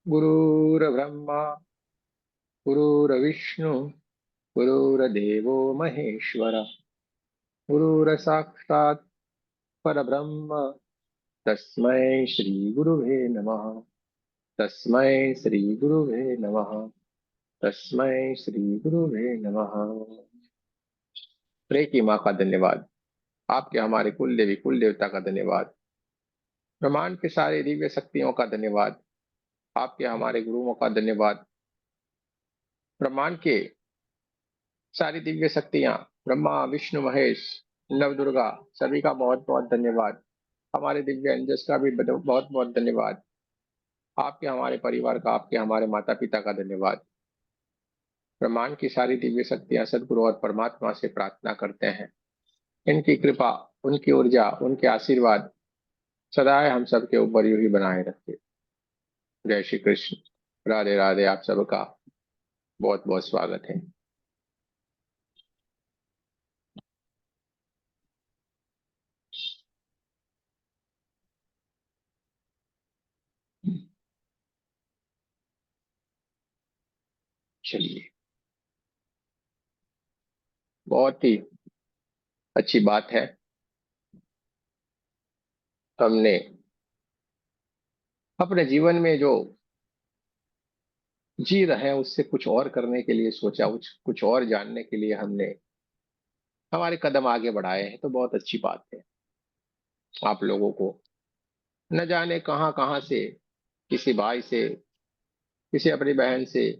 गुरुर्ब्रह्मा गुरुर्विष्णु गुरुर्देवो महेश्वर गुरुर्साक्षात् परब्रह्म तस्मै श्री गुरुवे नमः। तस्मै श्री गुरुवे नमः। तस्मै श्री गुरुवे नमः। प्रे की माँ का धन्यवाद। आपके हमारे कुल देवी कुल देवता का धन्यवाद। ब्रह्मांड के सारे दिव्य शक्तियों का धन्यवाद। आपके हमारे गुरुओं का धन्यवाद। ब्रह्मांड के सारी दिव्य शक्तियां ब्रह्मा विष्णु महेश नव दुर्गा सभी का बहुत बहुत धन्यवाद। हमारे दिव्य अंजस का भी बहुत बहुत धन्यवाद। आपके हमारे परिवार का आपके हमारे माता पिता का धन्यवाद। ब्रह्मांड की सारी दिव्य शक्तियां सदगुरु और परमात्मा से प्रार्थना करते हैं, इनकी कृपा उनकी ऊर्जा उनके आशीर्वाद सदा हम सबके ऊपर यूं ही बनाए रखे। जय श्री कृष्ण। राधे राधे। आप सबका बहुत बहुत स्वागत है। चलिए, बहुत ही अच्छी बात है। हमने अपने जीवन में जो जी रहे हैं उससे कुछ और करने के लिए सोचा, कुछ और जानने के लिए हमने हमारे कदम आगे बढ़ाए हैं, तो बहुत अच्छी बात है। आप लोगों को न जाने कहाँ कहाँ से, किसी भाई से, किसी अपनी बहन से,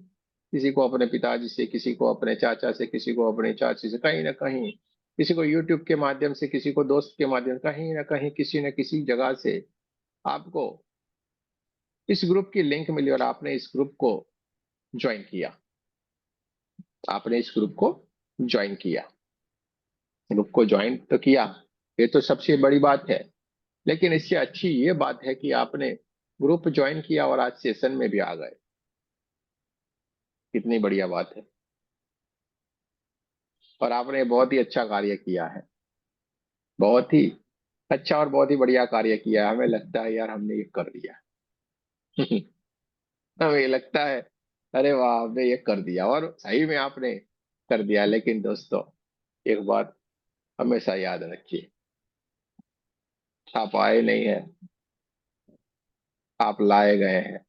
किसी को अपने पिताजी से, किसी को अपने चाचा से, किसी को अपनी चाची से, कहीं ना कहीं किसी को यूट्यूब के माध्यम से, किसी को दोस्त के माध्यम से, कहीं ना कहीं किसी न किसी जगह से आपको इस ग्रुप की लिंक मिली और आपने इस ग्रुप को ज्वाइन किया। आपने इस ग्रुप को ज्वाइन किया, ग्रुप को ज्वाइन तो किया, ये तो सबसे बड़ी बात है। लेकिन इससे अच्छी ये बात है कि आपने ग्रुप ज्वाइन किया और आज सेशन में भी आ गए। कितनी बढ़िया बात है। और आपने बहुत ही अच्छा कार्य किया है, बहुत ही अच्छा और बहुत ही बढ़िया कार्य किया है। हमें लगता है यार हमने ये कर दिया। हमें ये लगता है अरे वाह हमने ये कर दिया, और सही में आपने कर दिया। लेकिन दोस्तों, एक बात हमेशा याद रखिए, आप आए नहीं है, आप लाए गए हैं।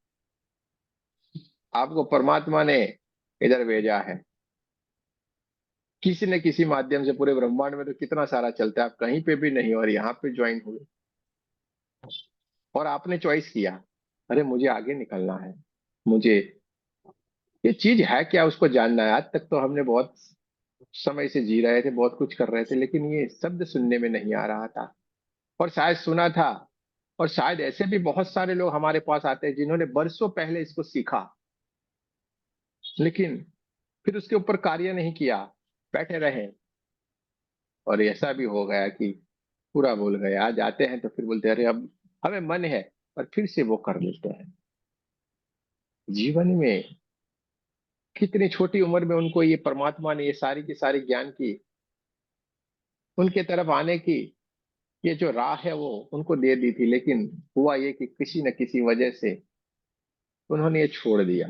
आपको परमात्मा ने इधर भेजा है किसी न किसी माध्यम से। पूरे ब्रह्मांड में तो कितना सारा चलता है, आप कहीं पे भी नहीं और यहाँ पे ज्वाइन हुए और आपने चॉइस किया, अरे मुझे आगे निकलना है, मुझे ये चीज है क्या उसको जानना है। आज तक तो हमने बहुत समय से जी रहे थे, बहुत कुछ कर रहे थे, लेकिन ये शब्द सुनने में नहीं आ रहा था। और शायद सुना था, और शायद ऐसे भी बहुत सारे लोग हमारे पास आते हैं जिन्होंने बरसों पहले इसको सीखा, लेकिन फिर उसके ऊपर कार्य नहीं किया, बैठे रहे। और ऐसा भी हो गया कि पूरा भूल गए। आज आते हैं तो फिर बोलते हैं अरे अब हमें मन है, और फिर से वो कर लेते हैं। जीवन में कितनी छोटी उम्र में उनको ये परमात्मा ने ये सारी की सारी ज्ञान की, उनके तरफ आने की ये जो राह है वो उनको दे दी थी। लेकिन हुआ ये कि किसी न किसी वजह से उन्होंने ये छोड़ दिया।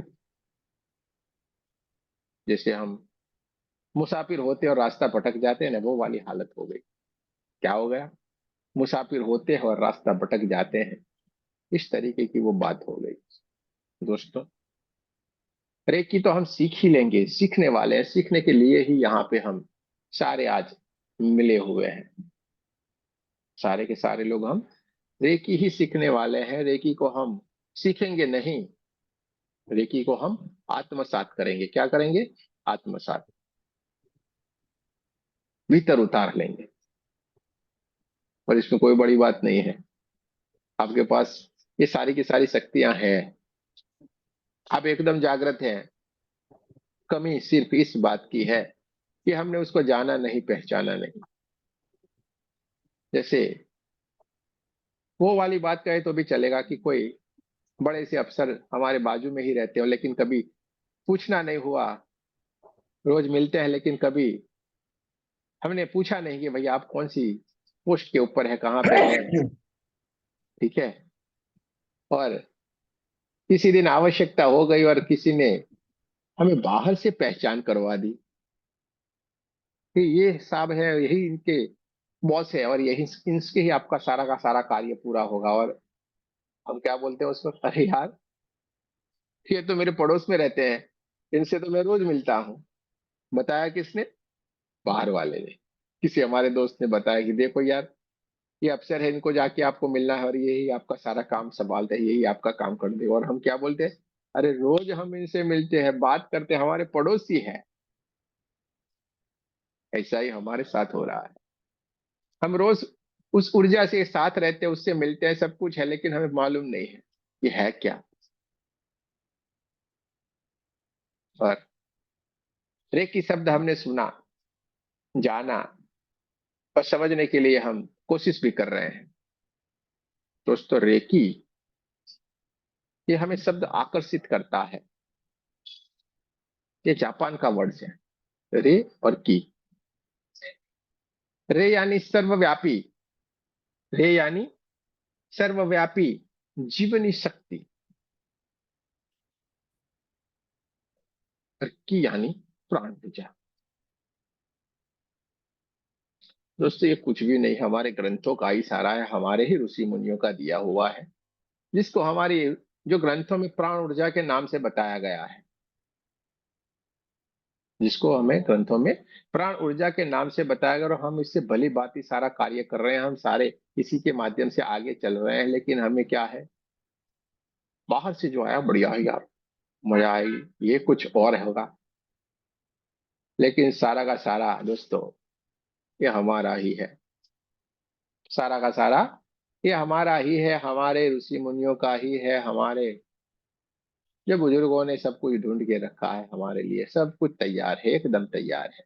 जैसे हम मुसाफिर होते और रास्ता भटक जाते हैं ना, वो वाली हालत हो गई। क्या हो गया? मुसाफिर होते हैं और रास्ता भटक जाते हैं, इस तरीके की वो बात हो गई। दोस्तों, रेकी तो हम सीख ही लेंगे, सीखने वाले हैं, सीखने के लिए ही यहाँ पे हम सारे आज मिले हुए हैं। सारे के सारे लोग हम रेकी ही सीखने वाले हैं। रेकी को हम सीखेंगे नहीं, रेकी को हम आत्मसात करेंगे। क्या करेंगे? आत्मसात, भीतर उतार लेंगे। और इसमें कोई बड़ी बात नहीं है। आपके पास ये सारी की सारी शक्तियां हैं, आप एकदम जागृत हैं। कमी सिर्फ इस बात की है कि हमने उसको जाना नहीं, पहचाना नहीं। जैसे वो वाली बात कहे तो भी चलेगा कि कोई बड़े से अफसर हमारे बाजू में ही रहते हो, लेकिन कभी पूछना नहीं हुआ। रोज मिलते हैं लेकिन कभी हमने पूछा नहीं कि भैया आप कौन सी पोस्ट के ऊपर है, कहाँ पे हैं। ठीक है। और किसी दिन आवश्यकता हो गई और किसी ने हमें बाहर से पहचान करवा दी कि ये साहब है, यही इनके बॉस है और यही इनसे ही आपका सारा का सारा कार्य पूरा होगा। और हम क्या बोलते हैं उस वक्त, अरे यार ये तो मेरे पड़ोस में रहते हैं, इनसे तो मैं रोज मिलता हूँ। बताया किसने? बाहर वाले ने। किसी हमारे दोस्त ने बताया कि देखो यार, ये अफसर है, इनको जाके आपको मिलना है और यही आपका सारा काम संभालते हैं, यही आपका काम कर दे। और हम क्या बोलते हैं, अरे रोज हम इनसे मिलते हैं, बात करते हैं, हमारे पड़ोसी है। ऐसा ही हमारे साथ हो रहा है। हम रोज उस ऊर्जा से साथ रहते हैं, उससे मिलते हैं, सब कुछ है, लेकिन हमें मालूम नहीं है ये है क्या। और रेकी शब्द हमने सुना, जाना और समझने के लिए हम कोशिश भी कर रहे हैं। दोस्तों, रेकी ये हमें शब्द आकर्षित करता है। ये जापान का वर्ड है, रे और की। रे यानी सर्वव्यापी, रे यानी सर्वव्यापी जीवनी शक्ति, और की यानी प्राण ऊर्जा। दोस्तों, ये कुछ भी नहीं, हमारे ग्रंथों का ही सारा है, हमारे ही ऋषि मुनियों का दिया हुआ है, जिसको हमारी जो ग्रंथों में प्राण ऊर्जा के नाम से बताया गया है, जिसको हमें ग्रंथों में प्राण ऊर्जा के नाम से बताया गया, और हम इससे भली भांति सारा कार्य कर रहे हैं, हम सारे इसी के माध्यम से आगे चल रहे हैं। लेकिन हमें क्या है, बाहर से जो आया बढ़िया है यार, मजा आएगी, ये कुछ और होगा। लेकिन सारा का सारा दोस्तों, ये हमारा ही है। सारा का सारा ये हमारा ही है, हमारे ऋषि मुनियों का ही है, हमारे जो बुजुर्गों ने सब कुछ ढूंढ के रखा है हमारे लिए, सब कुछ तैयार है, एकदम तैयार है।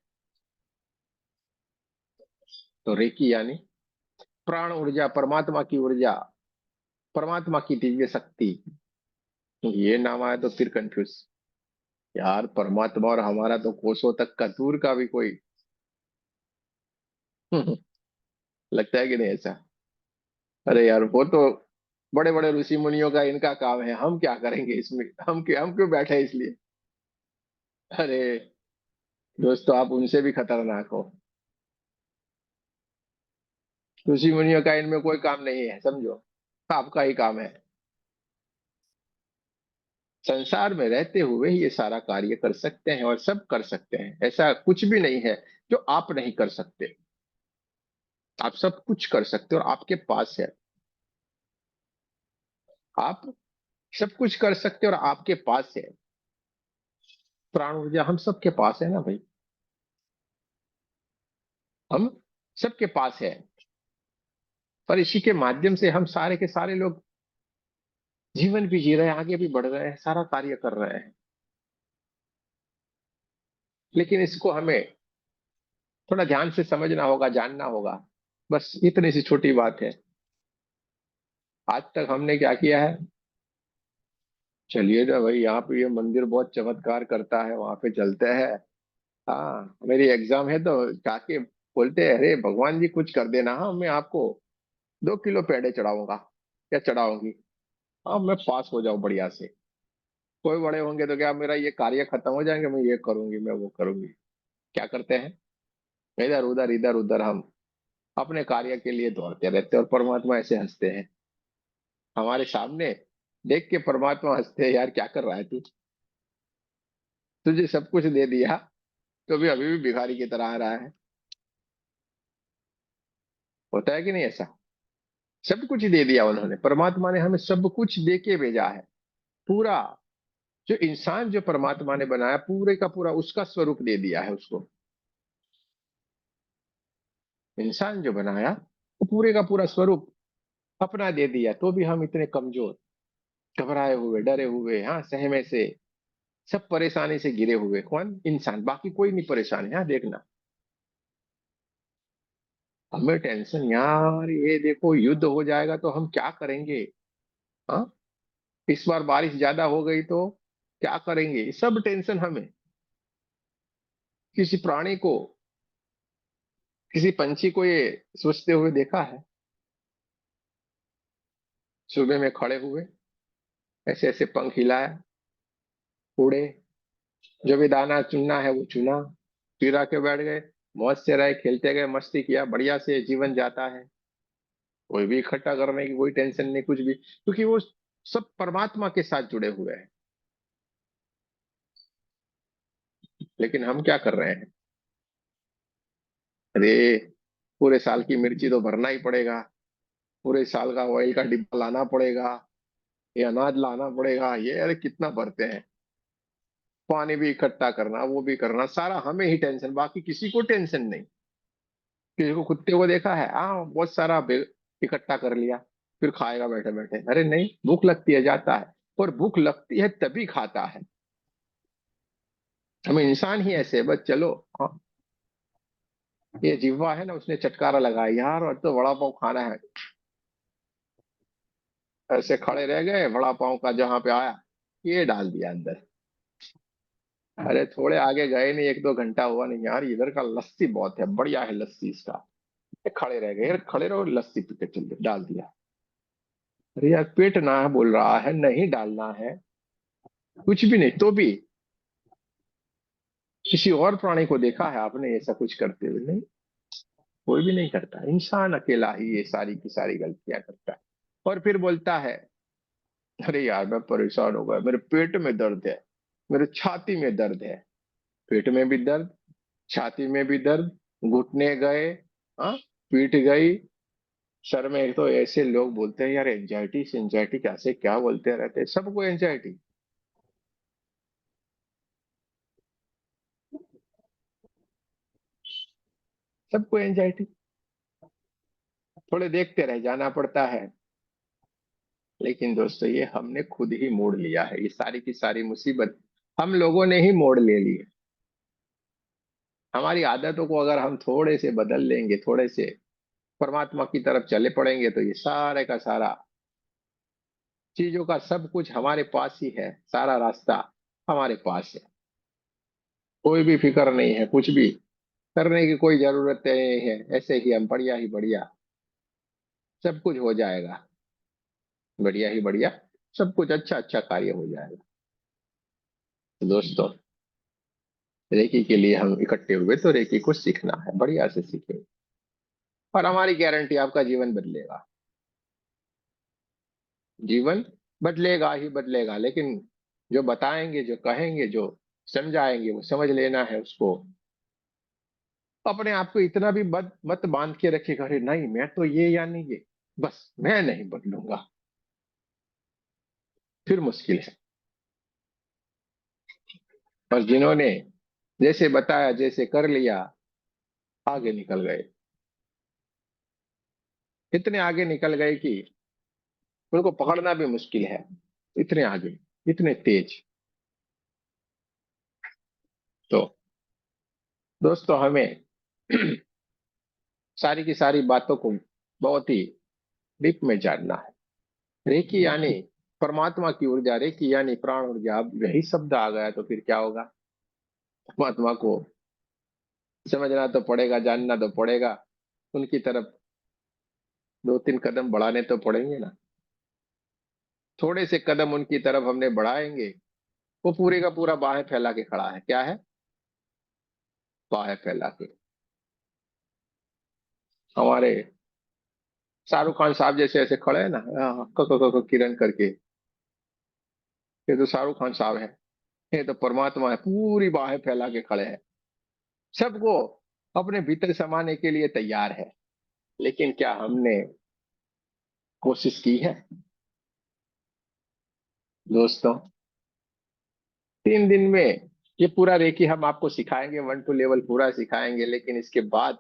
तो रेकी यानी प्राण ऊर्जा, परमात्मा की ऊर्जा, परमात्मा की दिव्य शक्ति। ये नाम आया तो फिर कंफ्यूज। यार परमात्मा और हमारा तो कोसों तक का दूर का भी कोई लगता है कि नहीं ऐसा? अरे यार वो तो बड़े बड़े ऋषि मुनियों का, इनका काम है, हम क्या करेंगे इसमें, हम क्यों बैठे इसलिए। अरे दोस्तों, आप उनसे भी खतरनाक हो। ऋषि मुनियों का इनमें कोई काम नहीं है, समझो, आपका ही काम है। संसार में रहते हुए ही ये सारा कार्य कर सकते हैं और सब कर सकते हैं, ऐसा कुछ भी नहीं है जो आप नहीं कर सकते। आप सब कुछ कर सकते हो और आपके पास है। आप सब कुछ कर सकते हो और आपके पास है। प्राण ऊर्जा हम सबके पास है ना भाई, हम सबके पास है। और इसी के माध्यम से हम सारे के सारे लोग जीवन भी जी रहे हैं, आगे भी बढ़ रहे हैं, सारा कार्य कर रहे हैं। लेकिन इसको हमें थोड़ा ध्यान से समझना होगा, जानना होगा। बस इतनी सी छोटी बात है। आज तक हमने क्या किया है, चलिए ना भाई, यहाँ पे ये मंदिर बहुत चमत्कार करता है, वहां पे चलते हैं। हाँ, मेरी एग्जाम है तो जाके बोलते हैं, अरे भगवान जी कुछ कर देना, हाँ मैं आपको 2 किलो पेड़े चढ़ाऊंगा या चढ़ाऊंगी, हाँ मैं पास हो जाऊं बढ़िया से। कोई बड़े होंगे तो क्या मेरा ये कार्य खत्म हो जाएंगे, मैं ये करूंगी, मैं वो करूंगी। क्या करते हैं, इधर उधर हम अपने कार्य के लिए दौड़ते रहते हैं, और परमात्मा ऐसे हंसते हैं हमारे सामने। देख के परमात्मा हंसते हैं, यार क्या कर रहा है तू, तुझे सब कुछ दे दिया तो भी अभी भी भिखारी की तरह आ रहा है। होता है कि नहीं ऐसा? सब कुछ दे दिया उन्होंने, परमात्मा ने हमें सब कुछ दे के भेजा है। पूरा जो इंसान जो परमात्मा ने बनाया, पूरे का पूरा उसका स्वरूप दे दिया है उसको। इंसान जो बनाया वो पूरे का पूरा स्वरूप अपना दे दिया, तो भी हम इतने कमजोर, घबराए हुए, डरे हुए, हाँ सहमे से, सब परेशानी से घिरे हुए। कौन? इंसान, बाकी कोई नहीं परेशान है। हाँ देखना, हमें टेंशन यार, ये देखो युद्ध हो जाएगा तो हम क्या करेंगे। हाँ, इस बार बारिश ज्यादा हो गई तो क्या करेंगे, ये सब टेंशन हमें। किसी प्राणी को, किसी पंछी को ये सोचते हुए देखा है? सुबह में खड़े हुए, ऐसे ऐसे पंख हिलाया, उड़े, जो भी दाना चुनना है वो चुना, फिर आके बैठ गए, मौज से रहे, खेलते गए, मस्ती किया, बढ़िया से जीवन जाता है। कोई भी इकट्ठा करने की कोई टेंशन नहीं, कुछ भी, क्योंकि वो सब परमात्मा के साथ जुड़े हुए हैं। लेकिन हम क्या कर रहे हैं? अरे, पूरे साल की मिर्ची तो भरना ही पड़ेगा, पूरे साल का ऑयल का डिब्बा लाना पड़ेगा, ये अनाज लाना पड़ेगा, ये अरे कितना भरते हैं। पानी भी इकट्ठा करना, वो भी करना, सारा हमें ही टेंशन, बाकी किसी को टेंशन नहीं। किसी को, कुत्ते को देखा है, हाँ बहुत सारा इकट्ठा कर लिया, फिर खाएगा बैठे बैठे? अरे नहीं, भूख लगती है, जाता है, और भूख लगती है तभी खाता है। हम इंसान ही ऐसे हैं, बस चलो। हाँ, ये जिह्वा है ना, उसने चटकारा लगाया यार, और तो वड़ा पाव खाना है, ऐसे खड़े रह गए, वड़ा पाव का जहां पे आया, ये डाल दिया अंदर। अरे थोड़े आगे गए नहीं, एक दो घंटा हुआ नहीं, यार इधर का लस्सी बहुत है, बढ़िया है लस्सी इसका। ये खड़े रह गए, यार खड़े रहो, लस्सी पी के चल, डाल दिया। अरे यार पेट ना है बोल रहा है, नहीं डालना है, कुछ भी नहीं तो भी। किसी और प्राणी को देखा है आपने ऐसा कुछ करते हुए? नहीं, कोई भी नहीं करता, इंसान अकेला ही ये सारी की सारी गलतियां करता है। और फिर बोलता है, अरे यार मैं परेशान हो गया, मेरे पेट में दर्द है, मेरे छाती में दर्द है। पेट में भी दर्द, छाती में भी दर्द, घुटने गए, हाँ, पीठ गई, सर में। एक तो ऐसे लोग बोलते हैं यार एंजाइटी से, एंजाइटी कैसे क्या बोलते रहते हैं, सबको एंजाइटी, सबको एंजाइटी। थोड़े देखते रह जाना पड़ता है। लेकिन दोस्तों ये हमने खुद ही मोड़ लिया है, ये सारी की सारी मुसीबत हम लोगों ने ही मोड़ ले ली है। हमारी आदतों को अगर हम थोड़े से बदल लेंगे, थोड़े से परमात्मा की तरफ चले पड़ेंगे, तो ये सारे का सारा चीजों का सब कुछ हमारे पास ही है, सारा रास्ता हमारे पास है। कोई भी फिक्र नहीं है, कुछ भी करने की कोई जरूरत नहीं है, ऐसे ही हम बढ़िया ही बढ़िया सब कुछ हो जाएगा, बढ़िया ही बढ़िया सब कुछ अच्छा अच्छा कार्य हो जाएगा। तो दोस्तों, रेकी के लिए हम इकट्ठे हुए तो रेकी को सीखना है, बढ़िया से सीखेंगे, और हमारी गारंटी आपका जीवन बदलेगा। जीवन बदलेगा ही बदलेगा, लेकिन जो बताएंगे, जो कहेंगे, जो समझाएंगे, वो समझ लेना है उसको। अपने आप को इतना भी मत मत बांध के रखेगा, अरे नहीं मैं तो ये या नहीं ये, बस मैं नहीं बदलूंगा, फिर मुश्किल है। और जिन्होंने जैसे बताया, जैसे कर लिया, आगे निकल गए, इतने आगे निकल गए कि उनको पकड़ना भी मुश्किल है, इतने आगे, इतने तेज। तो दोस्तों, हमें सारी की सारी बातों को बहुत ही डीप में जानना है। रेकी यानी परमात्मा की ऊर्जा, रेकी यानी प्राण ऊर्जा। अब यही शब्द आ गया तो फिर क्या होगा? परमात्मा को समझना तो पड़ेगा, जानना तो पड़ेगा, उनकी तरफ दो तीन कदम बढ़ाने तो पड़ेंगे ना। थोड़े से कदम उनकी तरफ हमने बढ़ाएंगे, वो पूरे का पूरा बाहें फैला के खड़ा है, क्या है? बाहें फैला के। हमारे शाहरुख खान साहब जैसे ऐसे खड़े हैं ना, किरण करके, ये तो शाहरुख खान साहब है, ये तो परमात्मा है, पूरी बाहें फैला के खड़े हैं, सबको अपने भीतर समाने के लिए तैयार है। लेकिन क्या हमने कोशिश की है? दोस्तों, 3 दिन में ये पूरा रेकी हम आपको सिखाएंगे, 1 2 लेवल पूरा सिखाएंगे, लेकिन इसके बाद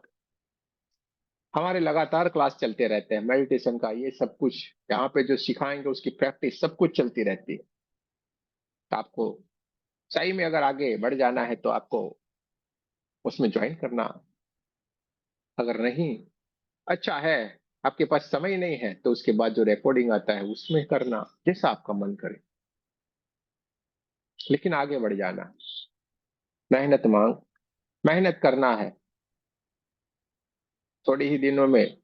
हमारे लगातार क्लास चलते रहते हैं मेडिटेशन का, ये सब कुछ यहाँ पे जो सिखाएंगे उसकी प्रैक्टिस सब कुछ चलती रहती है। तो आपको सही में अगर आगे बढ़ जाना है तो आपको उसमें ज्वाइन करना। अगर नहीं, अच्छा है, आपके पास समय नहीं है, तो उसके बाद जो रिकॉर्डिंग आता है उसमें करना, जैसा आपका मन करे, लेकिन आगे बढ़ जाना। मेहनत मांग, मेहनत करना है, थोड़ी ही दिनों में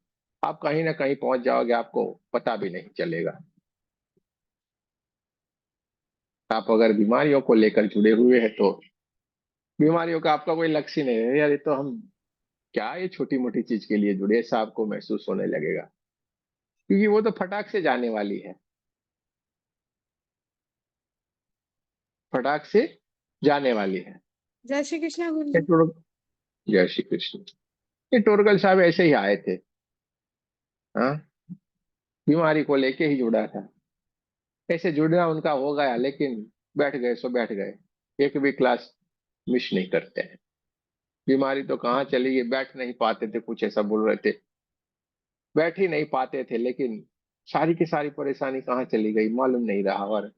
आप कहीं ना कहीं पहुंच जाओगे, आपको पता भी नहीं चलेगा। आप अगर बीमारियों को लेकर जुड़े हुए हैं तो बीमारियों का आपका कोई लक्ष्य ही नहीं है, यार ये तो हम क्या ये छोटी मोटी चीज के लिए जुड़े, ऐसा आपको महसूस होने लगेगा, क्योंकि वो तो फटाक से जाने वाली है, फटाक से जाने वाली है। जय श्री कृष्णा ये गुरुजी। जय श्री कृष्ण। ये टोरगल साहब ऐसे ही आए थे। हाँ, बीमारी को लेके ही जुड़ा था, ऐसे जुड़ना उनका हो गया, लेकिन बैठ गए सो बैठ गए, एक भी क्लास मिस नहीं करते हैं। बीमारी तो कहाँ चली गई, बैठ नहीं पाते थे, कुछ ऐसा बोल रहे थे, बैठ ही नहीं पाते थे, लेकिन सारी की सारी परेशानी कहाँ चली गई मालूम नहीं रहा। और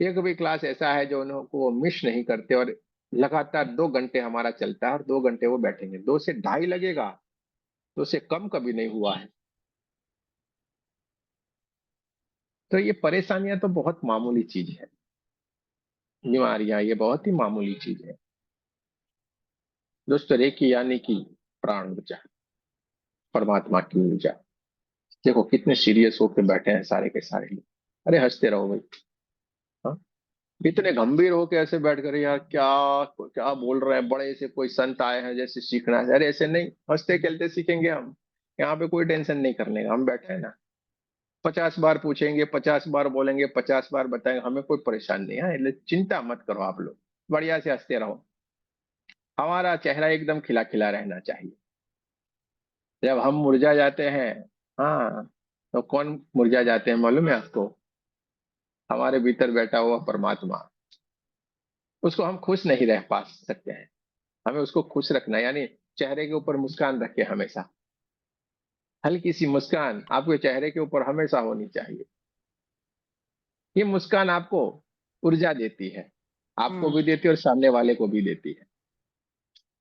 एक भी क्लास ऐसा है जो उनको मिस नहीं करते, और लगातार 2 घंटे हमारा चलता है और 2 घंटे वो बैठेंगे, 2 से ढाई लगेगा, 2 से कम कभी नहीं हुआ है। तो ये परेशानियां तो बहुत मामूली चीज है, बीमारियां ये बहुत ही मामूली चीज है दोस्तों। रेकी यानी कि प्राण ऊर्जा, परमात्मा की ऊर्जा। देखो कितने सीरियस होके बैठे हैं सारे के सारे लोग। अरे हंसते रहो भाई। हाँ, इतने गंभीर होके ऐसे बैठ कर, यार क्या क्या बोल रहे हैं, बड़े से कोई संत आए हैं जैसे सीखना है। अरे ऐसे नहीं, हंसते खेलते सीखेंगे हम। यहाँ पे कोई टेंशन नहीं करने का, हम बैठे हैं ना। 50 बार पूछेंगे, 50 बार बोलेंगे, 50 बार बताएंगे, हमें कोई परेशान नहीं है, इसलिए चिंता मत करो आप लोग। बढ़िया से हंसते रहो, हमारा चेहरा एकदम खिला खिला रहना चाहिए। जब हम मुरझा जाते हैं, हाँ, तो कौन मुरझा जाते हैं मालूम है आपको? हमारे भीतर बैठा हुआ परमात्मा। उसको हम खुश नहीं रह पा सकते हैं, हमें उसको खुश रखना है, यानी चेहरे के ऊपर मुस्कान रखे हमेशा। हल्की सी मुस्कान आपके चेहरे के ऊपर हमेशा होनी चाहिए। ये मुस्कान आपको ऊर्जा देती है, आपको भी देती है और सामने वाले को भी देती है।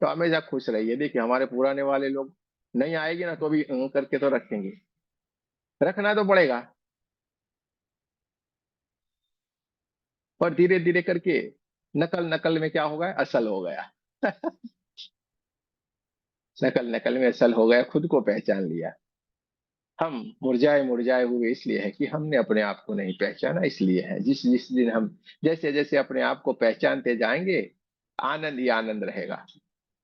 तो हमेशा खुश रहिए। देखिए हमारे पुराने वाले लोग, नहीं आएगी ना तो भी करके तो रखेंगे, रखना तो पड़ेगा। और धीरे धीरे करके नकल नकल में क्या हो गया, असल हो गया। नकल नकल में असल हो गया, खुद को पहचान लिया। हम मुरझाए मुरझाए हुए इसलिए है कि हमने अपने आप को नहीं पहचाना, इसलिए है। जिस जिस दिन हम जैसे जैसे अपने आप को पहचानते जाएंगे, आनंद ही आनंद रहेगा।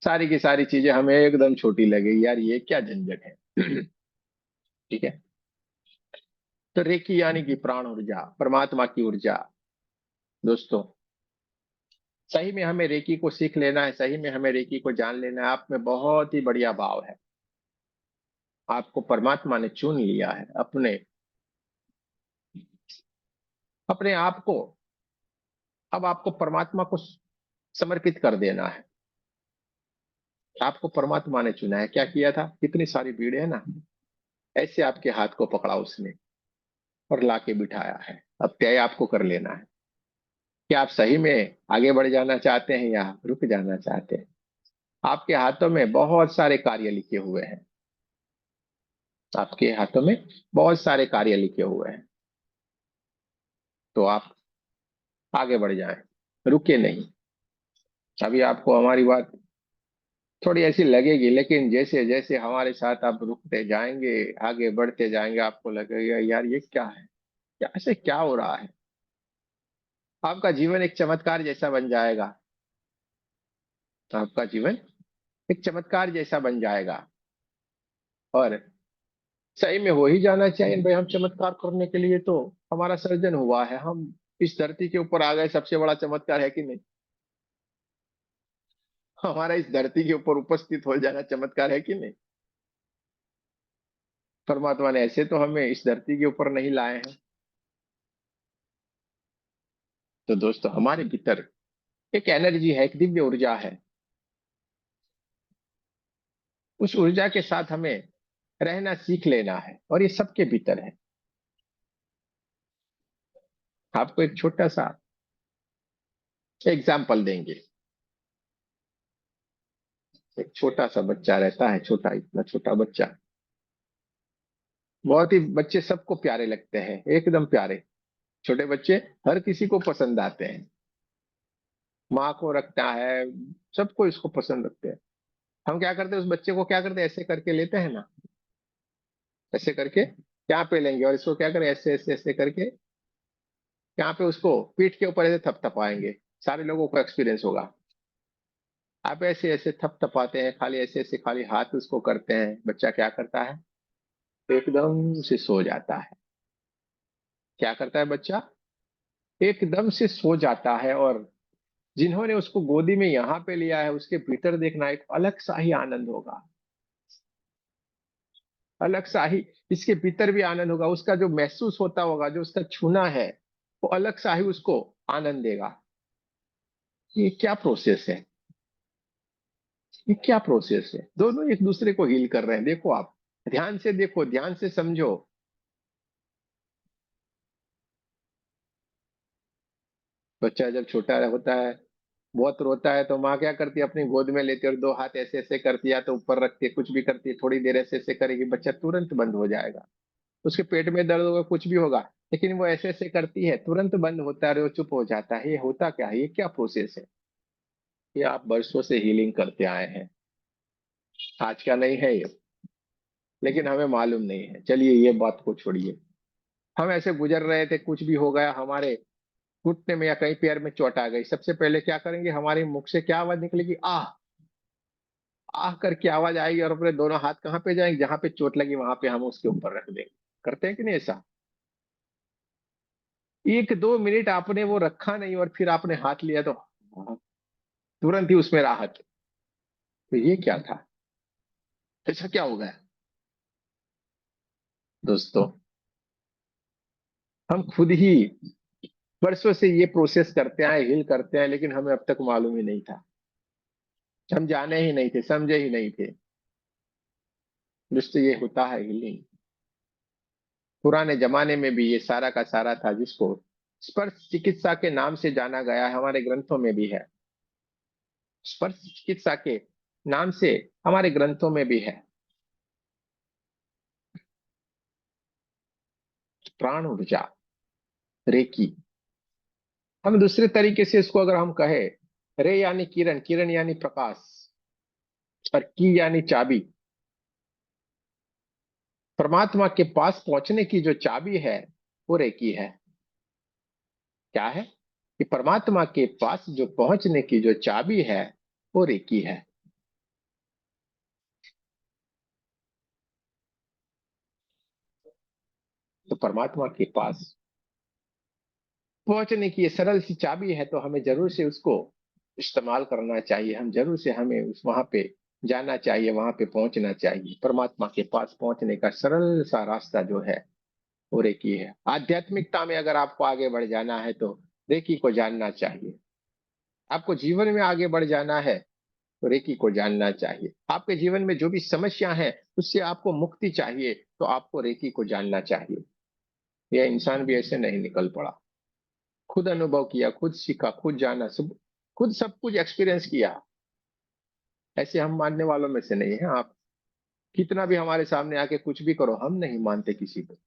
सारी की सारी चीजें हमें एकदम छोटी लगेगी, यार ये क्या झंझट है। ठीक है। तो रेकी यानी कि प्राण ऊर्जा, परमात्मा की ऊर्जा। दोस्तों सही में हमें रेकी को सीख लेना है, सही में हमें रेकी को जान लेना है। आप में बहुत ही बढ़िया भाव है, आपको परमात्मा ने चुन लिया है, अपने अपने आप को। अब आपको परमात्मा को समर्पित कर देना है। आपको परमात्मा ने चुना है, क्या किया था, कितनी सारी भीड़ है ना, ऐसे आपके हाथ को पकड़ा उसने और लाके बिठाया है। अब तय आपको कर लेना है कि आप सही में आगे बढ़ जाना चाहते हैं या रुक जाना चाहते हैं। आपके हाथों में बहुत सारे कार्य लिखे हुए हैं, आपके हाथों में बहुत सारे कार्य लिखे हुए हैं। तो आप आगे बढ़ जाएं, रुके नहीं। अभी आपको हमारी बात थोड़ी ऐसी लगेगी, लेकिन जैसे जैसे हमारे साथ आप रुकते जाएंगे, आगे बढ़ते जाएंगे, आपको लगेगा यार ये क्या है, क्या ऐसे क्या हो रहा है। आपका जीवन एक चमत्कार जैसा बन जाएगा, आपका जीवन एक चमत्कार जैसा बन जाएगा। और सही में हो ही जाना चाहिए भाई। हम चमत्कार करने के लिए तो हमारा सर्जन हुआ है, हम इस धरती के ऊपर आ गए, सबसे बड़ा चमत्कार है कि नहीं? हमारा इस धरती के ऊपर उपस्थित हो जाना चमत्कार है कि नहीं? परमात्मा ने ऐसे तो हमें इस धरती के ऊपर नहीं लाए हैं। तो दोस्तों हमारे भीतर एक एनर्जी है, एक दिव्य ऊर्जा है। उस ऊर्जा के साथ हमें रहना सीख लेना है, और ये सबके भीतर है। आपको एक छोटा सा एग्जाम्पल देंगे। एक छोटा सा बच्चा रहता है, छोटा, इतना छोटा बच्चा, बहुत ही, बच्चे सबको प्यारे लगते हैं, एकदम प्यारे। छोटे बच्चे हर किसी को पसंद आते हैं, माँ को रखता है, सबको इसको पसंद रखते हैं। हम क्या करते हैं, उस बच्चे को क्या करते हैं, ऐसे करके लेते हैं ना, ऐसे करके यहाँ पे लेंगे, और इसको क्या करें, ऐसे ऐसे ऐसे करके यहाँ पे उसको पीठ के ऊपर ऐसे थपथपाएंगे, सारे लोगों को एक्सपीरियंस होगा। आप ऐसे ऐसे थपथपाते हैं, खाली ऐसे ऐसे खाली हाथ उसको करते हैं, बच्चा क्या करता है, एकदम से सो जाता है। क्या करता है बच्चा, एकदम से सो जाता है। और जिन्होंने उसको गोदी में यहाँ पे लिया है, उसके भीतर देखना एक अलग सा ही आनंद होगा, अलग सा ही। इसके भीतर भी आनंद होगा, उसका जो महसूस होता होगा, जो उसका छूना है, वो अलग सा ही उसको आनंद देगा। ये क्या प्रोसेस है, ये क्या प्रोसेस है, दोनों एक दूसरे को हील कर रहे हैं। देखो आप, ध्यान से देखो, ध्यान से समझो। बच्चा जब छोटा होता है, बहुत रोता है, तो माँ क्या करती है, अपनी गोद में लेती है और दो हाथ ऐसे ऐसे करती है, तो ऊपर रखती है, कुछ भी करती है, थोड़ी देर ऐसे ऐसे करेगी, बच्चा तुरंत बंद हो जाएगा। उसके पेट में दर्द होगा, कुछ भी होगा, लेकिन वो ऐसे ऐसे करती है, तुरंत बंद होता है और वो चुप हो जाता है। ये होता क्या है, ये क्या प्रोसेस है? ये आप बरसों से हीलिंग करते आए हैं, आज का नहीं है ये, लेकिन हमें मालूम नहीं है। चलिए ये बात को छोड़िए, हम ऐसे गुजर रहे थे, कुछ भी हो गया, हमारे घुटने में या कहीं पैर में चोट आ गई, सबसे पहले क्या करेंगे, हमारे मुख से क्या आवाज निकलेगी, आह। आह करके आवाज आएगी, और अपने दोनों हाथ कहाँ पे जाएंगे, जहां पे चोट लगी वहां पे हम उसके ऊपर रख देंगे। करते हैं कि नहीं ऐसा? 1-2 मिनट आपने वो रखा नहीं और फिर आपने हाथ लिया, तो तुरंत ही उसमें राहत। तो ये क्या था, ऐसा क्या हो गया? दोस्तों, हम खुद ही वर्षों से ये प्रोसेस करते आए, हील करते हैं, लेकिन हमें अब तक मालूम ही नहीं था। हम जाने ही नहीं थे, समझे ही नहीं थे। दोस्तों, ये होता है हीलिंग। पुराने जमाने में भी ये सारा का सारा था, जिसको स्पर्श चिकित्सा के नाम से जाना गया है, हमारे ग्रंथों में भी है। स्पर्श चिकित्सा के नाम से हमारे ग्रंथों में भी है। प्राण ऊर्जा, रेकी। हम दूसरे तरीके से इसको अगर हम कहे, रे यानी किरण, किरण यानी प्रकाश, और की यानी चाबी। परमात्मा के पास पहुंचने की जो चाबी है, वो रेकी है। क्या है? कि परमात्मा के पास जो पहुंचने की जो चाबी है, वो रेकी है। तो परमात्मा के पास पहुंचने की ये सरल सी चाबी है, तो हमें जरूर से उसको इस्तेमाल करना चाहिए। हम जरूर से हमें उस वहां पे जाना चाहिए, वहां पे पहुंचना चाहिए। परमात्मा के पास पहुंचने का सरल सा रास्ता जो है, वो रेकी है। आध्यात्मिकता में अगर आपको आगे बढ़ जाना है, तो रेकी को जानना चाहिए। आपको जीवन में आगे बढ़ जाना है, तो रेकी को जानना चाहिए। आपके जीवन में जो भी समस्या है, उससे आपको मुक्ति चाहिए, तो आपको रेकी को जानना चाहिए। यह इंसान भी ऐसे नहीं निकल पड़ा, खुद अनुभव किया, खुद सीखा, खुद जाना, सब खुद सब कुछ एक्सपीरियंस किया। ऐसे हम मानने वालों में से नहीं है। आप कितना भी हमारे सामने आके कुछ भी करो, हम नहीं मानते किसी को।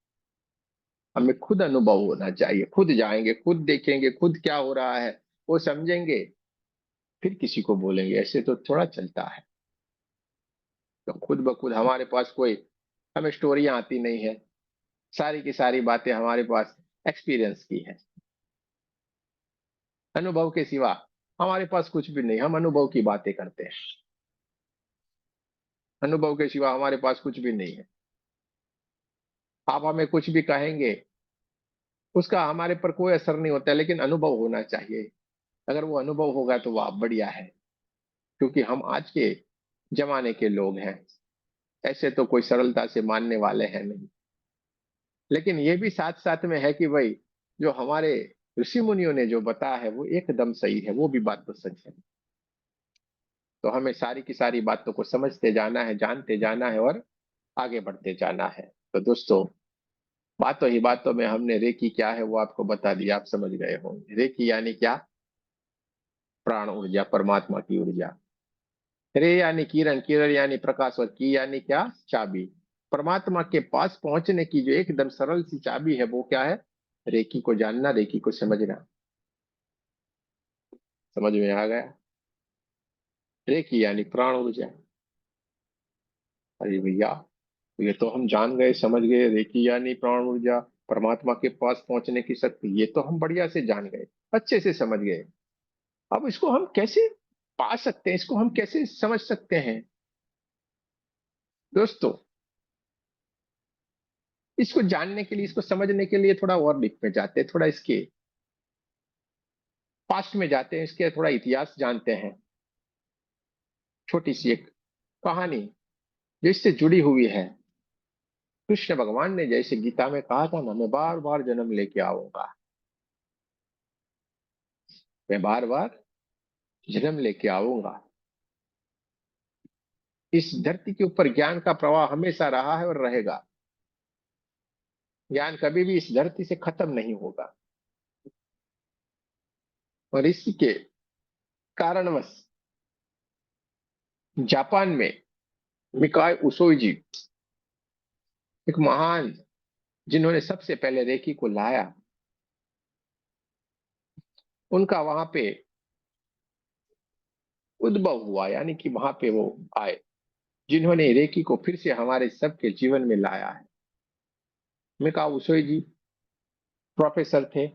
हमें खुद अनुभव होना चाहिए, खुद जाएंगे, खुद देखेंगे, खुद क्या हो रहा है वो समझेंगे, फिर किसी को बोलेंगे। ऐसे तो थोड़ा चलता है। तो खुद ब खुद हमारे पास कोई, हमें स्टोरियां आती नहीं है, सारी की सारी बातें हमारे पास एक्सपीरियंस की है। अनुभव के सिवा हमारे पास कुछ भी नहीं, हम अनुभव की बातें करते हैं। अनुभव के सिवा हमारे पास कुछ भी नहीं है। आप हमें कुछ भी कहेंगे, उसका हमारे पर कोई असर नहीं होता है, लेकिन अनुभव होना चाहिए। अगर वो अनुभव होगा तो वह बढ़िया है, क्योंकि हम आज के जमाने के लोग हैं, ऐसे तो कोई सरलता से मानने वाले हैं नहीं। लेकिन ये भी साथ साथ में है कि भाई, जो हमारे ऋषि मुनियों ने जो बताया है, वो एकदम सही है, वो भी बात तो सच है। तो हमें सारी की सारी बातों को समझते जाना है, जानते जाना है, और आगे बढ़ते जाना है। तो दोस्तों, बातों ही बातों में हमने रेकी क्या है वो आपको बता दिया, आप समझ गए होंगे। रेकी यानी क्या? प्राण ऊर्जा, परमात्मा की ऊर्जा। रे यानी किरण, किरण यानी प्रकाश, और की यानी क्या? चाबी। परमात्मा के पास पहुंचने की जो एकदम सरल सी चाबी है, वो क्या है? रेकी को जानना, रेकी को समझना। समझ में आ गया? रेकी यानी प्राण ऊर्जा। अरे भैया, ये तो हम जान गए, समझ गए, रेकी यानी प्राण ऊर्जा। परमात्मा के पास पहुंचने की शक्ति, ये तो हम बढ़िया से जान गए, अच्छे से समझ गए। अब इसको हम कैसे पा सकते हैं, इसको हम कैसे समझ सकते हैं दोस्तों? इसको जानने के लिए, इसको समझने के लिए थोड़ा और डीप में जाते हैं, थोड़ा इसके पास्ट में जाते हैं, इसके थोड़ा इतिहास जानते हैं। छोटी सी एक कहानी जो इससे जुड़ी हुई है। कृष्ण भगवान ने जैसे गीता में कहा था ना, मैं बार बार जन्म लेके आऊंगा, मैं बार बार जन्म लेके आऊंगा। इस धरती के ऊपर ज्ञान का प्रवाह हमेशा रहा है और रहेगा। ज्ञान कभी भी इस धरती से खत्म नहीं होगा। और इसी के कारणवश जापान में मिकाई उसोई जी, एक महान, जिन्होंने सबसे पहले रेकी को लाया, उनका वहां पे उद्भव हुआ, यानी कि वहां पे वो आए, जिन्होंने रेकी को फिर से हमारे सबके जीवन में लाया है। मिकाई उसोई जी प्रोफेसर थे,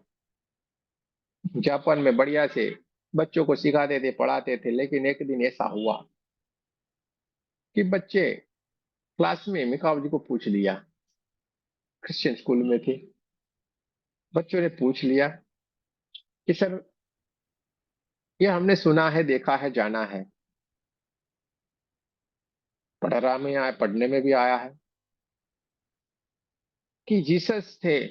जापान में बढ़िया से बच्चों को सिखाते थे, पढ़ाते थे। लेकिन एक दिन ऐसा हुआ कि बच्चे क्लास में मिकाओ जी को पूछ लिया, क्रिश्चियन स्कूल में थे, बच्चों ने पूछ लिया कि सर, ये हमने सुना है, देखा है, जाना है, पढ़ा में आया, पढ़ने में भी आया है कि जीसस थे,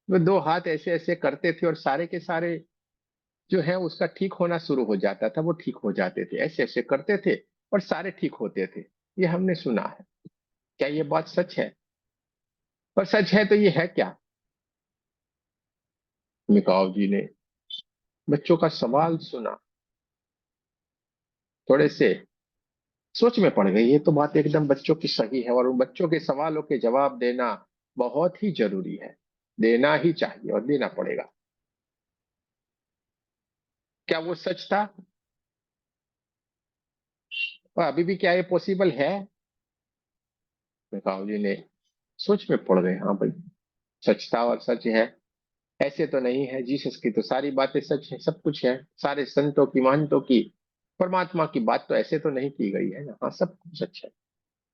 वो दो हाथ ऐसे ऐसे करते थे और सारे के सारे जो है उसका ठीक होना शुरू हो जाता था, वो ठीक हो जाते थे, ऐसे ऐसे करते थे और सारे ठीक होते थे। ये हमने सुना है, क्या ये बात सच है? और सच है तो ये है क्या? मिकाओ जी ने बच्चों का सवाल सुना, थोड़े से सोच में पड़ गई, ये तो बात एकदम बच्चों की सही है और उन बच्चों के सवालों के जवाब देना बहुत ही जरूरी है, देना ही चाहिए और देना पड़ेगा। क्या वो सच था? और अभी भी क्या ये पॉसिबल है? मिकाओ जी ने सोच में पड़ गए, हाँ भाई, सच था और सच है, ऐसे तो नहीं है। जीसस की तो सारी बातें सच है, सब कुछ है, सारे संतों की, महंतों की, परमात्मा की बात तो ऐसे तो नहीं की गई है ना, हाँ सब कुछ सच है।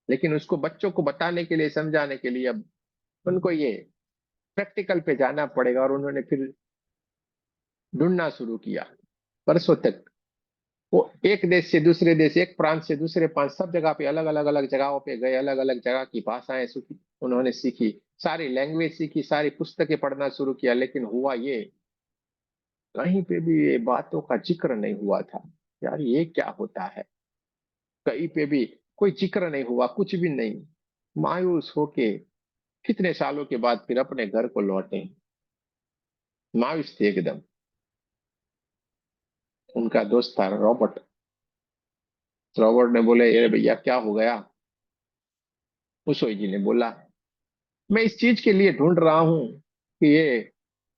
लेकिन उसको बच्चों को बताने के लिए, समझाने के लिए अब उनको ये प्रैक्टिकल पे जाना पड़ेगा। और उन्होंने फिर ढूंढना शुरू किया वर्षों तक। वो एक देश से दूसरे देश, एक प्रांत से दूसरे प्रांत, सब जगह पे अलग अलग अलग जगहों पे गए, अलग अलग जगह की भाषाएं सीखी, उन्होंने सीखी, सारी लैंग्वेज सीखी, सारी पुस्तकें पढ़ना शुरू किया। लेकिन हुआ ये, कहीं पे भी ये बातों का जिक्र नहीं हुआ था। यार ये क्या होता है, कहीं पे भी कोई जिक्र नहीं हुआ, कुछ भी नहीं। मायूस होके कितने सालों के बाद फिर अपने घर को लौटे, मायूस थे एकदम। उनका दोस्त था रॉबर्ट। रॉबर्ट ने बोले, अरे भैया क्या हो गया? उस जी ने बोला, मैं इस चीज के लिए ढूंढ रहा हूँ कि ये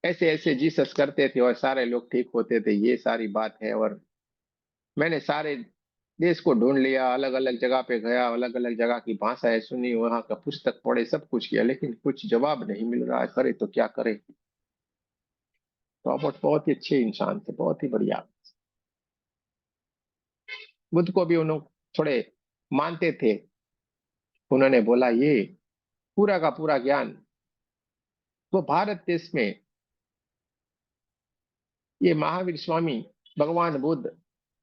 ऐसे ऐसे जीसस करते थे और सारे लोग ठीक होते थे, ये सारी बात है। और मैंने सारे देश को ढूंढ लिया, अलग अलग जगह पे गया, अलग अलग जगह की भाषाएं सुनी, वहां का पुस्तक पढ़े, सब कुछ किया, लेकिन कुछ जवाब नहीं मिल रहा है, करे तो क्या करे। रॉबर्ट बहुत ही अच्छे इंसान थे, बहुत ही बढ़िया। बुद्ध को भी उन्होंने थोड़े मानते थे। उन्होंने बोला, ये पूरा का पूरा ज्ञान वो भारत देश में, ये महावीर स्वामी, भगवान बुद्ध,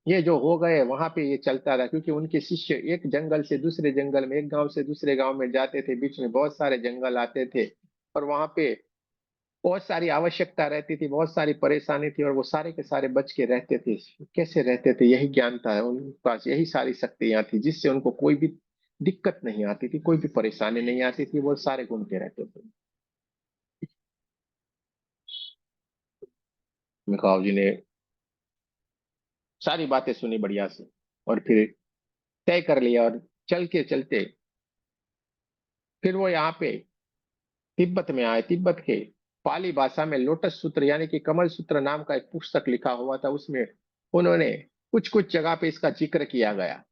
ये जो हो गए वहां पे ये चलता रहा, क्योंकि उनके शिष्य एक जंगल से दूसरे जंगल में, एक गांव से दूसरे गांव में जाते थे, बीच में बहुत सारे जंगल आते थे और वहां पे बहुत सारी आवश्यकता रहती थी, बहुत सारी परेशानी थी, और वो सारे के सारे बच के रहते थे। कैसे रहते थे? यही ज्ञान था उनके पास, यही सारी शक्तियां थी जिससे उनको कोई भी दिक्कत नहीं आती थी, कोई भी परेशानी नहीं आती थी, वो सारे घूमते रहते थे। मिकाओ जी ने सारी बातें सुनी बढ़िया से और फिर तय कर लिया, और चल के चलते फिर वो यहाँ पे तिब्बत में आए। तिब्बत के पाली भाषा में लोटस सूत्र यानी कि कमल सूत्र नाम का एक पुस्तक लिखा हुआ था, उसमें उन्होंने कुछ कुछ जगह पे इसका जिक्र किया गया।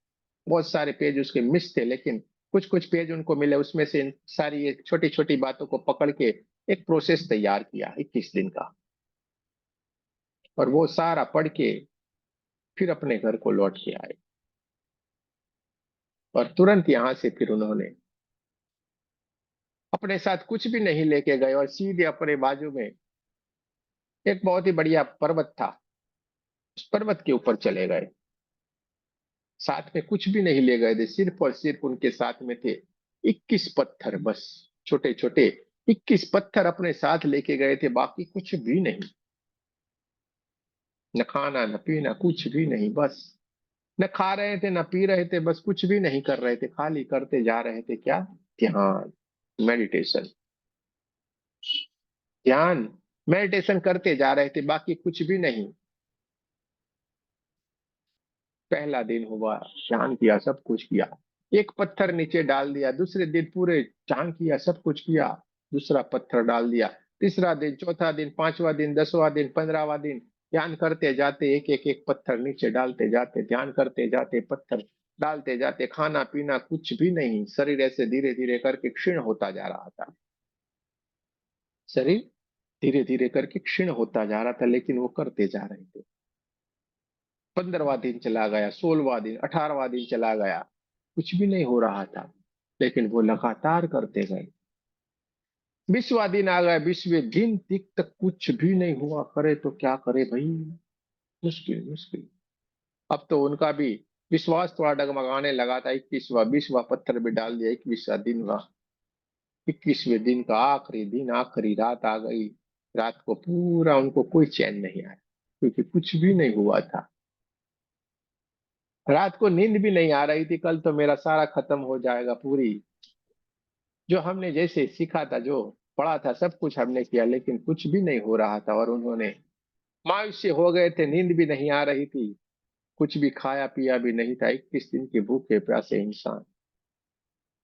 बहुत सारे पेज उसके मिस थे, लेकिन कुछ कुछ पेज उनको मिले, उसमें से इन सारी ये छोटी छोटी बातों को पकड़ के एक प्रोसेस तैयार किया 21 दिन का, और वो सारा पढ़ के फिर अपने घर को लौट के आए। और तुरंत यहां से फिर उन्होंने अपने साथ कुछ भी नहीं लेके गए और सीधे अपने बाजू में एक बहुत ही बढ़िया पर्वत था, उस पर्वत के ऊपर चले गए। साथ में कुछ भी नहीं ले गए थे, सिर्फ और सिर्फ उनके साथ में थे 21 पत्थर, बस छोटे छोटे 21 पत्थर अपने साथ लेके गए थे, बाकी कुछ भी नहीं। न खाना न पीना, कुछ भी नहीं, बस न खा रहे थे न पी रहे थे, बस कुछ भी नहीं कर रहे थे, खाली करते जा रहे थे क्या? ध्यान, मेडिटेशन। ध्यान, मेडिटेशन करते जा रहे थे, बाकी कुछ भी नहीं। पहला दिन हुआ, ध्यान किया, सब कुछ किया, एक पत्थर नीचे डाल दिया। दूसरे दिन पूरे ध्यान किया, सब कुछ किया, दूसरा पत्थर डाल दिया। तीसरा दिन, चौथा दिन, पांचवा दिन, 10वां दिन, 15वां दिन, ध्यान करते जाते, एक एक एक पत्थर नीचे डालते जाते, ध्यान करते जाते, पत्थर डालते जाते। खाना पीना कुछ भी नहीं, शरीर ऐसे धीरे धीरे करके क्षीण होता जा रहा था। शरीर धीरे धीरे करके क्षीण होता जा रहा था, लेकिन वो करते जा रहे थे। 15वां दिन चला गया, 16वां दिन, 18वां दिन चला गया, कुछ भी नहीं हो रहा था, लेकिन वो लगातार करते गए। 20वां दिन आ गया, 20वें दिन तक कुछ भी नहीं हुआ, करे तो क्या करे भाई, मुश्किल मुश्किल। अब तो उनका भी विश्वास थोड़ा डगमगाने लगा था। 21वां 20वां पत्थर भी डाल दिया, 21वां दिन हुआ। 21वें दिन का आखिरी दिन, आखिरी रात आ गई। रात को पूरा उनको कोई चैन नहीं आया, क्योंकि कुछ भी नहीं हुआ था। रात को नींद भी नहीं आ रही थी, कल तो मेरा सारा खत्म हो जाएगा पूरी। जो हमने जैसे सीखा था, जो पढ़ा था, सब कुछ हमने किया, लेकिन कुछ भी नहीं हो रहा था। और उन्होंने मायूस से हो गए थे, नींद भी नहीं आ रही थी, कुछ भी खाया पिया भी नहीं था। 21 दिन के भूखे प्यासे इंसान,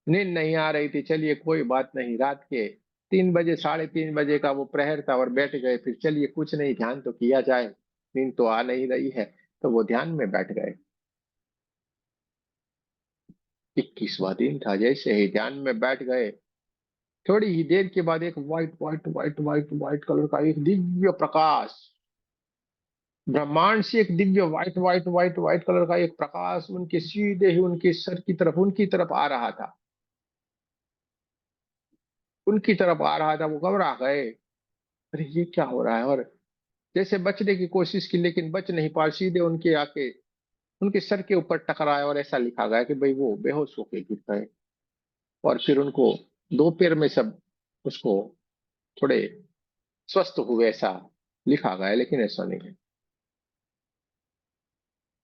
नींद नहीं आ रही थी। चलिए कोई बात नहीं, रात के 3 बजे, 3:30 बजे का वो प्रहर था, और बैठ गए फिर, चलिए कुछ नहीं, ध्यान तो किया जाए, नींद तो आ नहीं रही है। तो वो ध्यान में बैठ गए। 21वां दिन था, जैसे ही ध्यान में बैठ गए, थोड़ी ही देर के बाद एक white white white white white colour का एक दिव्य प्रकाश, ब्रह्मांड से एक Divya white white white white colour का एक प्रकाश उनके सीधे ही उनके सर की तरफ, उनकी तरफ आ रहा था। उनकी तरफ आ रहा था, वो घबरा गए, अरे ये क्या हो रहा है। और जैसे बचने की कोशिश की, लेकिन बच नहीं पाए, सीधे उनके आके उनके सर के ऊपर टकराया, और ऐसा लिखा गया कि भाई वो बेहोश होके गिर गए। और फिर उनको दोपहर में सब उसको थोड़े स्वस्थ हुए, ऐसा लिखा गया है, लेकिन ऐसा नहीं है।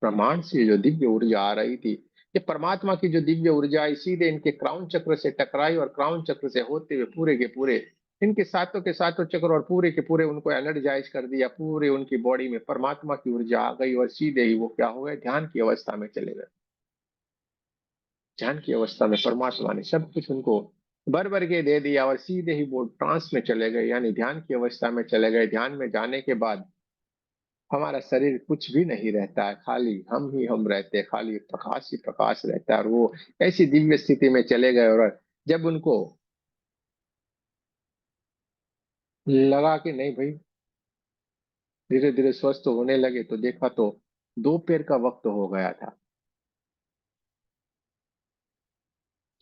ब्रह्मांड से जो दिव्य ऊर्जा आ रही थी, ये परमात्मा की जो दिव्य ऊर्जा आई, सीधे इनके क्राउन चक्र से टकराई, और क्राउन चक्र से होते हुए पूरे के पूरे इनके सातों के सातों चक्र, और पूरे के पूरे उनको एनर्जाइज कर दिया। पूरे उनकी बॉडी में परमात्मा की ऊर्जा आ गई, और सीधे ही वो क्या हो गए, ध्यान की अवस्था में चले गए। ध्यान की अवस्था में परमात्मा ने सब कुछ उनको भर भर के दे दिया, और सीधे ही वो ट्रांस में चले गए, यानी ध्यान की अवस्था में चले गए। ध्यान में जाने के बाद हमारा शरीर कुछ भी नहीं रहता है, खाली हम ही हम रहते हैं, खाली प्रकाश ही प्रकाश रहता है। और वो ऐसी दिव्य स्थिति में चले गए, और जब उनको लगा कि नहीं भाई, धीरे धीरे स्वस्थ होने लगे, तो देखा तो दोपहर का वक्त हो गया था।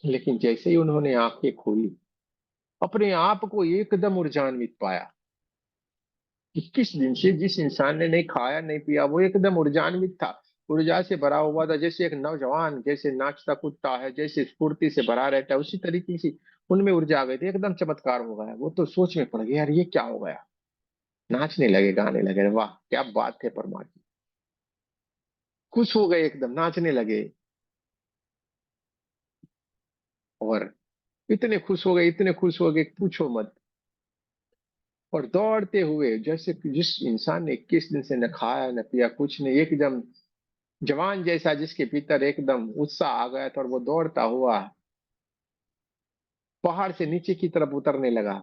लेकिन जैसे ही उन्होंने आंखें खोली, अपने आप को एकदम ऊर्जान्वित पाया। 21 दिन से जिस इंसान ने नहीं खाया नहीं पिया, वो एकदम ऊर्जान्वित था, ऊर्जा से भरा हुआ था, जैसे एक नौजवान जैसे नाचता कूदता है, जैसे स्फूर्ति से भरा रहता है, उसी तरीके से उनमें ऊर्जा आ गई थी। एकदम चमत्कार हो गया, वो तो सोच में पड़ गया, यार ये क्या हो गया। नाचने लगे, गाने लगे, वाह क्या बात है परमात्मा। खुश हो गए, एकदम नाचने लगे, और इतने खुश हो गए, इतने खुश हो गए, पूछो मत। और दौड़ते हुए, जैसे कि जिस इंसान ने 21 दिन से न खाया न पिया, कुछ नहीं, एकदम जवान जैसा, जिसके भीतर एकदम उत्साह आ गया था, और वो दौड़ता हुआ पहाड़ से नीचे की तरफ उतरने लगा।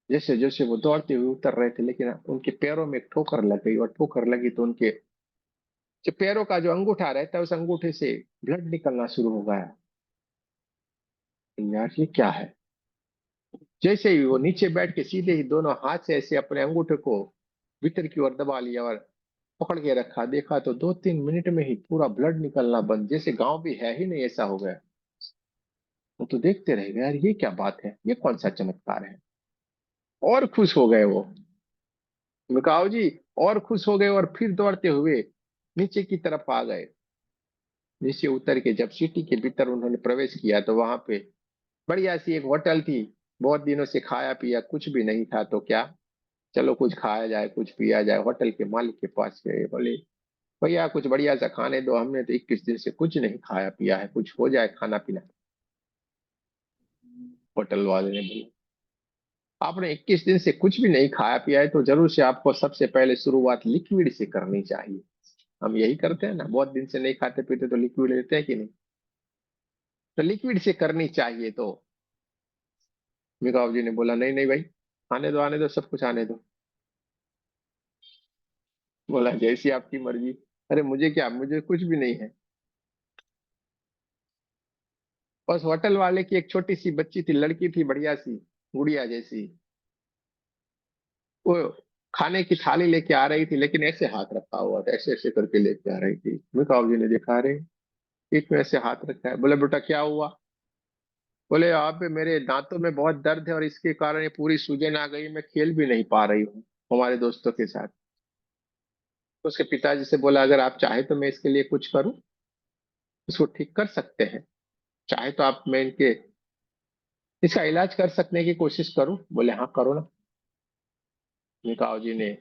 जैसे जैसे वो दौड़ते हुए उतर रहे थे, लेकिन उनके पैरों में एक ठोकर लग गई, और ठोकर लगी तो उनके जो पैरों का जो अंगूठा रहता है, उस अंगूठे से ब्लड निकलना शुरू हो गया। यार ये क्या है, जैसे ही वो नीचे बैठ के सीधे ही दोनों हाथ से ऐसे अपने अंगूठे को भीतर की ओर दबा लिया और पकड़ के रखा। देखा तो 2-3 मिनट में ही पूरा ब्लड निकलना बंद, जैसे गांव भी है ही नहीं ऐसा हो गया। वो तो देखते रह गए, यार ये क्या बात है, ये कौन सा चमत्कार है। और खुश हो गए वो मिकाओ जी, और खुश हो गए और फिर दौड़ते हुए नीचे की तरफ आ गए। नीचे उतर के जब सिटी के भीतर उन्होंने प्रवेश किया तो वहां पे बढ़िया सी एक होटल थी। बहुत दिनों से खाया पिया कुछ भी नहीं था, तो क्या, चलो कुछ खाया जाए कुछ पिया जाए। होटल के मालिक के पास गए, बोले भैया कुछ बढ़िया सा खाने दो, हमने तो 21 दिन से कुछ नहीं खाया पिया है, कुछ हो जाए खाना पीना। होटल वाले ने बोला आपने 21 दिन से कुछ भी नहीं खाया पिया है तो जरूर से आपको सबसे पहले शुरुआत लिक्विड से करनी चाहिए। हम यही करते हैं ना, बहुत दिन से नहीं खाते पीते तो लिक्विड लेते हैं कि नहीं। तो लिक्विड से करनी चाहिए। तो मिकाओ जी ने बोला नहीं नहीं भाई, आने दो सब कुछ आने दो। बोला जैसी आपकी मर्जी। अरे मुझे क्या, मुझे कुछ भी नहीं है। बस होटल वाले की एक छोटी सी बच्ची थी, लड़की थी बढ़िया सी, गुड़िया जैसी। वो खाने की थाली लेके आ रही थी, लेकिन ऐसे हाथ रखा हुआ था, ऐसे ऐसे करके लेके आ रही थी। मिकाओ जी ने देखा, रहे एक में ऐसे हाथ रखा है। बोले बेटा क्या हुआ। बोले आप मेरे दांतों में बहुत दर्द है और इसके कारण ये पूरी सूजन आ गई, मैं खेल भी नहीं पा रही हूँ हमारे दोस्तों के साथ। तो उसके पिताजी से बोला अगर आप चाहे तो मैं इसके लिए कुछ करूं, इसको ठीक कर सकते हैं। चाहे तो आप, मैं इनके इसका इलाज कर सकने की कोशिश करूं। बोले हाँ करो ना। मिकाओ जी ने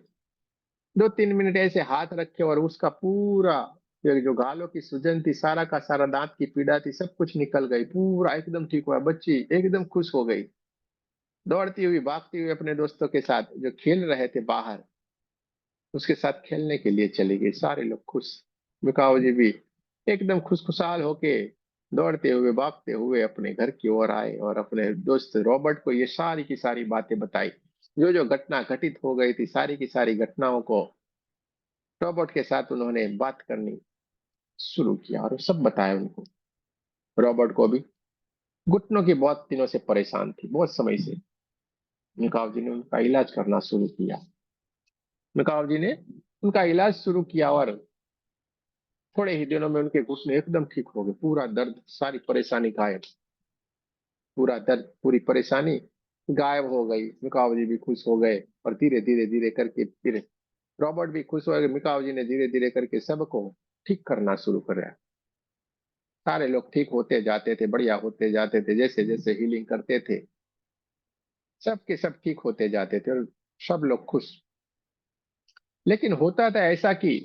2-3 मिनट ऐसे हाथ रखे और उसका पूरा, ये जो गालों की सूजन थी, सारा का सारा, दांत की पीड़ा थी, सब कुछ निकल गई, पूरा एकदम ठीक हुआ। बच्ची एकदम खुश हो गई, दौड़ती हुई भागती हुई अपने दोस्तों के साथ जो खेल रहे थे बाहर, उसके साथ खेलने के लिए चली गई। सारे लोग खुश। मिकाओ जी भी एकदम खुशखुशाल होके दौड़ते हुए भागते हुए अपने घर की ओर आए और अपने दोस्त रॉबर्ट को ये सारी की सारी बातें बताई। जो जो घटना घटित हो गई थी, सारी की सारी घटनाओं को रॉबर्ट के साथ उन्होंने बात करनी शुरू किया और सब बताया उनको। रॉबर्ट को भी घुटनों की बहुत दिनों से परेशान थी, बहुत समय से। मिकाओ जी ने उनका इलाज करना शुरू किया। मिकाओ जी ने उनका इलाज शुरू किया और थोड़े ही दिनों में उनके घुटने एकदम ठीक हो गए, पूरा दर्द सारी परेशानी गायब। पूरा दर्द पूरी परेशानी गायब हो गई। मिकाओ जी भी खुश हो गए और धीरे धीरे धीरे करके फिर रॉबर्ट भी खुश हो गए। मिकाओ जी ने धीरे धीरे करके सबको ठीक करना शुरू कर। सारे लोग ठीक होते जाते थे, बढ़िया होते जाते थे, जैसे जैसे हीलिंग करते थे सब के सब ठीक होते जाते थे और सब लोग खुश। लेकिन होता था ऐसा कि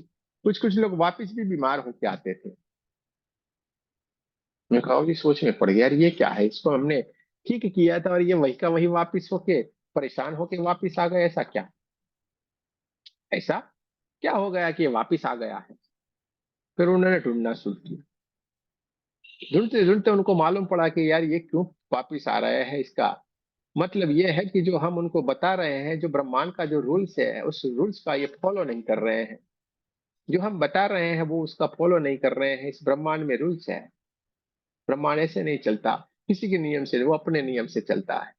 कुछ कुछ लोग वापस भी बीमार होके आते थे। मैं कहा जी सोच में पड़ गया, यार ये क्या है, इसको हमने ठीक किया था और ये वही का वही वापस होके परेशान होके वापस आ गए, ऐसा क्या, ऐसा क्या हो गया कि ये वापस आ गया है। फिर उन्होंने ढूंढना शुरू किया। ढूंढते ढूंढते उनको मालूम पड़ा कि यार ये क्यों वापस आ रहा है, इसका मतलब ये है कि जो हम उनको बता रहे हैं, जो ब्रह्मांड का जो रूल्स है, उस रूल्स का ये फॉलो नहीं कर रहे हैं। जो हम बता रहे हैं वो उसका फॉलो नहीं कर रहे हैं। इस ब्रह्मांड में रूल्स है, ब्रह्मांड ऐसे नहीं चलता किसी के नियम से, वो अपने नियम से चलता है।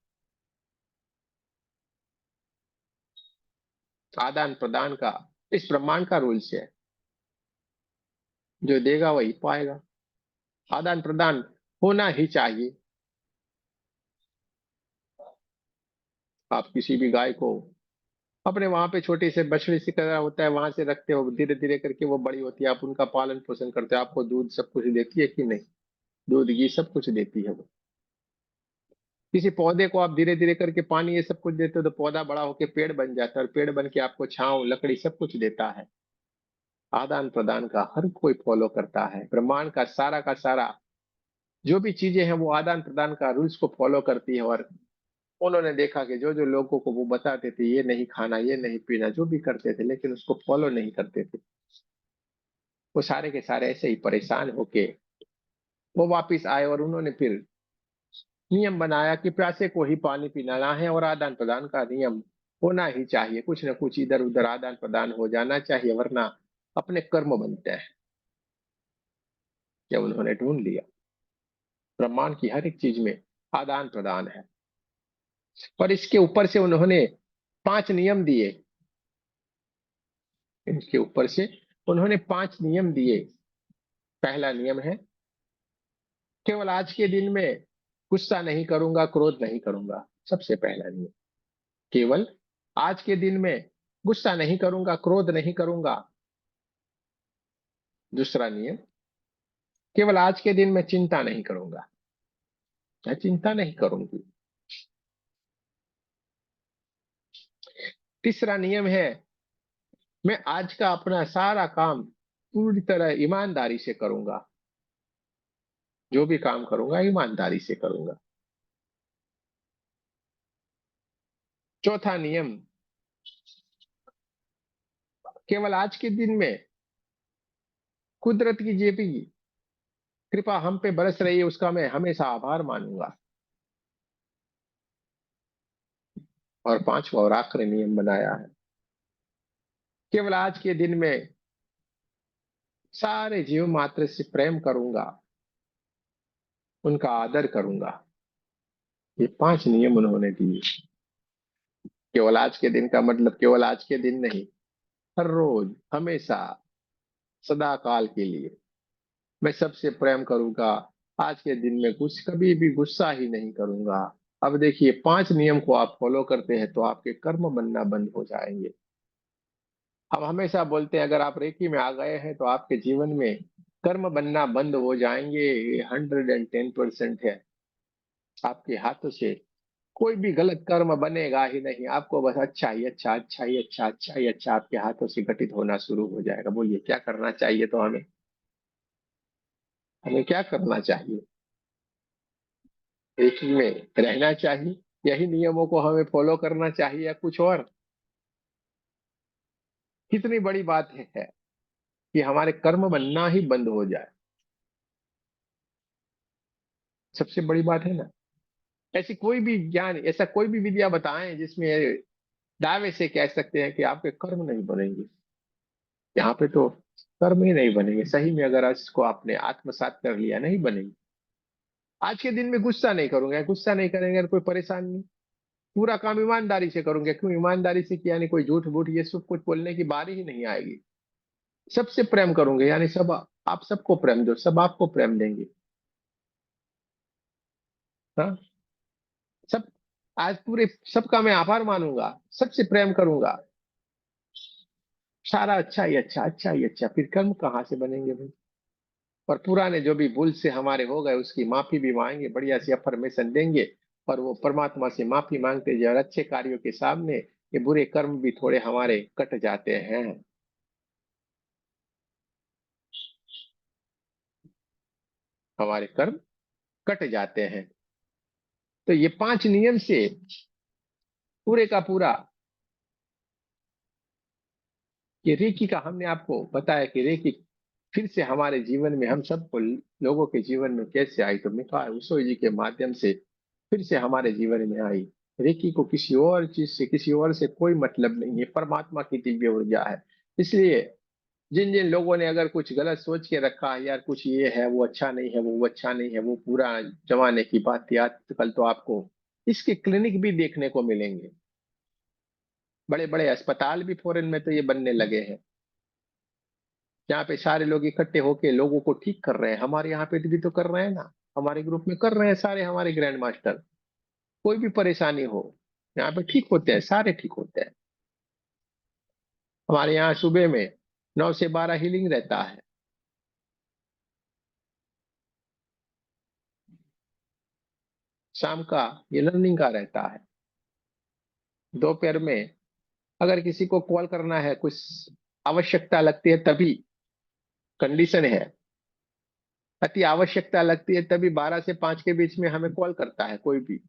आदान प्रदान का इस ब्रह्मांड का रूल्स है, जो देगा वही पाएगा। आदान प्रदान होना ही चाहिए। आप किसी भी गाय को अपने वहां पे छोटी से बछड़ी सी तरह होता है, वहां से रखते हो, धीरे धीरे करके वो बड़ी होती है, आप उनका पालन पोषण करते हो, आपको दूध सब कुछ देती है कि नहीं, दूध घी सब कुछ देती है वो। किसी पौधे को आप धीरे धीरे करके पानी ये सब कुछ देते हो तो पौधा बड़ा होकर पेड़ बन जाता है और पेड़ बन के आपको छांव लकड़ी सब कुछ देता है। आदान प्रदान का हर कोई फॉलो करता है। ब्रह्मांड का सारा जो भी चीजें हैं वो आदान प्रदान का रूल्स को फॉलो करती है। और उन्होंने देखा कि जो जो लोगों को वो बताते थे ये नहीं खाना ये नहीं पीना, जो भी करते थे लेकिन उसको फॉलो नहीं करते थे, वो सारे के सारे ऐसे ही परेशान होके वो वापिस आए और उन्होंने फिर नियम बनाया कि प्यासे को ही पानी पिलाना है और आदान प्रदान का नियम होना ही चाहिए। कुछ न कुछ इधर उधर आदान प्रदान हो जाना चाहिए, वरना अपने कर्म बनते हैं। जब उन्होंने ढूंढ लिया ब्रह्मांड की हर एक चीज में आदान प्रदान है, और इसके ऊपर से उन्होंने 5 नियम दिए। इसके ऊपर से उन्होंने 5 नियम दिए। पहला नियम है, केवल आज के दिन में गुस्सा नहीं करूंगा, क्रोध नहीं करूंगा। सबसे पहला नियम, केवल आज के दिन में गुस्सा नहीं करूंगा, क्रोध नहीं करूंगा। दूसरा नियम, केवल आज के दिन में चिंता नहीं करूंगा, मैं चिंता नहीं करूंगी। तीसरा नियम है, मैं आज का अपना सारा काम पूरी तरह ईमानदारी से करूंगा। जो भी काम करूंगा ईमानदारी से करूंगा। चौथा नियम, केवल आज के दिन में कुदरत की जो भी कृपा हम पे बरस रही है उसका मैं हमेशा आभार मानूंगा। और पांचवा और आखिरी नियम बनाया है, केवल आज के दिन में सारे जीव मात्र से प्रेम करूंगा, उनका आदर करूंगा। ये 5 नियम उन्होंने दिए। केवल आज के दिन का मतलब केवल आज के दिन नहीं, हर रोज, हमेशा, सदा काल के लिए मैं सबसे प्रेम करूंगा। आज के दिन में कुछ कभी भी गुस्सा ही नहीं करूंगा। अब देखिए, 5 नियम को आप फॉलो करते हैं तो आपके कर्म बनना बंद हो जाएंगे। हम हमेशा बोलते हैं अगर आप रेकी में आ गए हैं तो आपके जीवन में कर्म बनना बंद हो जाएंगे। ये 110% है। आपके हाथों से कोई भी गलत कर्म बनेगा ही नहीं। आपको बस अच्छा ही अच्छा, अच्छा ही अच्छा, अच्छा ही अच्छा आपके हाथों से घटित होना शुरू हो जाएगा। बोलिए क्या करना चाहिए? तो हमें हमें क्या करना चाहिए? एक ही में रहना चाहिए। यही नियमों को हमें फॉलो करना चाहिए या कुछ और? कितनी बड़ी बात है कि हमारे कर्म बनना ही बंद हो जाए। सबसे बड़ी बात है ना। ऐसी कोई भी ज्ञान, ऐसा कोई भी विद्या बताएं जिसमें दावे से कह सकते हैं कि आपके कर्म नहीं बनेंगे। यहाँ पे तो कर्म ही नहीं बनेंगे। सही में अगर इसको आपने आत्मसात कर लिया, नहीं बनेंगे। आज के दिन में गुस्सा नहीं करूंगा, गुस्सा नहीं करेंगे, कोई परेशानी नहीं। पूरा काम ईमानदारी से करूंगा। क्यों ईमानदारी से किया? नहीं कोई झूठ बूठ ये सब कुछ बोलने की बारी ही नहीं आएगी। सबसे प्रेम करूंगे, यानी सब, आप सबको प्रेम दो, सब आपको प्रेम देंगे। हाँ, सब, आज पूरे सबका मैं आभार मानूंगा, सबसे प्रेम करूंगा। सारा अच्छा ही अच्छा, अच्छा ही अच्छा। फिर कर्म कहाँ से बनेंगे भाई? और पुराने जो भी भूल से हमारे हो गए उसकी माफी भी मांगेंगे, बढ़िया सी अफर्मेशन देंगे। और वो परमात्मा से माफी मांगते जाए, और अच्छे कार्यों के सामने ये बुरे कर्म भी थोड़े हमारे कट जाते हैं। हमारे कर्म कट जाते हैं। तो ये 5 नियम से पूरे का पूरा, ये रेकी का हमने आपको बताया कि रेकी फिर से हमारे जीवन में, हम सबको लोगों के जीवन में कैसे आई? तो मिका उषो जी के माध्यम से फिर से हमारे जीवन में आई। रेकी को किसी और चीज से, किसी और से कोई मतलब नहीं है। परमात्मा की दिव्य ऊर्जा है। इसलिए जिन जिन लोगों ने अगर कुछ गलत सोच के रखा है, यार कुछ ये है, वो अच्छा नहीं है, वो अच्छा नहीं है, वो पूरा जमाने की बात थी, आजकल तो आपको इसके क्लिनिक भी देखने को मिलेंगे। बड़े बड़े अस्पताल भी फॉरेन में तो ये बनने लगे हैं, जहाँ पे सारे लोग इकट्ठे होके लोगों को ठीक कर रहे हैं। हमारे यहाँ पे भी तो कर रहे हैं ना। हमारे ग्रुप में कर रहे हैं सारे हमारे ग्रैंड मास्टर। कोई भी परेशानी हो यहाँ पे ठीक होते हैं, सारे ठीक होते हैं। हमारे यहाँ सुबह में 9 से 12 हीलिंग रहता है। शाम का ये लर्निंग का रहता है। दोपहर में अगर किसी को कॉल करना है, कुछ आवश्यकता लगती है तभी, कंडीशन है, अति आवश्यकता लगती है तभी 12 से 5 के बीच में हमें कॉल करता है कोई भी।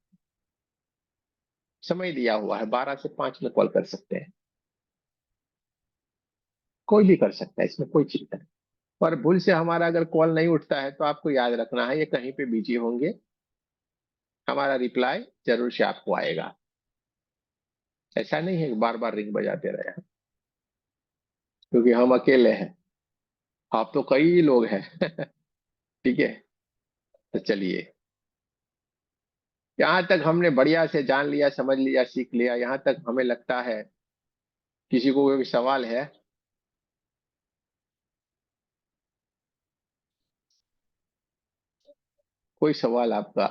समय दिया हुआ है, 12 से 5 में कॉल कर सकते हैं। कोई भी कर सकता है, इसमें कोई चिंता नहीं। और भूल से हमारा अगर कॉल नहीं उठता है तो आपको याद रखना है ये कहीं पे बिजी होंगे। हमारा रिप्लाई जरूर से आपको आएगा। ऐसा नहीं है बार बार रिंग बजाते रहे हैं, क्योंकि हम अकेले हैं। आप तो कई लोग हैं। ठीक है। तो चलिए, यहाँ तक हमने बढ़िया से जान लिया, समझ लिया, सीख लिया, यहाँ तक हमें लगता है किसी को कोई सवाल है? कोई सवाल आपका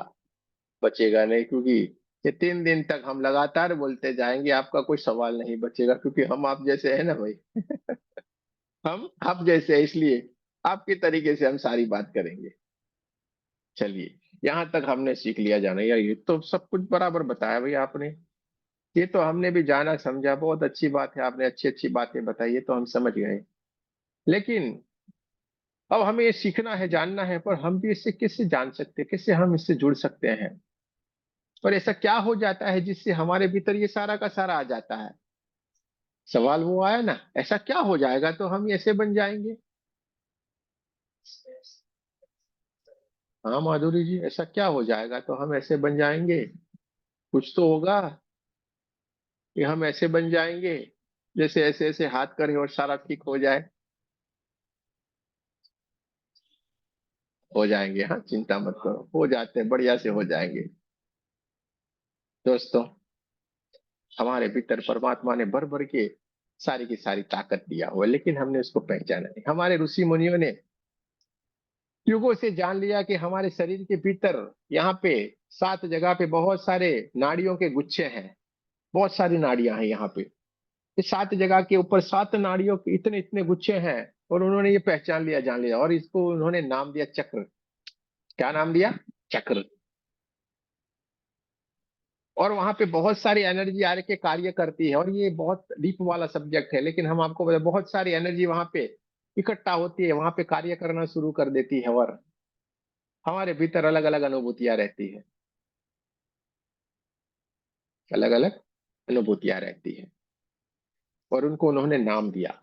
बचेगा नहीं, क्योंकि ये 3 दिन तक हम लगातार बोलते जाएंगे, आपका कोई सवाल नहीं बचेगा, क्योंकि हम आप जैसे है ना भाई। हम आप जैसे हैं, इसलिए आपके तरीके से हम सारी बात करेंगे। चलिए, यहाँ तक हमने सीख लिया जाना, यार ये तो सब कुछ बराबर बताया भाई आपने। ये तो हमने भी जाना समझा, बहुत अच्छी बात है, आपने अच्छी अच्छी बातें बताई, ये तो हम समझ गए। लेकिन अब हमें ये सीखना है, जानना है, पर हम भी इससे कैसे जान सकते हैं, कैसे हम इससे जुड़ सकते हैं? और ऐसा क्या हो जाता है जिससे हमारे भीतर ये सारा का सारा आ जाता है? सवाल वो आया ना, ऐसा क्या हो जाएगा तो हम ऐसे बन जाएंगे? हाँ माधुरी जी, ऐसा क्या हो जाएगा तो हम ऐसे बन जाएंगे? कुछ तो होगा कि हम ऐसे बन जाएंगे, जैसे ऐसे ऐसे हाथ करें और सारा ठीक हो जाए। हो जाएंगे, हाँ चिंता मत करो, हो जाते हैं, बढ़िया से हो जाएंगे। दोस्तों, हमारे भीतर परमात्मा ने भर भर के सारी की सारी ताकत दिया हुआ है, लेकिन हमने उसको पहचाना नहीं। हमारे ऋषि मुनियों ने युगों से जान लिया कि हमारे शरीर के भीतर यहाँ पे 7 जगह पे बहुत सारे नाड़ियों के गुच्छे हैं, बहुत सारी नाड़ियां हैं यहाँ पे। ये 7 जगह के ऊपर 7 नाड़ियों के इतने इतने गुच्छे हैं, और उन्होंने ये पहचान लिया, जान लिया, और इसको उन्होंने नाम दिया चक्र। क्या नाम दिया? चक्र। और वहां पे बहुत सारी एनर्जी आर के कार्य करती है, और ये बहुत डीप वाला सब्जेक्ट है, लेकिन हम आपको बताएं, बहुत सारी एनर्जी वहां पे इकट्ठा होती है, वहां पे कार्य करना शुरू कर देती है, और हमारे भीतर अलग अलग अनुभूतियां रहती है, अलग अलग अनुभूतियां रहती है, और उनको उन्होंने नाम दिया।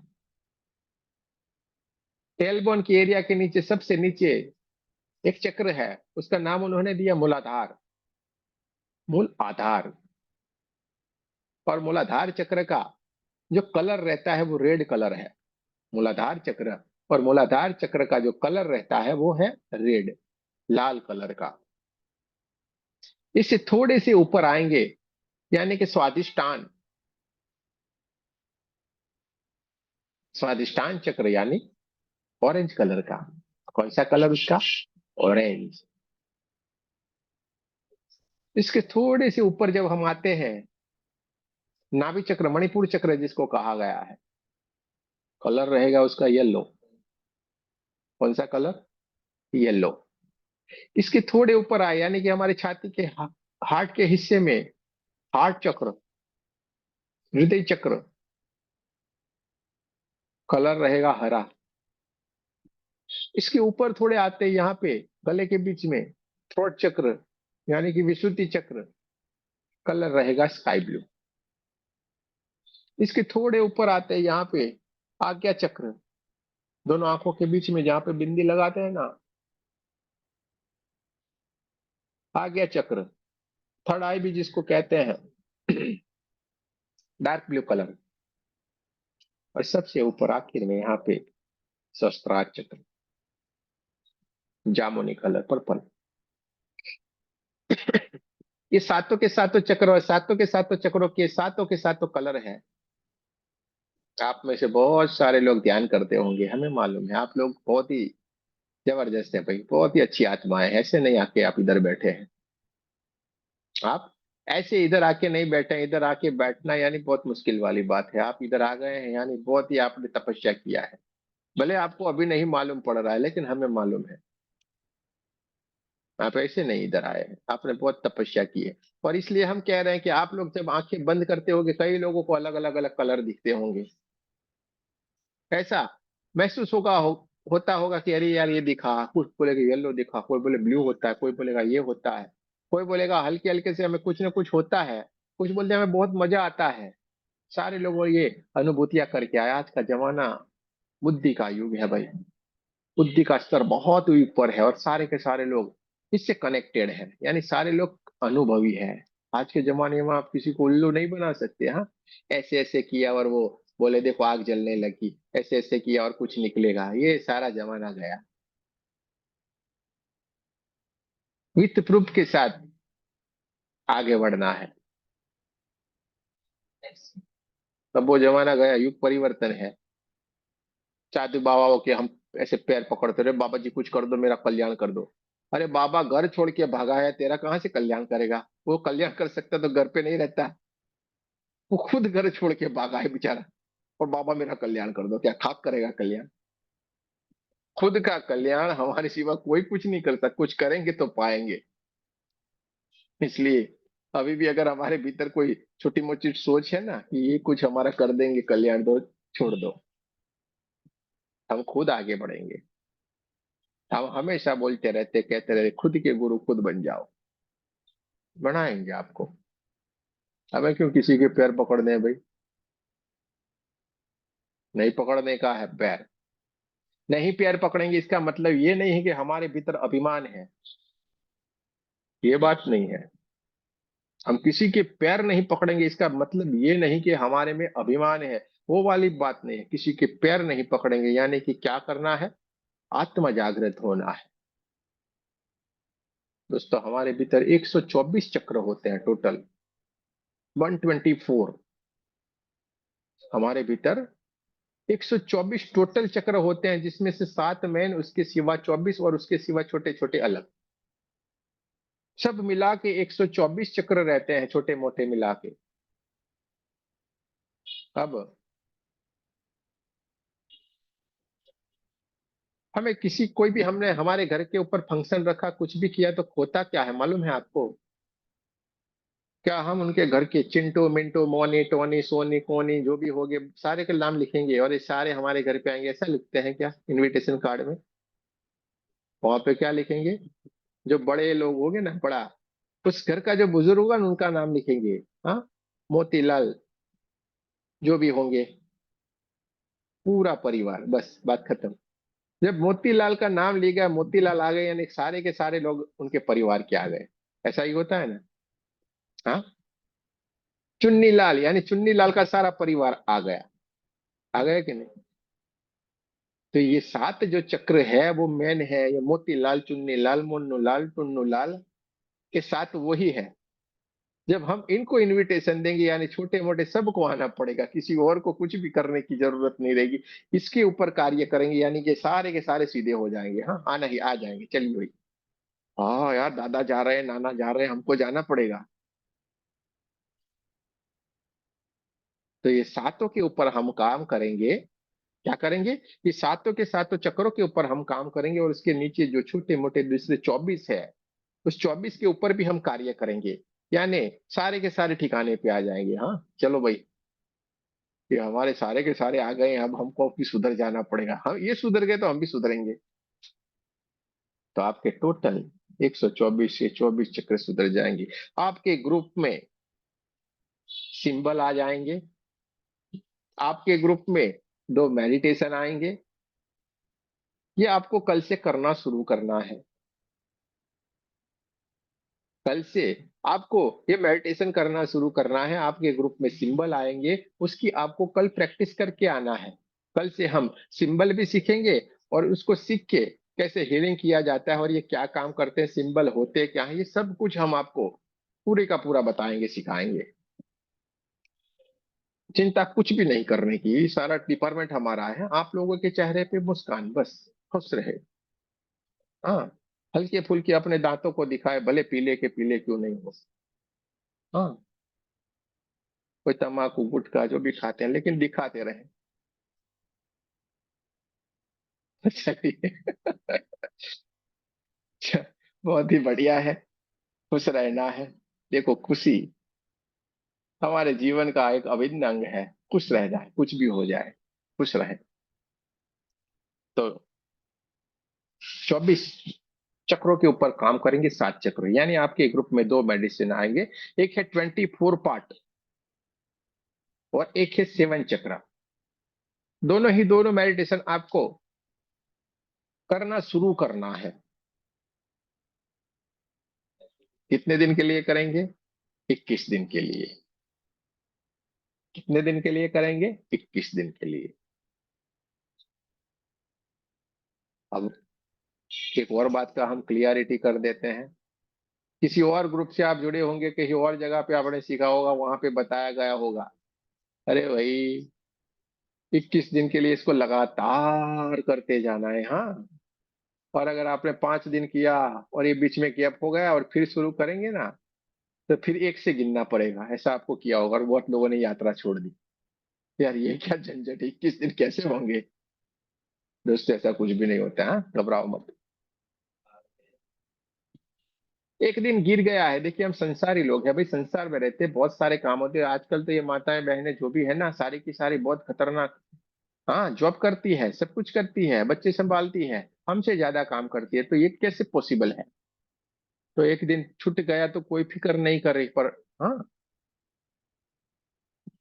टेलबोन के एरिया के नीचे, सबसे नीचे एक चक्र है, उसका नाम उन्होंने दिया मूलाधार। मूल आधार। और मूलाधार चक्र का जो कलर रहता है वो रेड कलर है। मूलाधार चक्र, और मूलाधार चक्र का जो कलर रहता है वो है रेड, लाल कलर का। इससे थोड़े से ऊपर आएंगे, यानी कि स्वादिष्टान। स्वादिष्टान चक्र यानी ऑरेंज कलर का। कौन सा कलर उसका? ऑरेंज। इसके थोड़े से ऊपर जब हम आते हैं, नाभि चक्र, मणिपुर चक्र जिसको कहा गया है, कलर रहेगा उसका येलो। कौन सा कलर? येलो। इसके थोड़े ऊपर आए, यानी कि हमारे छाती के हार्ट के हिस्से में, हार्ट चक्र, हृदय चक्र, कलर रहेगा हरा। इसके ऊपर थोड़े आते हैं, यहाँ पे गले के बीच में थ्रोट चक्र, यानी कि विशुद्धि चक्र, कलर रहेगा स्काई ब्लू। इसके थोड़े ऊपर आते हैं यहाँ पे आज्ञा चक्र, दोनों आंखों के बीच में जहाँ पे बिंदी लगाते हैं ना, आज्ञा चक्र, थर्ड आई भी जिसको कहते हैं, डार्क ब्लू कलर। और सबसे ऊपर आखिर में यहाँ पे सहस्त्रार चक्र, जामुनी कलर, पर्पल। ये सातों के सातों चक्र, और सातों के सातों चक्रों के सातों कलर है। आप में से बहुत सारे लोग ध्यान करते होंगे, हमें मालूम है, आप लोग बहुत ही जबरदस्त है भाई, बहुत ही अच्छी आत्माएं हैं। ऐसे नहीं आके आप इधर बैठे हैं। आप ऐसे इधर आके नहीं बैठे हैं, इधर आके बैठना यानी बहुत मुश्किल वाली बात है। आप इधर आ गए हैं यानी बहुत ही आपने तपस्या किया है। भले आपको अभी नहीं मालूम पड़ रहा है, लेकिन हमें मालूम है। आप ऐसे नहीं इधर आए हैं, आपने बहुत तपस्या की है। और इसलिए हम कह रहे हैं कि आप लोग जब आंखें बंद करते होंगे, कई लोगों को अलग अलग अलग कलर दिखते होंगे। ऐसा महसूस होता होगा कि अरे यार ये दिखा, कुछ बोलेगा येलो दिखा, कोई बोले ब्लू होता है, कोई बोलेगा ये होता है, कोई बोलेगा हल्के हल्के से हमें कुछ ना कुछ होता है, कुछ बोलते हैं हमें बहुत मजा आता है। सारे लोग ये अनुभूतियां करके आए। आज का जमाना बुद्धि का युग है भाई। बुद्धि का स्तर बहुत ऊपर है, और सारे के सारे लोग इससे कनेक्टेड है, यानी सारे लोग अनुभवी है। आज के जमाने में आप किसी को उल्लू नहीं बना सकते। हाँ, ऐसे ऐसे किया और वो बोले देखो आग जलने लगी, ऐसे ऐसे किया और कुछ निकलेगा, ये सारा जमाना गया। विथ प्रूफ के साथ आगे बढ़ना है। तब वो जमाना गया, युग परिवर्तन है। साधु बाबा के हम ऐसे पैर पकड़ते रहे, बाबा जी कुछ कर दो, मेरा कल्याण कर दो। अरे बाबा घर छोड़ के भागा है, तेरा कहाँ से कल्याण करेगा? वो कल्याण कर सकता तो घर पे नहीं रहता। वो खुद घर छोड़ के भागा है बेचारा। और बाबा मेरा कल्याण कर दो, क्या खाक करेगा कल्याण? खुद का कल्याण हमारे सिवा कोई कुछ नहीं करता, कुछ करेंगे तो पाएंगे। इसलिए अभी भी अगर हमारे भीतर कोई छोटी मोटी सोच है ना कि ये कुछ हमारा कर देंगे कल्याण, दो छोड़ दो। हम खुद आगे बढ़ेंगे। हम हमेशा बोलते रहते, कहते रहते, खुद के गुरु खुद बन जाओ। बनाएंगे आपको। हमें क्यों किसी के पैर पकड़ने हैं भाई? नहीं पकड़ने का है पैर। नहीं पैर पकड़ेंगे इसका मतलब ये नहीं है कि हमारे भीतर अभिमान है। ये बात नहीं है। हम किसी के पैर नहीं पकड़ेंगे इसका मतलब ये नहीं कि हमारे में अभिमान है। वो वाली बात नहीं है। किसी के पैर नहीं पकड़ेंगे यानी कि क्या करना है? आत्म जागृत होना है। दोस्तों हमारे भीतर 124 चक्र होते हैं टोटल। 124। हमारे भीतर 124 टोटल चक्र होते हैं, जिसमें से 7 मेन, उसके सिवा 24, और उसके सिवा छोटे छोटे अलग। सब मिला के 124 चक्र रहते हैं, छोटे मोटे मिला के। अब हमें किसी कोई भी, हमने हमारे घर के ऊपर फंक्शन रखा, कुछ भी किया, तो होता क्या है मालूम है आपको? क्या हम उनके घर के चिंटू मिंटू मोनी टोनी सोनी कोनी जो भी होंगे सारे के नाम लिखेंगे और ये सारे हमारे घर पे आएंगे, ऐसा लिखते हैं क्या इनविटेशन कार्ड में? वहां पे क्या लिखेंगे? जो बड़े लोग होंगे ना, बड़ा, उस घर का जो बुजुर्ग होगा ना, उनका नाम लिखेंगे। हाँ, मोतीलाल, जो भी होंगे, पूरा परिवार, बस बात खत्म। जब मोतीलाल का नाम लिया गया, मोतीलाल आ गए, यानी सारे के सारे लोग उनके परिवार के आ गए। ऐसा ही होता है ना? हाँ। चुन्नी लाल यानी चुन्नी लाल का सारा परिवार आ गया। आ गया कि नहीं? तो ये 7 जो चक्र है वो मेन है। ये मोतीलाल, चुन्नी लाल, मुन्नू लाल, टुन्नू लाल के साथ वही है। जब हम इनको इनविटेशन देंगे यानी छोटे मोटे सबको आना पड़ेगा, किसी और को कुछ भी करने की जरूरत नहीं रहेगी। इसके ऊपर कार्य करेंगे यानी कि सारे के सारे सीधे हो जाएंगे। हाँ, आना ही आ जाएंगे, चलिए भाई। हाँ यार, दादा जा रहे हैं, नाना जा रहे हैं, हमको जाना पड़ेगा। तो ये सातों के ऊपर हम काम करेंगे। क्या करेंगे? ये सातों के सातों चक्रों के ऊपर हम काम करेंगे, और उसके नीचे जो छोटे मोटे दूसरे 24 है, उस 24 के ऊपर भी हम कार्य करेंगे। यानी सारे के सारे ठिकाने पे आ जाएंगे। हाँ, चलो भाई, ये हमारे सारे के सारे आ गए हैं, अब हमको भी सुधर जाना पड़ेगा। हम ये सुधर गए तो हम भी सुधरेंगे। तो आपके टोटल 124 से 24 चक्र सुधर जाएंगे। आपके ग्रुप में सिंबल आ जाएंगे। आपके ग्रुप में 2 मेडिटेशन आएंगे। ये आपको कल से करना शुरू करना है। कल से आपको ये मेडिटेशन करना शुरू करना है। आपके ग्रुप में सिंबल आएंगे, उसकी आपको कल प्रैक्टिस करके आना है। कल से हम सिंबल भी सीखेंगे, और उसको सीख के कैसे हीलिंग किया जाता है और ये क्या काम करते हैं, सिंबल होते क्या है, ये सब कुछ हम आपको पूरे का पूरा बताएंगे, सिखाएंगे। चिंता कुछ भी नहीं करने की, ये सारा डिपार्टमेंट हमारा है। आप लोगों के चेहरे पे मुस्कान, बस खुश रहे। हाँ, हल्के फुल्के अपने दांतों को दिखाए, भले पीले के पीले क्यों नहीं हो। हाँ, कोई तम्बाकू गुटखा जो भी खाते हैं, लेकिन दिखाते रहे। चलिए। अच्छा, बहुत ही बढ़िया है। खुश रहना है। देखो, खुशी हमारे जीवन का एक अभिन्न अंग है। खुश रह जाए, कुछ भी हो जाए, खुश रहे। तो 24 चक्रों के ऊपर काम करेंगे। 7 चक्र यानी आपके ग्रुप में 2 मेडिसिन आएंगे। एक है 24 पार्ट, और एक है 7 चक्र। दोनों मेडिटेशन आपको करना शुरू करना है। कितने दिन के लिए करेंगे? 21 दिन के लिए। कितने दिन के लिए करेंगे? 21 दिन के लिए। अब एक और बात का हम क्लियरिटी कर देते हैं। किसी और ग्रुप से आप जुड़े होंगे, कहीं और जगह पे आपने सीखा होगा, वहां पे बताया गया होगा। अरे भाई, 21 दिन के लिए इसको लगातार करते जाना है, हाँ। और अगर आपने 5 दिन किया और ये बीच में गैप हो गया और फिर शुरू करेंगे ना, तो फिर एक से गिनना पड़ेगा, ऐसा आपको किया होगा और बहुत लोगों ने यात्रा छोड़ दी। यार ये क्या झंझट है, 21 दिन कैसे होंगे। दोस्तों ऐसा कुछ भी नहीं होता है, हाँ, घबराओ मत। एक दिन गिर गया है, देखिए हम संसारी लोग हैं भाई, संसार में रहते हैं, बहुत सारे काम होते हैं। आजकल तो ये माताएं बहनें जो भी है ना, सारी की सारी बहुत खतरनाक। हाँ, जॉब करती है, सब कुछ करती है, बच्चे संभालती है, हमसे ज्यादा काम करती है, तो ये कैसे पॉसिबल है। तो एक दिन छूट गया तो कोई फिक्र नहीं कर रही, पर हाँ,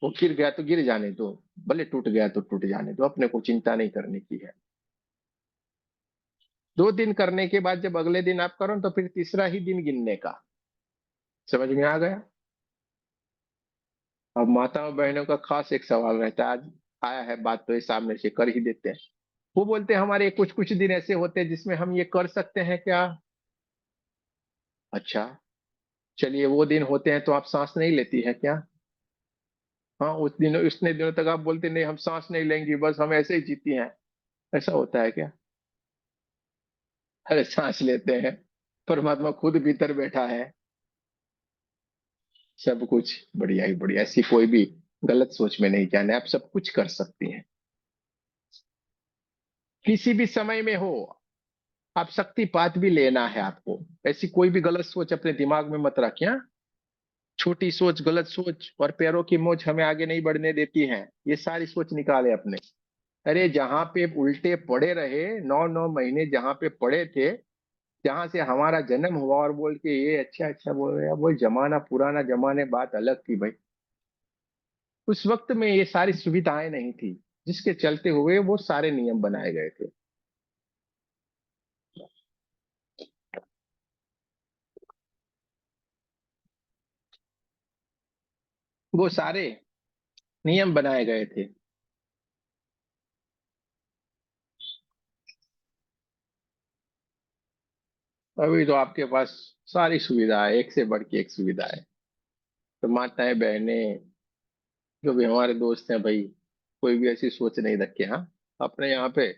वो गिर गया तो गिर जाने दो, भले टूट गया तो टूट जाने दो, अपने को चिंता नहीं करने की है। 2 दिन करने के बाद जब अगले दिन आप करो तो फिर तीसरा ही दिन गिनने का। समझ में आ गया। अब माताओं बहनों का खास एक सवाल रहता है, आज आया है बात तो ये सामने से कर ही देते हैं। वो बोलते हैं हमारे कुछ कुछ दिन ऐसे होते हैं जिसमें हम ये कर सकते हैं क्या। अच्छा, चलिए वो दिन होते हैं तो आप सांस नहीं लेती है क्या। हाँ, उस दिनों उतने दिनों तक आप बोलते नहीं, हम सांस नहीं लेंगे, बस हम ऐसे ही जीती हैं। ऐसा होता है क्या। अरे सांस लेते हैं, परमात्मा खुद भीतर बैठा है। सब कुछ बढ़िया ही बढ़िया, ऐसी कोई भी गलत सोच में नहीं जाना है, आप सब कुछ कर सकती हैं, किसी भी समय में हो। आप शक्तिपात भी लेना है आपको, ऐसी कोई भी गलत सोच अपने दिमाग में मत रखिए, हाँ? छोटी सोच, गलत सोच और पैरों की मोच हमें आगे नहीं बढ़ने देती हैं, ये सारी सोच निकाले अपने। अरे जहां पे उल्टे पड़े रहे, 9 9 महीने जहां पे पड़े थे, जहां से हमारा जन्म हुआ, और बोल के ये अच्छा अच्छा बोल रहे हैं, वो जमाना पुराना जमाने, बात अलग थी भाई। उस वक्त में ये सारी सुविधाएं नहीं थी, जिसके चलते हुए वो सारे नियम बनाए गए थे। वो सारे नियम बनाए गए थे। अभी तो आपके पास सारी सुविधा है, एक से बढ़ के एक सुविधा है। तो माताएं बहनें जो भी हमारे दोस्त हैं भाई, कोई भी ऐसी सोच नहीं रखे, हाँ। अपने यहाँ पे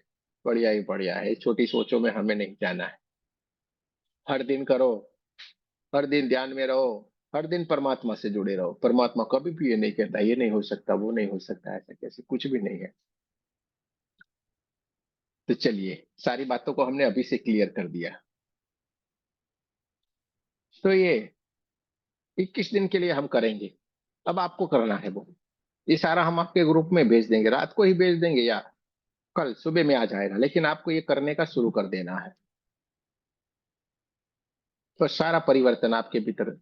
बढ़िया ही बढ़िया है, छोटी सोचों में हमें नहीं जाना है। हर दिन करो, हर दिन ध्यान में रहो, हर दिन परमात्मा से जुड़े रहो। परमात्मा कभी भी ये नहीं कहता ये नहीं हो सकता, वो नहीं हो सकता, ऐसा कैसे, कुछ भी नहीं है। तो चलिए, सारी बातों को हमने अभी से क्लियर कर दिया। तो ये 21 दिन के लिए हम करेंगे। अब आपको करना है वो, ये सारा हम आपके ग्रुप में भेज देंगे, रात को ही भेज देंगे या कल सुबह में आ जाएगा, लेकिन आपको ये करने का शुरू कर देना है। तो सारा परिवर्तन आपके भीतर,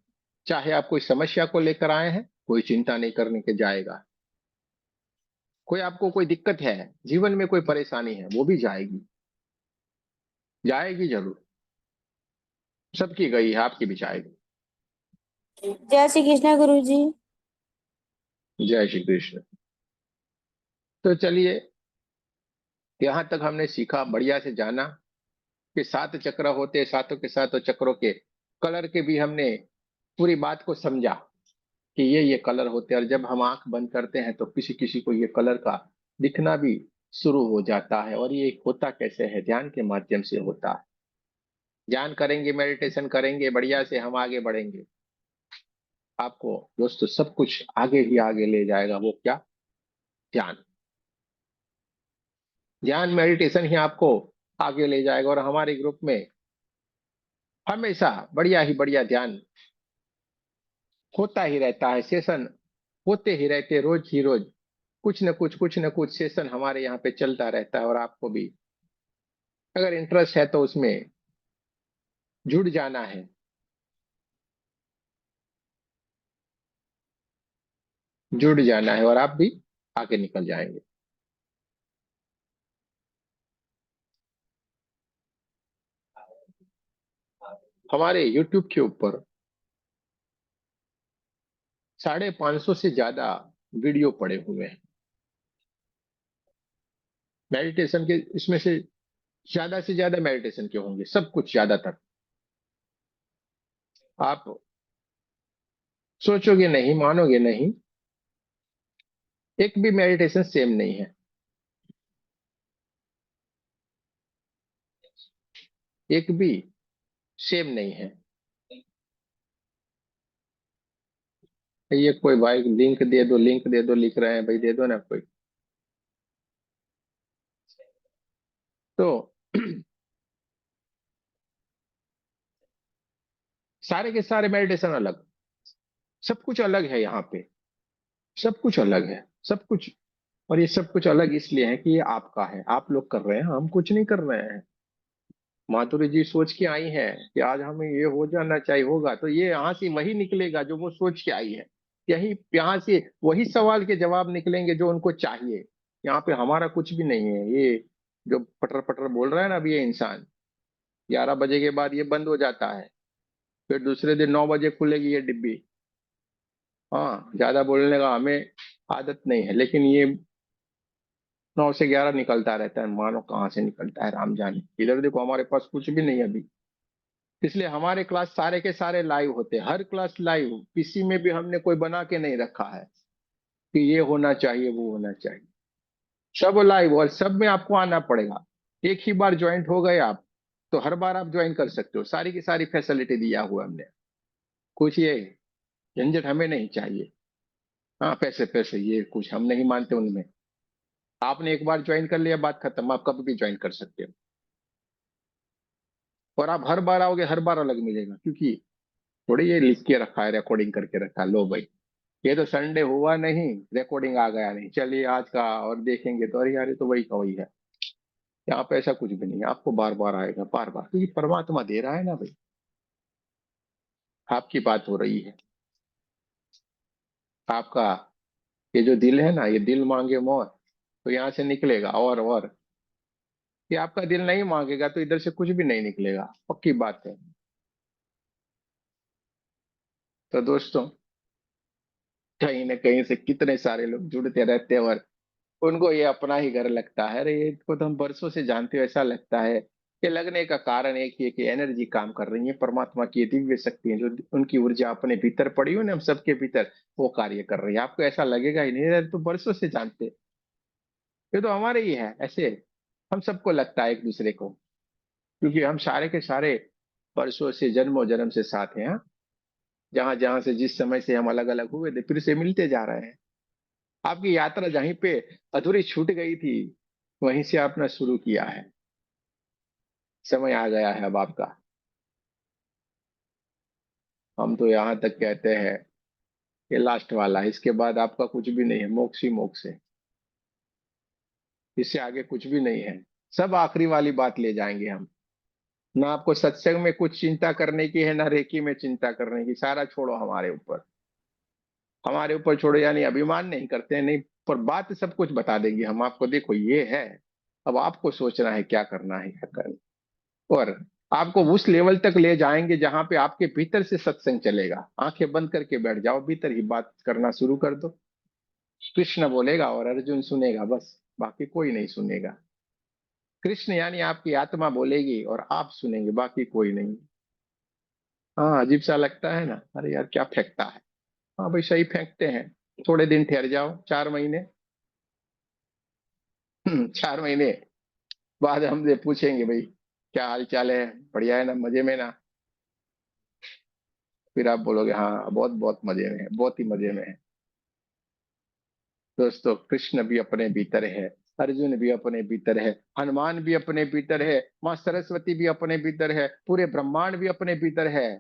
चाहे आप कोई समस्या को लेकर आए हैं, कोई चिंता नहीं करने के जाएगा। कोई आपको कोई दिक्कत है, जीवन में कोई परेशानी है, वो भी जाएगी, जाएगी जरूर। सबकी गई है, आपकी भी जाएगी। जय श्री कृष्णा गुरु जी। जय श्री कृष्ण। तो चलिए, यहाँ तक हमने सीखा, बढ़िया से जाना कि 7 चक्र होते हैं, सातों के सातों चक्रों के कलर के भी हमने पूरी बात को समझा कि ये कलर होते हैं, और जब हम आंख बंद करते हैं तो किसी किसी को ये कलर का दिखना भी शुरू हो जाता है। और ये होता कैसे है, ध्यान के माध्यम से होता है। ध्यान करेंगे, मेडिटेशन करेंगे, बढ़िया से हम आगे बढ़ेंगे। आपको दोस्तों सब कुछ आगे ही आगे ले जाएगा, वो क्या, ध्यान। ध्यान मेडिटेशन ही आपको आगे ले जाएगा। और हमारे ग्रुप में हमेशा बढ़िया ही बढ़िया ध्यान होता ही रहता है, सेशन होते ही रहते हैं, रोज ही रोज कुछ न कुछ सेशन हमारे यहाँ पे चलता रहता है। और आपको भी अगर इंटरेस्ट है तो उसमें जुड़ जाना है, जुड़ जाना है, और आप भी आगे निकल जाएंगे। हमारे YouTube के ऊपर 550 से ज्यादा वीडियो पड़े हुए हैं मेडिटेशन के, इसमें से ज्यादा मेडिटेशन के होंगे, सब कुछ ज्यादातर। आप सोचोगे नहीं, मानोगे नहीं, एक भी मेडिटेशन सेम नहीं है। एक भी सेम नहीं है। ये कोई भाई लिंक दे दो, लिंक दे दो लिख रहे हैं भाई, दे दो ना कोई। तो सारे के सारे मेडिटेशन अलग, सब कुछ अलग है यहाँ पे। सब कुछ अलग है, सब कुछ। और ये सब कुछ अलग इसलिए है कि ये आपका है, आप लोग कर रहे हैं, हम कुछ नहीं कर रहे हैं। माधुरी जी सोच के आई है कि आज हमें ये हो जाना चाहिए, होगा तो ये यहाँ से वही निकलेगा जो वो सोच के आई है। यही यहाँ से वही सवाल के जवाब निकलेंगे जो उनको चाहिए। यहाँ पे हमारा कुछ भी नहीं है। ये जो पटर पटर बोल रहा है ना अभी ये इंसान, 11 बजे के बाद ये बंद हो जाता है, फिर दूसरे दिन 9 बजे खुलेगी ये डिब्बी। हाँ, ज्यादा बोलने का हमें आदत नहीं है, लेकिन ये 9 से 11 निकलता रहता है, मानो कहाँ से निकलता है राम जाने। इधर देखो हमारे पास कुछ भी नहीं है अभी। इसलिए हमारे क्लास सारे के सारे लाइव होते हैं, हर क्लास लाइव, किसी में भी हमने कोई बना के नहीं रखा है कि ये होना चाहिए वो होना चाहिए। सब लाइव, और सब में आपको आना पड़ेगा। एक ही बार ज्वाइंट हो गए आप, तो हर बार आप ज्वाइन कर सकते हो, सारी की सारी फैसिलिटी दिया हुआ है हमने। कुछ ये झंझट हमें नहीं चाहिए। हाँ, पैसे पैसे ये कुछ हम नहीं मानते उनमें। आपने एक बार ज्वाइन कर लिया, बात खत्म, आप कभी भी ज्वाइन कर सकते हो। और आप हर बार आओगे, हर बार अलग मिलेगा, क्योंकि थोड़ी ये लिख के रखा है, रिकॉर्डिंग करके रखा है, लो भाई ये तो संडे हुआ नहीं, रिकॉर्डिंग आ गया नहीं, चलिए आज का और देखेंगे तो अरे यार ये तो वही का वही है। यहाँ पे ऐसा कुछ भी नहीं है, आपको बार बार आएगा, बार बार, क्योंकि परमात्मा दे रहा है ना भाई। आपकी बात हो रही है। आपका ये जो दिल है ना, ये दिल मांगे मोर, तो यहाँ से निकलेगा और ये आपका दिल नहीं मांगेगा तो इधर से कुछ भी नहीं निकलेगा, पक्की बात है। तो दोस्तों, कहीं ना कहीं से कितने सारे लोग जुड़ते रहते हैं, और उनको ये अपना ही घर लगता है। अरे ये को तो हम बरसों से जानते हो, ऐसा लगता है। ये लगने का कारण एक ही है कि एनर्जी काम कर रही है, परमात्मा की ये दिव्य शक्ति है, जो उनकी ऊर्जा अपने भीतर पड़ी हो ना हम सबके भीतर, वो कार्य कर रही है। आपको ऐसा लगेगा ही नहीं, अरे तो बरसों से जानते हैं। ये तो हमारे ही है ऐसे। हम सबको लगता है एक दूसरे को, क्योंकि हम सारे के सारे बरसों से, जन्मों जन्म से साथ हैं। हाँ? जहां जहां से, जिस समय से हम अलग अलग हुए थे, फिर से मिलते जा रहे हैं। आपकी यात्रा जहीं पे अधूरी छूट गई थी, वहीं से आपने शुरू किया है। समय आ गया है अब आपका। हम तो यहाँ तक कहते हैं, ये लास्ट वाला है, इसके बाद आपका कुछ भी नहीं है, मोक्ष ही मोक्ष है। इससे आगे कुछ भी नहीं है। सब आखिरी वाली बात ले जाएंगे हम। ना आपको सत्संग में कुछ चिंता करने की है, ना रेकी में चिंता करने की, सारा छोड़ो हमारे ऊपर। हमारे ऊपर छोड़ो यानी अभिमान नहीं करते हैं, नहीं, पर बात सब कुछ बता देंगे हम आपको, देखो ये है। अब आपको सोचना है क्या करना है, क्या करना। और आपको उस लेवल तक ले जाएंगे जहां पे आपके भीतर से सत्संग चलेगा। आंखें बंद करके बैठ जाओ, भीतर ही बात करना शुरू कर दो। कृष्ण बोलेगा और अर्जुन सुनेगा, बस बाकी कोई नहीं सुनेगा। कृष्ण यानी आपकी आत्मा बोलेगी और आप सुनेंगे, बाकी कोई नहीं। हाँ, अजीब सा लगता है ना, अरे यार क्या फेंकता है। हाँ भाई, सही फेंकते हैं। थोड़े दिन ठहर जाओ, 4 महीने। 4 महीने बाद हमसे पूछेंगे भाई क्या हाल चाल है, बढ़िया है ना, मजे में ना। फिर आप बोलोगे हाँ बहुत बहुत मजे में है, बहुत ही मजे में है। दोस्तों, कृष्ण भी अपने भीतर है, अर्जुन भी अपने भीतर है, हनुमान भी अपने भीतर है, माँ सरस्वती भी अपने भीतर है, पूरे ब्रह्मांड भी अपने भीतर है।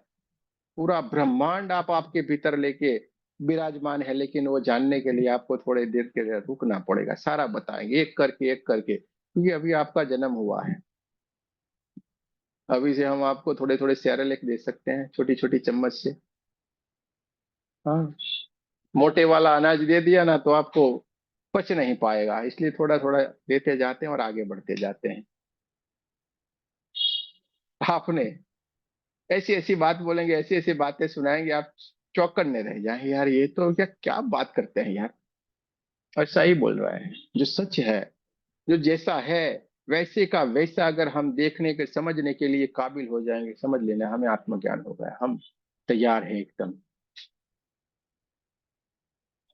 पूरा ब्रह्मांड आप आपके भीतर लेके विराजमान है, लेकिन वो जानने के लिए आपको थोड़े देर के लिए रुकना पड़ेगा। सारा बताएंगे एक करके, क्योंकि अभी आपका जन्म हुआ है। अभी से हम आपको थोड़े थोड़े सेरेलेक दे सकते हैं, छोटी छोटी चम्मच से। हाँ, मोटे वाला अनाज दे दिया ना तो आपको पच नहीं पाएगा, इसलिए थोड़ा थोड़ा देते जाते हैं और आगे बढ़ते जाते हैं। आपने ऐसी ऐसी बात बोलेंगे, ऐसी ऐसी बातें सुनाएंगे, आप चौकन्ने रह जाएंगे, यार ये तो क्या क्या बात करते हैं यार। और सही बोल रहा है, जो सच है, जो जैसा है वैसे का वैसा अगर हम देखने के समझने के लिए काबिल हो जाएंगे, समझ लेना हमें आत्मज्ञान हो गया। हम तैयार है एकदम,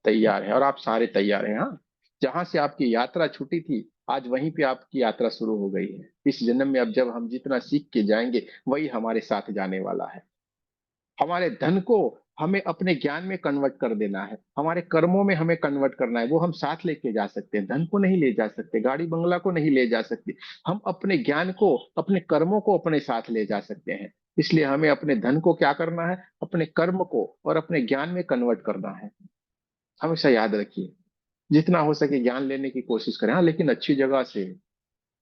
तैयार है, और आप सारे तैयार हैं। हाँ, जहां से आपकी यात्रा छूटी थी, आज वहीं पे आपकी यात्रा शुरू हो गई है। इस जन्म में अब जब हम जितना सीख के जाएंगे, वही हमारे साथ जाने वाला है। हमारे धन को हमें अपने ज्ञान में कन्वर्ट कर देना है, हमारे कर्मों में हमें कन्वर्ट करना है। वो हम साथ लेके जा सकते हैं, धन को नहीं ले जा सकते, गाड़ी बंगला को नहीं ले जा सकते। हम अपने ज्ञान को, अपने कर्मों को अपने साथ ले जा सकते हैं। इसलिए हमें अपने धन को क्या करना है, अपने कर्म को और अपने ज्ञान में कन्वर्ट करना है। हमेशा याद रखिए, जितना हो सके ज्ञान लेने की कोशिश करें, हाँ, लेकिन अच्छी जगह से।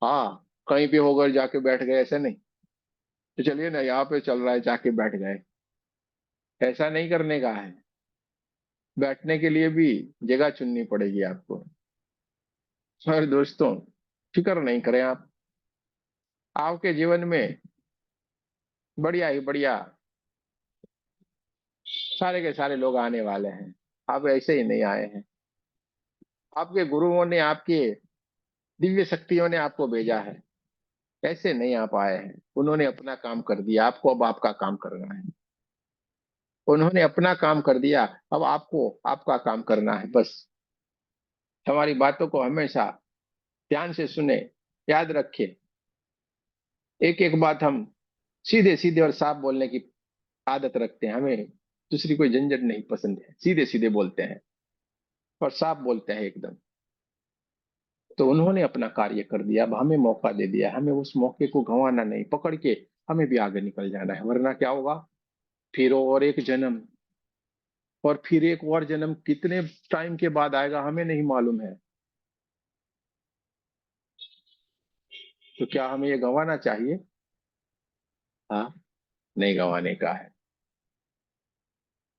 हाँ, कहीं भी होकर जाके बैठ गए ऐसा नहीं, तो चलिए ना यहाँ पे चल रहा है जाके बैठ गए, ऐसा नहीं करने का है। बैठने के लिए भी जगह चुननी पड़ेगी आपको। और दोस्तों, फिक्र नहीं करें आप, आपके जीवन में बढ़िया ही बढ़िया सारे के सारे लोग आने वाले हैं। आप ऐसे ही नहीं आए हैं, आपके गुरुओं ने, आपके दिव्य शक्तियों ने आपको भेजा है। ऐसे नहीं आप आए हैं, उन्होंने अपना काम कर दिया, आपको अब आपका काम करना है। उन्होंने अपना काम कर दिया, अब आपको आपका काम करना है बस। हमारी बातों को हमेशा ध्यान से सुने, याद रखें। एक एक बात हम सीधे सीधे और साफ बोलने की आदत रखते हैं। हमें दूसरी कोई झंझट नहीं पसंद है, सीधे सीधे बोलते हैं और साफ बोलते हैं एकदम। तो उन्होंने अपना कार्य कर दिया, अब हमें मौका दे दिया, हमें उस मौके को गंवाना नहीं, पकड़ के हमें भी आगे निकल जाना है, वरना क्या होगा, फिर और एक जन्म, और फिर एक और जन्म कितने टाइम के बाद आएगा हमें नहीं मालूम है। तो क्या हमें ये गंवाना चाहिए? हाँ, नहीं गंवाने का है।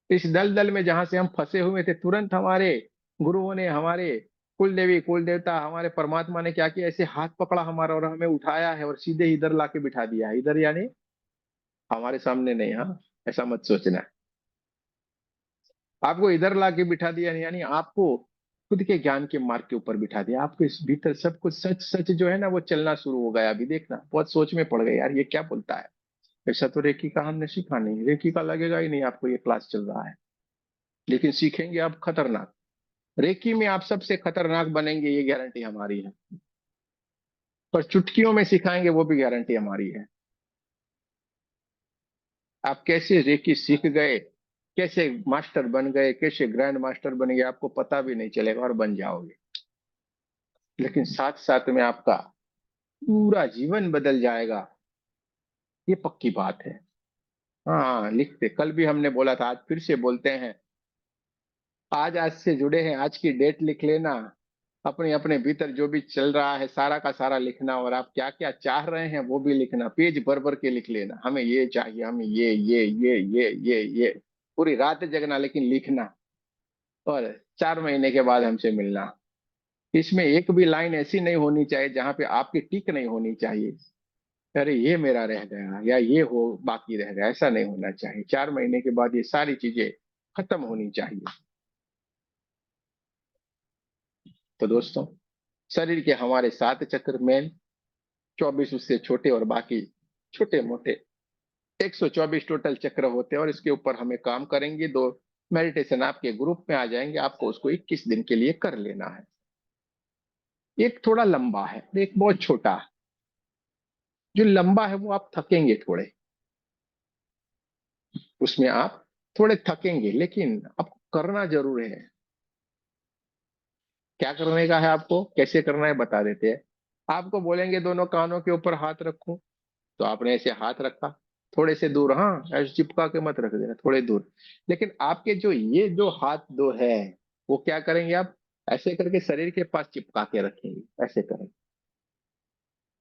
इस दलदल में जहां से हम फंसे हुए थे, तुरंत हमारे गुरुओं ने, हमारे कुल देवी कुल देवता, हमारे परमात्मा ने क्या किया, ऐसे हाथ पकड़ा हमारा और हमें उठाया है और सीधे इधर लाके बिठा दिया है। इधर यानी हमारे सामने नहीं, हाँ, ऐसा मत सोचना। आपको इधर लाके बिठा दिया यानी आपको खुद के ज्ञान के मार्ग के ऊपर बिठा दिया। आपके इस भीतर सब कुछ सच सच जो है ना, वो चलना शुरू हो गया। अभी देखना, बहुत सोच में पड़ गए, यार ये क्या बोलता है। ऐसा तो रेकी का हमने सीखा नहीं, रेकी का लगेगा ही नहीं आपको, ये क्लास चल रहा है। लेकिन सीखेंगे आप खतरनाक, रेकी में आप सबसे खतरनाक बनेंगे, ये गारंटी हमारी है। पर चुटकियों में सिखाएंगे, वो भी गारंटी हमारी है। आप कैसे रेकी सीख गए, कैसे मास्टर बन गए, कैसे ग्रैंड मास्टर बन गए, आपको पता भी नहीं चलेगा, और बन जाओगे। लेकिन साथ साथ में आपका पूरा जीवन बदल जाएगा, ये पक्की बात है। हाँ, लिखते कल भी हमने बोला था, आज फिर से बोलते हैं। आज आज से जुड़े हैं, आज की डेट लिख लेना। अपने अपने भीतर जो भी चल रहा है सारा का सारा लिखना, और आप क्या क्या चाह रहे हैं वो भी लिखना, पेज भर भर के लिख लेना। हमें ये चाहिए, हमें ये पूरी रात जगना, लेकिन लिखना। और 4 महीने के बाद हमसे मिलना। इसमें एक भी लाइन ऐसी नहीं होनी चाहिए जहां पे आपकी टिक नहीं होनी चाहिए, अरे ये मेरा रह गया या ये हो बाकी रह गया, ऐसा नहीं होना चाहिए। 4 महीने के बाद ये सारी चीजें खत्म होनी चाहिए। तो दोस्तों, शरीर के हमारे 7 चक्र मेन, 24 उससे छोटे, और बाकी छोटे मोटे 124 टोटल चक्र होते हैं। और इसके ऊपर हमें काम करेंगे। दो मेडिटेशन आपके ग्रुप में आ जाएंगे, आपको उसको 21 दिन के लिए कर लेना है। एक थोड़ा लंबा है और एक बहुत छोटा है। जो लंबा है वो आप थकेंगे थोड़े, उसमें आप थोड़े थकेंगे, लेकिन आपको करना जरूर है। क्या करने का है आपको, कैसे करना है बता देते हैं। आपको बोलेंगे दोनों कानों के ऊपर हाथ रखो, तो आपने ऐसे हाथ रखा, थोड़े से दूर, हाँ, ऐसे चिपका के मत रख देना, थोड़े दूर। लेकिन आपके जो ये जो हाथ दो है, वो क्या करेंगे आप, ऐसे करके शरीर के पास चिपका के रखेंगे, ऐसे करेंगे।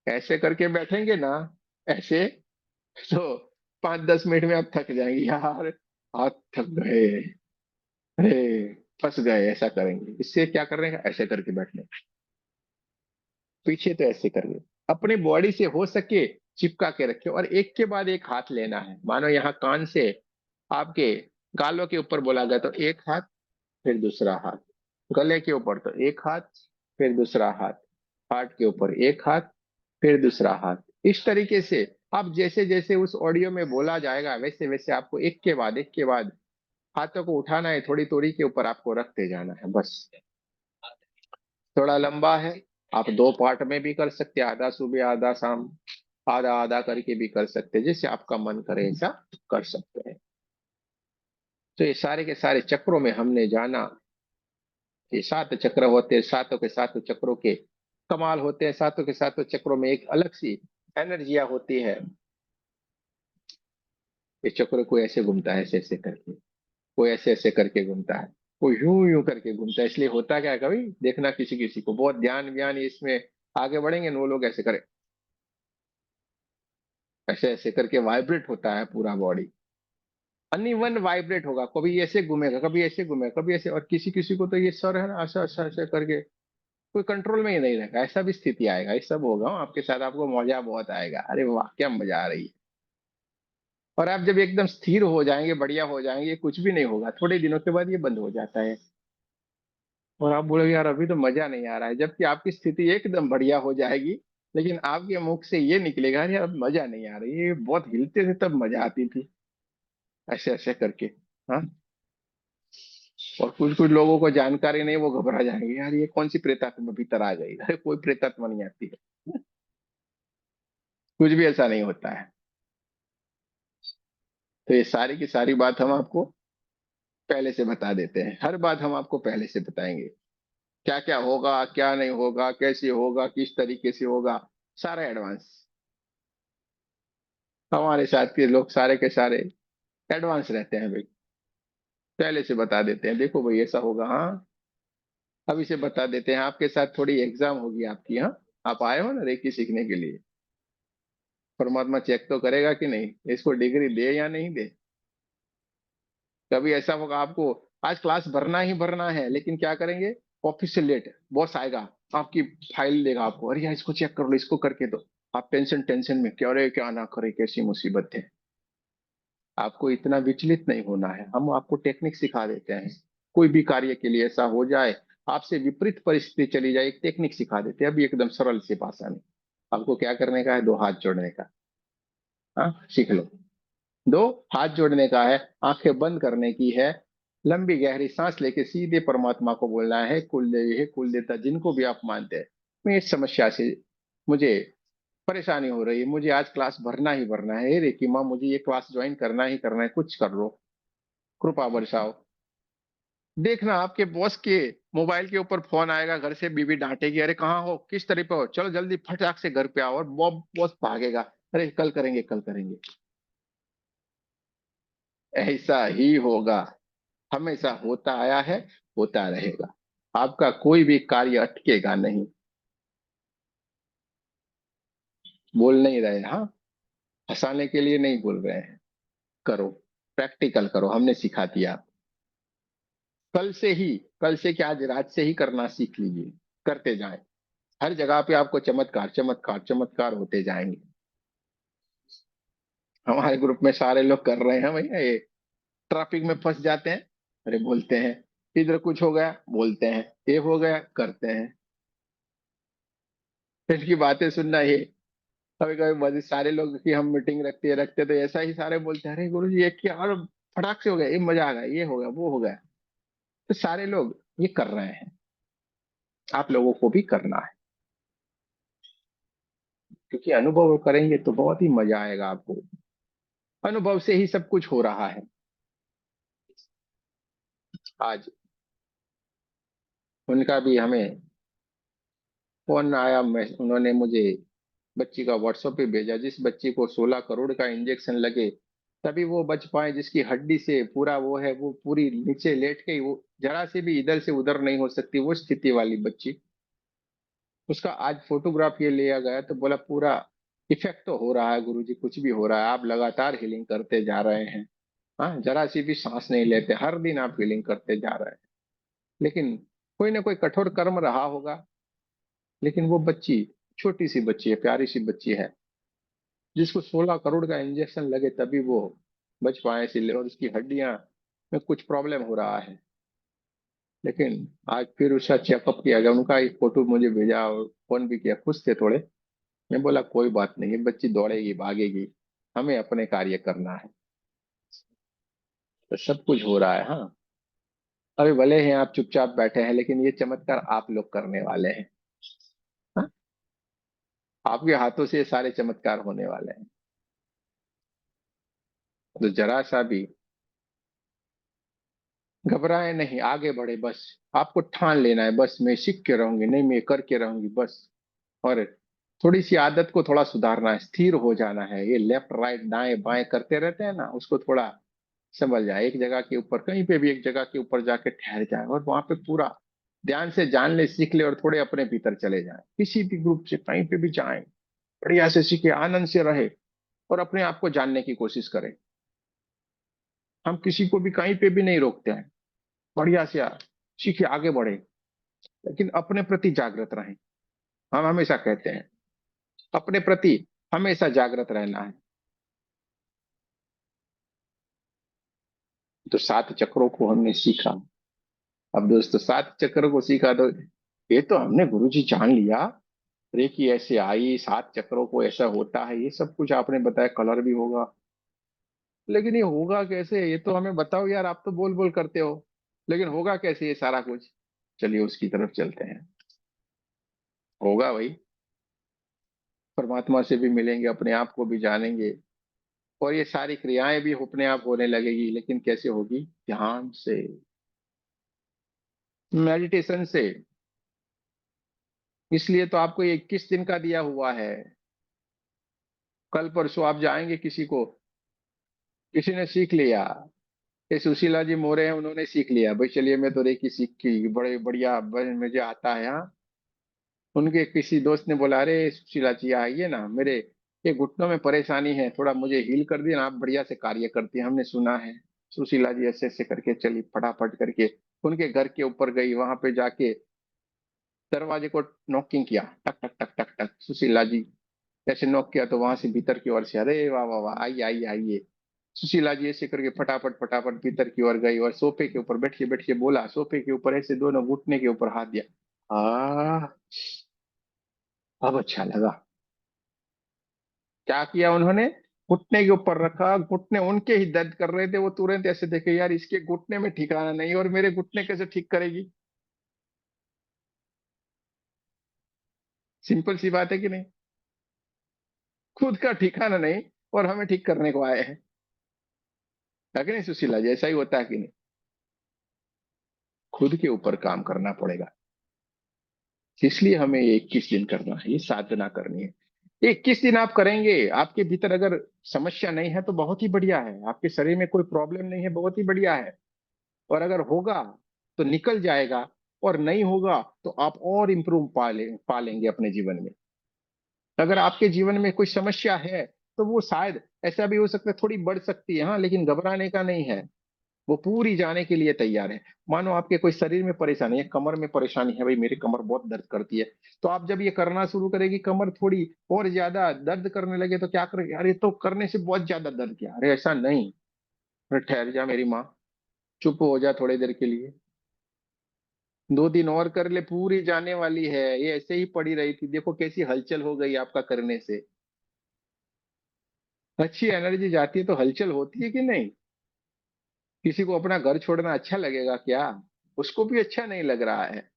ऐसे करके बैठेंगे ना, ऐसे, तो 5-10 मिनट में आप थक जाएंगे, यार हाथ थक गए, अरे फंस गए, ऐसा करेंगे। इससे क्या करने का, ऐसे करके बैठने, पीछे तो ऐसे करिए। अपनी बॉडी से हो सके चिपका के रखिए, और एक के बाद एक हाथ लेना है। मानो यहाँ कान से आपके गालों के ऊपर बोला गया, तो एक हाथ, फिर दूसरा हाथ, गले के ऊपर तो एक हाथ, फिर दूसरा हाथ, हार्ट के ऊपर एक हाथ, फिर दूसरा हाथ। इस तरीके से आप जैसे जैसे उस ऑडियो में बोला जाएगा वैसे वैसे आपको एक के बाद हाथों को उठाना है, थोड़ी थोड़ी के ऊपर आपको रखते जाना है बस। थोड़ा लंबा है, आप दो पार्ट में भी कर सकते हैं, आधा सुबह आधा शाम, आधा आधा करके भी कर सकते हैं, जैसे आपका मन करे ऐसा कर सकते हैं। तो ये सारे के सारे चक्रों में हमने जाना, ये सात चक्र होते हैं, सातों के सातों चक्रों के कमाल होते हैं, सातों के सातों चक्रों में एक अलग सी एनर्जिया होती है। ये चक्र कोई ऐसे घूमता है ऐसे ऐसे करके, कोई ऐसे ऐसे करके घूमता है, कोई यूं यूं करके घूमता है। इसलिए होता क्या है, कभी देखना किसी किसी को बहुत ध्यान व्यान इसमें आगे बढ़ेंगे ना, वो लोग ऐसे करें, ऐसे ऐसे करके वाइब्रेट होता है पूरा बॉडी, अनइवन वाइब्रेट होगा, कभी ऐसे घूमेगा कभी ऐसे घूमेगा कभी ऐसे। और किसी किसी को तो ये सर है ना ऐसा ऐसा ऐसा करके कोई कंट्रोल में ही नहीं रहेगा, ऐसा भी स्थिति आएगा। ये सब होगा आपके साथ, आपको मजा बहुत आएगा, अरे वाह क्या मजा आ रही है। और आप जब एकदम स्थिर हो जाएंगे, बढ़िया हो जाएंगे, कुछ भी नहीं होगा, थोड़े दिनों के बाद ये बंद हो जाता है। और आप बोलोगे यार अभी तो मजा नहीं आ रहा है, जबकि आपकी स्थिति एकदम बढ़िया हो जाएगी, लेकिन आपके मुख से ये निकलेगा अरे यार अब मजा नहीं आ रही, ये बहुत हिलते थे तब मजा आती थी, ऐसे ऐसे करके। हाँ। और कुछ कुछ लोगों को जानकारी नहीं, वो घबरा जाएंगे, यार ये कौन सी प्रेतात्मा भीतर आ गई, अरे कोई प्रेतात्मा नहीं आती है, कुछ भी ऐसा नहीं होता है। तो ये सारी की सारी बात हम आपको पहले से बता देते हैं, हर बात हम आपको पहले से बताएंगे, क्या क्या होगा क्या नहीं होगा, कैसे होगा किस तरीके से होगा, सारा एडवांस। हमारे साथ के लोग सारे के सारे एडवांस रहते हैं भाई, पहले से बता देते हैं, देखो भाई ऐसा होगा, हाँ अभी से बता देते हैं। आपके साथ थोड़ी एग्जाम होगी आपकी, हाँ आप आए हो ना रेकी सीखने के लिए, परमात्मा चेक तो करेगा कि नहीं इसको डिग्री दे या नहीं दे। कभी ऐसा होगा आपको आज क्लास भरना ही भरना है, लेकिन क्या करेंगे, ऑफिस से लेट बॉस आएगा, आपकी फाइल देगा आपको, अरे यार इसको चेक कर लो इसको करके दो, आप टेंशन टेंशन में क्या, अरे क्या ना करे कैसी मुसीबत है। आपको इतना विचलित नहीं होना है, हम आपको टेक्निक सिखा देते हैं। कोई भी कार्य के लिए ऐसा हो जाए, आपसे विपरीत परिस्थिति चली जाए, एक टेक्निक सिखा देते हैं अभी एकदम सरल सी भाषा में। आपको क्या करने का है, दो हाथ जोड़ने का, हाँ सीख लो। दो हाथ जोड़ने का है, आंखें बंद करने की है, लंबी गहरी सांस लेके सीधे परमात्मा को बोलना है, कुल देवी है कुल देवता जिनको भी आप मानते हैं, मैं इस समस्या से मुझे परेशानी हो रही है, मुझे आज क्लास भरना ही भरना है, हे रेकी माँ मुझे ये क्लास ज्वाइन करना ही करना है, कुछ कर लो, कृपा बरसाओ। देखना आपके बॉस के मोबाइल के ऊपर फोन आएगा, घर से बीवी डांटेगी, अरे कहाँ हो किस तरह पे हो, चलो जल्दी फटाक से घर पे आओ, और बॉब बॉस भागेगा, अरे कल करेंगे कल करेंगे। ऐसा ही होगा, हमेशा होता आया है, होता रहेगा, आपका कोई भी कार्य अटकेगा नहीं। बोल नहीं रहे, हाँ हंसाने के लिए नहीं बोल रहे हैं, करो, प्रैक्टिकल करो, हमने सिखा दिया। कल से ही, कल से क्या आज रात से ही करना सीख लीजिए, करते जाएं, हर जगह पे आपको चमत्कार चमत्कार चमत्कार होते जाएंगे। हमारे ग्रुप में सारे लोग कर रहे हैं भैया ये, ट्रैफिक में फंस जाते हैं, अरे बोलते हैं, इधर कुछ हो गया बोलते हैं, ये हो गया करते हैं, इनकी बातें सुनना ये। कभी कभी बड़े सारे लोग की हम मीटिंग रखते तो ऐसा ही सारे बोलते हैं, अरे गुरु जी ये क्या, और फटाक से हो गया, ये मजा आ गया, ये हो गया वो हो गया। तो सारे लोग ये कर रहे हैं, आप लोगों को भी करना है, क्योंकि अनुभव करेंगे तो बहुत ही मजा आएगा आपको, अनुभव से ही सब कुछ हो रहा है। आज उनका भी हमें फोन आया, मैं उन्होंने मुझे बच्ची का व्हाट्सएप पे भेजा, जिस बच्ची को 16 करोड़ का इंजेक्शन लगे तभी वो बच पाए, जिसकी हड्डी से पूरा वो है, वो पूरी नीचे लेट गई, वो जरा से भी इधर से उधर नहीं हो सकती, वो स्थिति वाली बच्ची, उसका आज फोटोग्राफ ये लिया गया तो बोला पूरा इफेक्ट तो हो रहा है गुरुजी, कुछ भी हो रहा है, आप लगातार हीलिंग करते जा रहे हैं, हाँ जरा सी भी सांस नहीं लेते, हर दिन आप हीलिंग करते जा रहे हैं, लेकिन कोई ना कोई कठोर कर्म रहा होगा। लेकिन वो बच्ची छोटी सी बच्ची है, प्यारी सी बच्ची है, जिसको 16 करोड़ का इंजेक्शन लगे तभी वो बच पाए, इसलिए और उसकी हड्डियां में कुछ प्रॉब्लम हो रहा है। लेकिन आज फिर उसका चेकअप किया गया, उनका एक फोटो मुझे भेजा और फोन भी किया, खुश थे थोड़े, मैं बोला कोई बात नहीं, ये बच्ची दौड़ेगी भागेगी, हमें अपने कार्य करना है। तो सब कुछ हो रहा है। हाँ, अभी भले ही आप चुपचाप बैठे हैं, लेकिन ये चमत्कार आप लोग करने वाले हैं। हाँ? आपके हाथों से ये सारे चमत्कार होने वाले हैं। तो जरा सा भी घबराए नहीं, आगे बढ़े बस। आपको ठान लेना है, बस मैं सीख के रहूंगी, नहीं मैं करके रहूंगी बस। और थोड़ी सी आदत को थोड़ा सुधारना है, स्थिर हो जाना है। ये लेफ्ट राइट दाएं बाएं करते रहते हैं ना, उसको थोड़ा संभल जाए। एक जगह के ऊपर, कहीं पे भी एक जगह के ऊपर जाके ठहर जाए और वहां पे पूरा ध्यान से जान ले, सीख ले, और थोड़े अपने भीतर चले जाए। किसी भी ग्रुप से कहीं पे भी जाए, बढ़िया से सीखे, आनंद से रहे, और अपने आप को जानने की कोशिश करें। हम किसी को भी कहीं पे भी नहीं रोकते हैं। बढ़िया से सीखे, आगे बढ़े, लेकिन अपने प्रति जागृत रहें। हम हमेशा कहते हैं अपने प्रति हमेशा जागृत रहना है। तो 7 चक्रों को हमने सीखा। अब दोस्तों, 7 चक्रों को सीखा तो ये तो हमने गुरुजी जान लिया। रेकी ऐसे आई, 7 चक्रों को ऐसा होता है, ये सब कुछ आपने बताया, कलर भी होगा। लेकिन ये होगा कैसे, ये तो हमें बताओ यार, आप तो बोल बोल करते हो, लेकिन होगा कैसे ये सारा कुछ। चलिए उसकी तरफ चलते हैं। होगा भाई, परमात्मा से भी मिलेंगे, अपने आप को भी जानेंगे, और ये सारी क्रियाएं भी अपने आप होने लगेगी। लेकिन कैसे होगी? ध्यान से, मेडिटेशन से। इसलिए तो आपको ये 21 दिन का दिया हुआ है। कल परसों आप जाएंगे, किसी को, किसी ने सीख लिया, ये सुशीला जी मोरे हैं, उन्होंने सीख लिया भाई, चलिए मैं तो रेकी सीख की, बड़े बढ़िया मुझे आता है। हाँ, उनके किसी दोस्त ने बोला, अरे सुशीला जी आइए ना, मेरे ये घुटनों में परेशानी है, थोड़ा मुझे हील कर दिए ना, आप बढ़िया से कार्य करती हैं, हमने सुना है। सुशीला जी ऐसे ऐसे करके चली, फटाफट करके उनके घर के ऊपर गई, वहां पे जाके दरवाजे को नॉकिंग किया, टक टक टक टक टक। सुशीला जी ऐसे नॉक किया तो वहां से भीतर की ओर से, अरे वाह वाह वाह, आइए आइए आइए। सुशीला जी ऐसे करके फटाफट फटाफट भीतर की ओर गई, और सोफे के ऊपर बैठिए बैठिए बोला, सोफे के ऊपर ऐसे दोनों घुटने के ऊपर हाथ दिया। आ, अब अच्छा लगा। क्या किया उन्होंने? घुटने के ऊपर रखा, घुटने उनके ही दर्द कर रहे थे, वो तुरंत ऐसे देखे, यार इसके घुटने में ठिकाना नहीं, और मेरे घुटने कैसे ठीक करेगी? सिंपल सी बात है कि नहीं? खुद का ठिकाना नहीं, और हमें ठीक करने को आए हैं। है कि नहीं सुशीला जी? ऐसा ही होता है कि नहीं? खुद के ऊपर काम करना पड़ेगा। इसलिए हमें ये 21 दिन करना है, ये साधना करनी है। 21 दिन आप करेंगे, आपके भीतर अगर समस्या नहीं है तो बहुत ही बढ़िया है, आपके शरीर में कोई प्रॉब्लम नहीं है, बहुत ही बढ़िया है। और अगर होगा तो निकल जाएगा, और नहीं होगा तो आप और इम्प्रूव पालेंगे अपने जीवन में। अगर आपके जीवन में कोई समस्या है तो वो शायद ऐसा भी हो सकता है, थोड़ी बढ़ सकती है, हाँ, लेकिन घबराने का नहीं है। वो पूरी जाने के लिए तैयार है। मानो आपके कोई शरीर में परेशानी है, कमर में परेशानी है, भाई मेरी कमर बहुत दर्द करती है, तो आप जब ये करना शुरू करेगी, कमर थोड़ी और ज्यादा दर्द करने लगे तो क्या करेंगे? अरे तो करने से बहुत ज्यादा दर्द किया, अरे ऐसा नहीं, अरे ठहर जा मेरी माँ, चुप हो जा थोड़ी देर के लिए, 2 दिन और कर ले, पूरी जाने वाली है। ये ऐसे ही पड़ी रही थी, देखो कैसी हलचल हो गई आपका करने से। अच्छी एनर्जी जाती है तो हलचल होती है कि नहीं? किसी को अपना घर छोड़ना अच्छा लगेगा क्या? उसको भी अच्छा नहीं लग रहा है,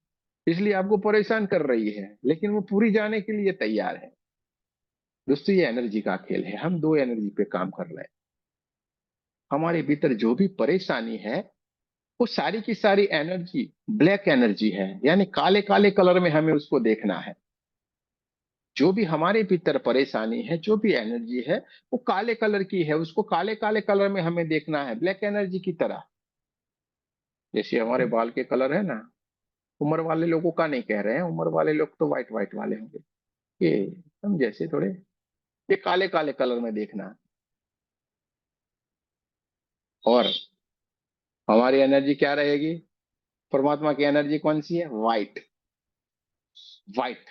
इसलिए आपको परेशान कर रही है, लेकिन वो पूरी जाने के लिए तैयार है। दोस्तों, ये एनर्जी का खेल है, हम 2 एनर्जी पे काम कर रहे हैं। हमारे भीतर जो भी परेशानी है, वो सारी की सारी एनर्जी ब्लैक एनर्जी है, यानी काले काले कलर में हमें उसको देखना है। जो भी हमारे भीतर परेशानी है, जो भी एनर्जी है, वो काले कलर की है, उसको काले काले कलर में हमें देखना है, ब्लैक एनर्जी की तरह। जैसे हमारे बाल के कलर है ना, उम्र वाले लोगों का नहीं कह रहे हैं, उम्र वाले लोग तो व्हाइट व्हाइट वाले होंगे, ये हम जैसे थोड़े, ये काले काले कलर में देखना। और हमारी एनर्जी क्या रहेगी? परमात्मा की एनर्जी कौन सी है? व्हाइट। व्हाइट।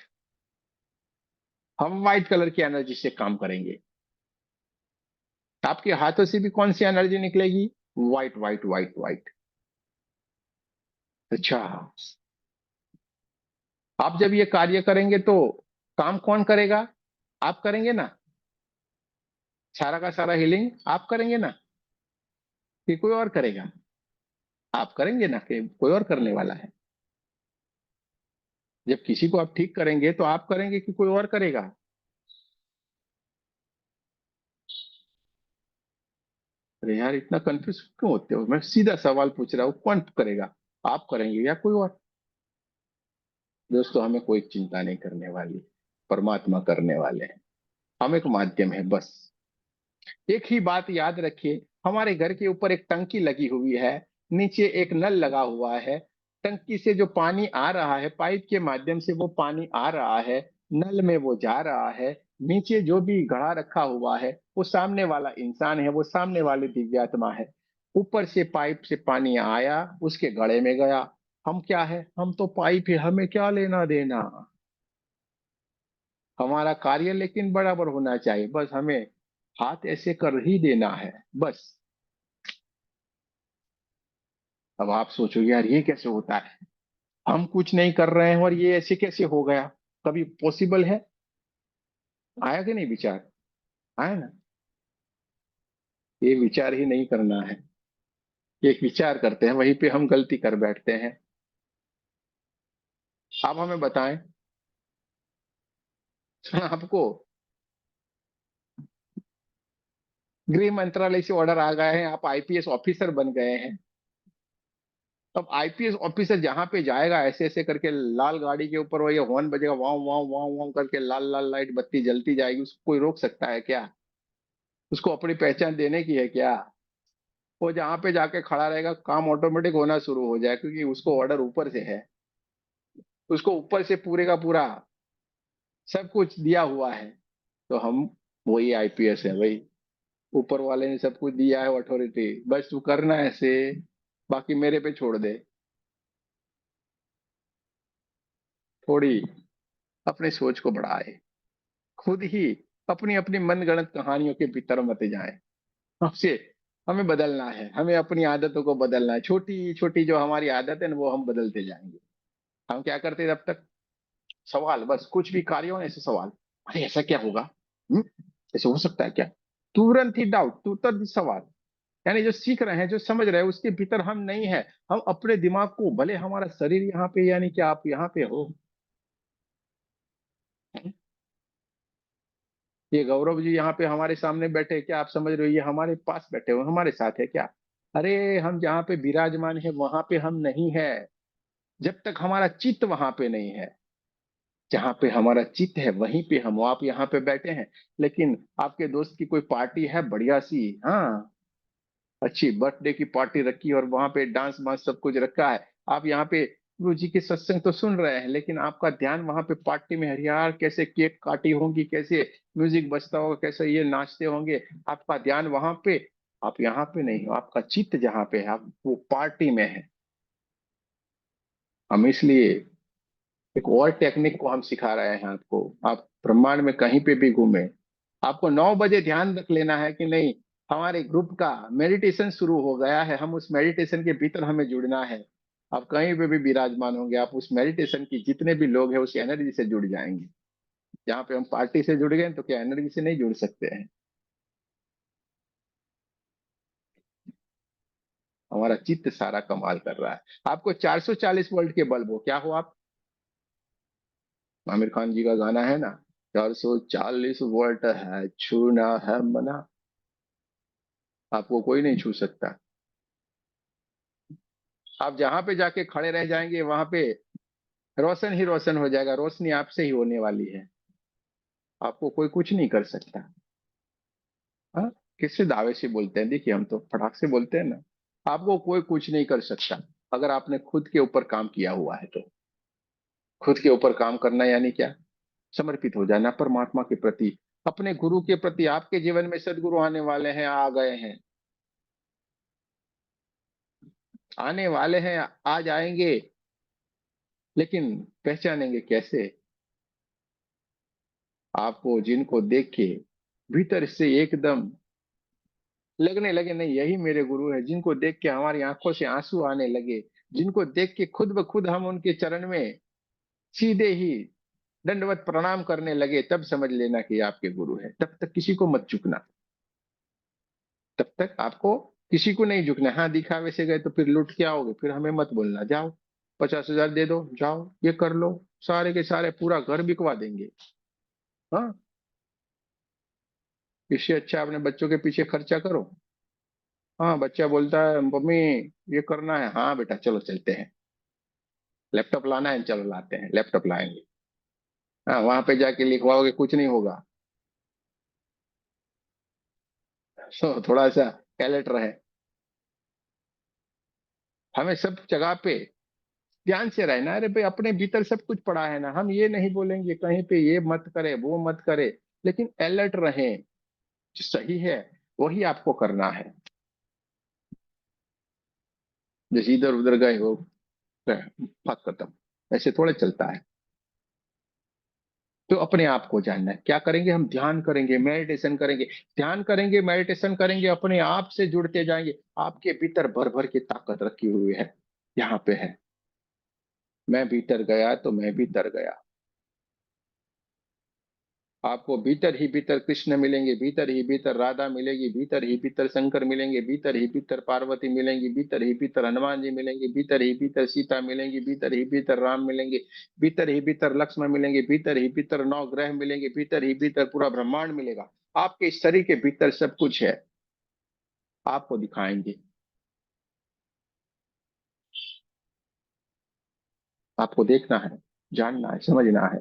हम व्हाइट कलर की एनर्जी से काम करेंगे। आपके हाथों से भी कौन सी एनर्जी निकलेगी? White white white white. अच्छा, आप जब ये कार्य करेंगे तो काम कौन करेगा? आप करेंगे ना? सारा का सारा हीलिंग आप करेंगे ना, कि कोई और करेगा? आप करेंगे ना, कि कोई और करने वाला है? जब किसी को आप ठीक करेंगे तो आप करेंगे कि कोई और करेगा? अरे यार, इतना कंफ्यूज क्यों होते हो? मैं सीधा सवाल पूछ रहा हूँ, कौन करेगा? आप करेंगे या कोई और? दोस्तों, हमें कोई चिंता नहीं करने वाली, परमात्मा करने वाले हैं। हम एक माध्यम है बस। एक ही बात याद रखिए, हमारे घर के ऊपर एक टंकी लगी हुई है, नीचे एक नल लगा हुआ है। टंकी से जो पानी आ रहा है, पाइप के माध्यम से वो पानी आ रहा है, नल में वो जा रहा है। नीचे जो भी घड़ा रखा हुआ है, वो सामने वाला इंसान है, वो सामने वाली दिव्यात्मा है। ऊपर से पाइप से पानी आया, उसके घड़े में गया। हम क्या है? हम तो पाइप है, हमें क्या लेना देना? हमारा कार्य लेकिन बराबर होना चाहिए, बस हमें हाथ ऐसे कर ही देना है, बस। अब आप सोचोगे, यार ये कैसे होता है? हम कुछ नहीं कर रहे हैं और ये ऐसे कैसे हो गया? कभी पॉसिबल है? आया कि नहीं विचार? आया ना? ये विचार ही नहीं करना है। एक विचार करते हैं, वहीं पे हम गलती कर बैठते हैं। आप हमें बताएं। आपको गृह मंत्रालय से ऑर्डर आ गए हैं, आप आईपीएस ऑफिसर बन गए हैं। अब आईपीएस ऑफिसर जहां पे जाएगा, ऐसे ऐसे करके लाल गाड़ी के ऊपर वो ये हॉर्न बजेगा, वाव वाव वाव वाव करके, लाल लाल लाइट बत्ती जलती जाएगी, उसको कोई रोक सकता है क्या? उसको अपनी पहचान देने की है क्या? वो जहां पे जाके खड़ा रहेगा, काम ऑटोमेटिक होना शुरू हो जाए, क्योंकि उसको ऑर्डर ऊपर से है। उसको ऊपर से पूरे का पूरा सब कुछ दिया हुआ है। तो हम वही आईपीएस है भाई। ऊपर वाले ने सब कुछ दिया है, अथॉरिटी, बस तू करना है ऐसे, बाकी मेरे पे छोड़ दे। थोड़ी अपनी सोच को बढ़ाए, खुद ही अपनी अपनी मनगढ़ंत कहानियों के भीतर मत जाए। हमसे हमें बदलना है, हमें अपनी आदतों को बदलना है। छोटी छोटी जो हमारी आदत है ना, वो हम बदलते जाएंगे। हम क्या करते हैं तब तक? सवाल, बस कुछ भी कार्य हो ना, ऐसे सवाल। अरे ऐसा क्या होगा? हम्म? ऐसे हो सकता है क्या? तुरंत ही डाउट, तुरंत ही सवाल। यानी जो सीख रहे हैं, जो समझ रहे हैं, उसके भीतर हम नहीं है। हम अपने दिमाग को, भले हमारा शरीर यहाँ पे, यानी कि आप यहाँ पे हो, ये गौरव जी यहाँ पे हमारे सामने बैठे, क्या आप समझ रहे हो ये हमारे पास बैठे हो, हमारे साथ है क्या? अरे हम जहाँ पे विराजमान है, वहां पे हम नहीं है। जब तक हमारा चित्त वहां पे नहीं है, जहाँ पे हमारा चित्त है वहीं पे हम, आप यहाँ पे बैठे हैं। लेकिन आपके दोस्त की कोई पार्टी है बढ़िया सी, हाँ, अच्छी बर्थडे की पार्टी रखी और वहां पे डांस वांस सब कुछ रखा है। आप यहाँ पे गुरु जी के सत्संग तो सुन रहे हैं, लेकिन आपका ध्यान वहां पे पार्टी में है। यार कैसे केक काटी होंगी, कैसे म्यूजिक बजता होगा, कैसे ये नाचते होंगे। आपका ध्यान वहां पे, आप यहाँ पे नहीं हो। आपका चित्त जहाँ पे है, आप वो पार्टी में है। हम इसलिए एक और टेक्निक को हम सिखा रहे हैं आपको। आप ब्रह्मांड में कहीं पे भी घूमे, आपको 9 बजे ध्यान रख लेना है कि नहीं, हमारे ग्रुप का मेडिटेशन शुरू हो गया है, हम उस मेडिटेशन के भीतर हमें जुड़ना है। आप कहीं पे भी विराजमान होंगे, आप उस मेडिटेशन की जितने भी लोग हैं उस एनर्जी से जुड़ जाएंगे। जहाँ पे हम पार्टी से जुड़ गए तो क्या एनर्जी से नहीं जुड़ सकते हैं? हमारा चित्त सारा कमाल कर रहा है। आपको 440 वोल्ट के बल्ब हो, क्या हो आप? आमिर खान जी का गाना है ना, 440 वोल्ट है, छूना है मना। आपको कोई नहीं छू सकता। आप जहां पे जाके खड़े रह जाएंगे, वहां पे रोशन ही रोशन हो जाएगा, रोशनी आपसे ही होने वाली है। आपको कोई कुछ नहीं कर सकता। हाँ, किससे दावे से बोलते हैं? देखिए, हम तो फटाक से बोलते हैं ना। आपको कोई कुछ नहीं कर सकता, अगर आपने खुद के ऊपर काम किया हुआ है तो। खुद के ऊपर काम करना यानी क्या? समर्पित हो जाना परमात्मा के प्रति, अपने गुरु के प्रति। आपके जीवन में सदगुरु आने वाले हैं, आ गए हैं, आने वाले हैं, आ जाएंगे। लेकिन पहचानेंगे कैसे? आपको जिनको देख के भीतर से एकदम लगने लगे, नहीं यही मेरे गुरु है, जिनको देख के हमारी आंखों से आंसू आने लगे, जिनको देख के खुद ब खुद हम उनके चरण में सीधे ही दंडवत प्रणाम करने लगे तब समझ लेना कि ये आपके गुरु है। तब तक किसी को मत झुकना, तब तक आपको किसी को नहीं झुकना। हाँ, दिखावे से गए तो फिर लुट के आओगे, फिर हमें मत बोलना जाओ 50,000 दे दो, जाओ ये कर लो, सारे के सारे पूरा घर बिकवा देंगे। हाँ, इससे अच्छा अपने बच्चों के पीछे खर्चा करो। हाँ, बच्चा बोलता है मम्मी ये करना है, हाँ बेटा चलो चलते हैं, लैपटॉप लाना है, चलो लाते हैं, लैपटॉप लाएंगे। हाँ, वहां पे जाके लिखवाओगे कुछ नहीं होगा। तो थोड़ा सा अलर्ट रहे, हमें सब जगह पे ध्यान से रहना। अरे भाई, अपने भीतर सब कुछ पड़ा है ना, हम ये नहीं बोलेंगे कहीं पे ये मत करे वो मत करे, लेकिन अलर्ट रहें। जो सही है वही आपको करना है। जैसे इधर उधर गए हो, बात खत्म, ऐसे थोड़े चलता है। तो अपने आप को जानना है, क्या करेंगे हम? ध्यान करेंगे, मेडिटेशन करेंगे। ध्यान करेंगे, मेडिटेशन करेंगे, अपने आप से जुड़ते जाएंगे। आपके भीतर भर भर की ताकत रखी हुई है, यहाँ पे है। मैं भीतर गया तो मैं भी तर गया। आपको भीतर ही भीतर कृष्ण मिलेंगे, भीतर ही भीतर राधा मिलेगी, भीतर ही भीतर शंकर मिलेंगे, भीतर ही भीतर पार्वती मिलेंगी, भीतर ही भीतर हनुमान जी मिलेंगे, भीतर ही भीतर सीता मिलेंगी, भीतर ही भीतर राम मिलेंगे, भीतर ही भीतर लक्ष्मण मिलेंगे, भीतर ही भीतर नौ ग्रह मिलेंगे, भीतर ही भीतर पूरा ब्रह्मांड मिलेगा। आपके इस शरीर के भीतर सब कुछ है, आपको दिखाएंगे। आपको देखना है, जानना है, समझना है।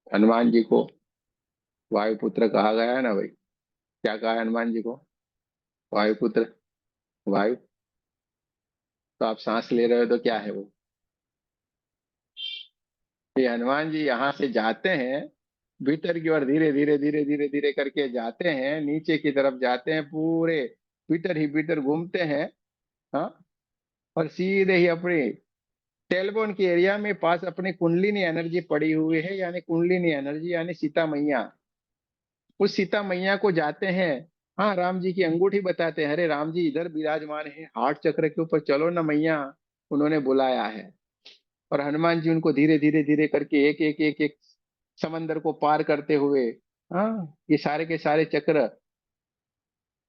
हनुमान जी को वायुपुत्र कहा गया है ना भाई। क्या कहा है हनुमान जी को? वायुपुत्र। वायु। तो आप सांस ले रहे हो तो क्या है वो? ये हनुमान जी यहाँ से जाते हैं, भीतर की ओर धीरे धीरे धीरे धीरे धीरे करके जाते हैं, नीचे की तरफ जाते हैं, पूरे भीतर ही भीतर घूमते हैं। हाँ, और सीधे ही अपने टेलबोन के एरिया में पास अपनी कुंडलिनी एनर्जी पड़ी हुई है, यानी कुंडलिनी एनर्जी यानी सीता मैया। उस सीता मैया को जाते हैं। हाँ, राम जी की अंगूठी बताते हैं, अरे राम जी इधर विराजमान है, हार्ट चक्र के ऊपर चलो ना मैया, उन्होंने बुलाया है। और हनुमान जी उनको धीरे धीरे धीरे करके एक एक एक एक समंदर को पार करते हुए, हाँ, ये सारे के सारे चक्र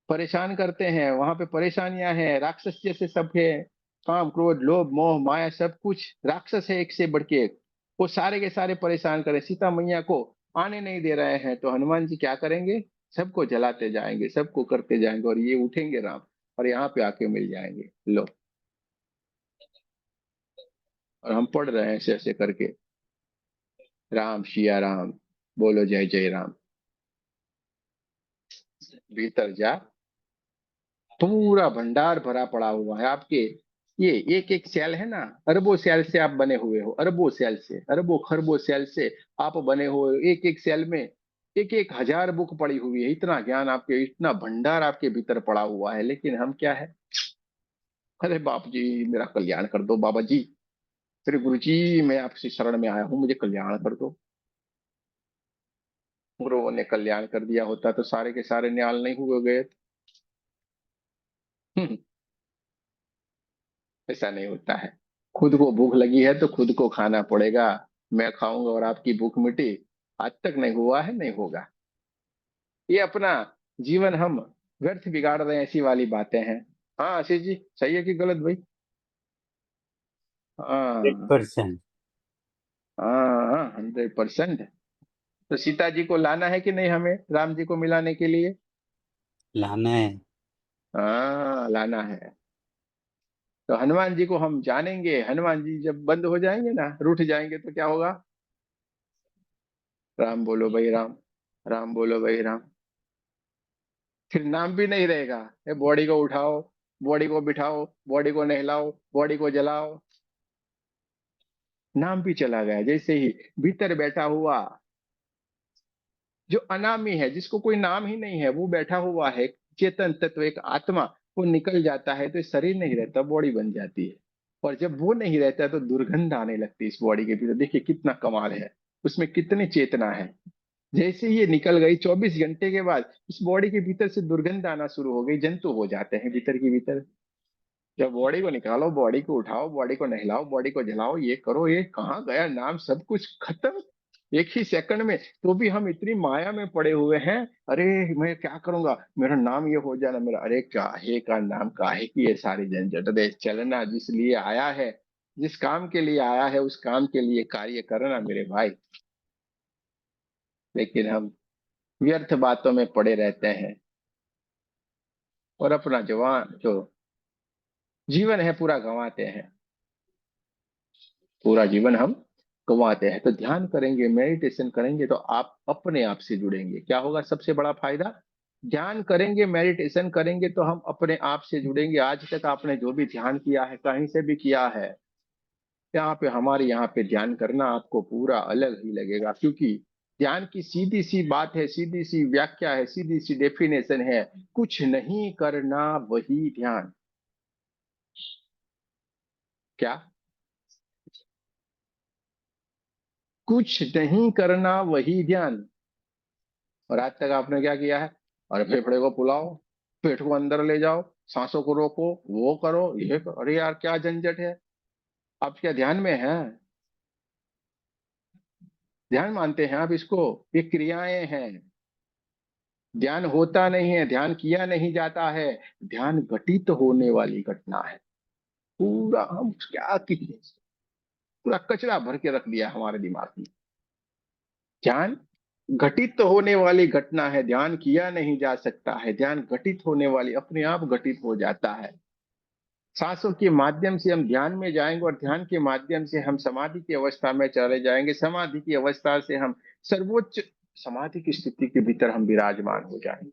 परेशान करते हैं। वहां पे परेशानियां हैं, राक्षस जैसे सब है, काम क्रोध लोभ मोह माया सब कुछ राक्षस है, एक से बढ़ के एक। वो सारे के सारे परेशान करें, सीता मैया को आने नहीं दे रहे हैं, तो हनुमान जी क्या करेंगे? सबको जलाते जाएंगे, सबको करते जाएंगे, और ये उठेंगे राम, और यहाँ पे आके मिल जाएंगे लो। और हम पढ़ रहे हैं ऐसे ऐसे करके, राम सिया राम, बोलो जय जय राम। भीतर जा, पूरा भंडार भरा पड़ा हुआ है आपके। ये एक एक सेल है ना, अरबों सेल से आप बने हुए हो, अरबों सेल से, अरबों खरबों सेल से आप बने हुए हो। एक एक सेल में एक एक हजार बुक पड़ी हुई है। इतना ज्ञान आपके, इतना भंडार आपके भीतर पड़ा हुआ है, लेकिन हम क्या है? अरे बाप जी, मेरा कल्याण कर दो बाबा जी, श्री गुरु जी, मैं आपसे शरण में आया हूँ, मुझे कल्याण कर दो। गुरुओं ने कल्याण कर दिया होता तो सारे के सारे न्याल नहीं हुए गए। ऐसा नहीं होता है। खुद को भूख लगी है तो खुद को खाना पड़ेगा। मैं खाऊंगा और आपकी भूख मिटी, आज तक नहीं हुआ है, नहीं होगा। ये अपना जीवन हम व्यर्थ बिगाड़ रहे हैं, ऐसी वाली बातें हैं। हाँ आशीष जी, सही है कि गलत भाई? 100%। हाँ, हाँ, 100%। तो सीता जी को लाना है कि नहीं हमें, राम जी को मिलाने के लिए? लाना है। हाँ, लाना है। तो हनुमान जी को हम जानेंगे, हनुमान जी जब बंद हो जाएंगे ना, रूठ जाएंगे, तो क्या होगा? राम बोलो भाई राम, राम बोलो भाई राम। फिर नाम भी नहीं रहेगा। ये बॉडी को उठाओ, बॉडी को बिठाओ, बॉडी को नहलाओ, बॉडी को जलाओ, नाम भी चला गया। जैसे ही भीतर बैठा हुआ जो अनामी है, जिसको कोई नाम ही नहीं है, वो बैठा हुआ है, चेतन तत्व एक आत्मा, वो निकल जाता है तो शरीर नहीं रहता, बॉडी बन जाती है। और जब वो नहीं रहता तो दुर्गंध आने लगती है इस बॉडी के भीतर। देखिए कितना कमाल है, उसमें कितनी चेतना है। जैसे ही ये निकल गई 24 घंटे के बाद, इस बॉडी के भीतर से दुर्गंध आना शुरू हो गई, जंतु हो जाते हैं भीतर के भीतर। जब बॉडी को निकालो, बॉडी को उठाओ, बॉडी को नहलाओ, बॉडी को जलाओ, ये करो, ये कहाँ गया नाम, सब कुछ खत्म एक ही सेकंड में। तो भी हम इतनी माया में पड़े हुए हैं। अरे मैं क्या करूंगा, मेरा नाम ये हो जाना मेरा, अरे काहे का नाम, काहे की ये सारी झंझट, दे चलना जिस लिए आया है, जिस काम के लिए आया है उस काम के लिए कार्य करना मेरे भाई। लेकिन हम व्यर्थ बातों में पड़े रहते हैं और अपना जवान जो जीवन है पूरा गंवाते हैं, पूरा जीवन हम गंवाते हैं। तो ध्यान करेंगे, मेडिटेशन करेंगे तो आप अपने आप से जुड़ेंगे। क्या होगा सबसे बड़ा फायदा, ध्यान करेंगे, मेडिटेशन करेंगे तो हम अपने आप से जुड़ेंगे। आज तक आपने जो भी ध्यान किया है, कहीं से भी किया है, यहाँ पे हमारे यहाँ पे ध्यान करना आपको पूरा अलग ही लगेगा, क्योंकि ध्यान की सीधी सी बात है, सीधी सी व्याख्या है, सीधी सी डेफिनेशन है, कुछ नहीं करना वही ध्यान। क्या, कुछ नहीं करना वही ध्यान। और आज तक आपने क्या किया है, अरे फेफड़े को फुलाओ, पेट को अंदर ले जाओ, सांसों को रोको, वो करो, ये करो, अरे यार क्या झंझट है। आप क्या ध्यान में है, ध्यान मानते हैं आप इसको, ये क्रियाएं हैं। ध्यान होता नहीं है, ध्यान किया नहीं जाता है, ध्यान घटित होने वाली घटना है। पूरा हम क्या किए, पूरा कचरा भर के रख दिया हमारे दिमाग में। ध्यान घटित होने वाली घटना है, ध्यान किया नहीं जा सकता है, ध्यान घटित होने वाली, अपने आप घटित हो जाता है। सांसों के माध्यम से हम ध्यान में जाएंगे और ध्यान के माध्यम से हम समाधि की अवस्था में चले जाएंगे, समाधि की अवस्था से हम सर्वोच्च समाधि की स्थिति के भीतर हम विराजमान हो जाएंगे।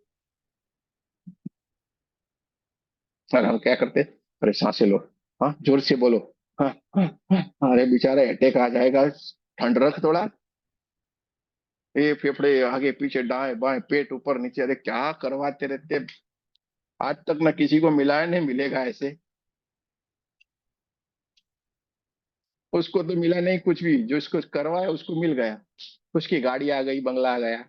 और हम क्या करते, अरे सांसें लो, हाँ जोर से बोलो, हाँ हाँ हाँ, अरे बेचारे अटैक आ जाएगा, ठंड रख थोड़ा, ये फेफड़े आगे पीछे दाएं बाएं पेट ऊपर नीचे, अरे क्या करवाते रहते। आज तक ना किसी को मिला है, नहीं मिलेगा ऐसे। उसको तो मिला नहीं कुछ भी, जो इसको करवाया उसको मिल गया, उसकी गाड़ी आ गई, बंगला आ गया।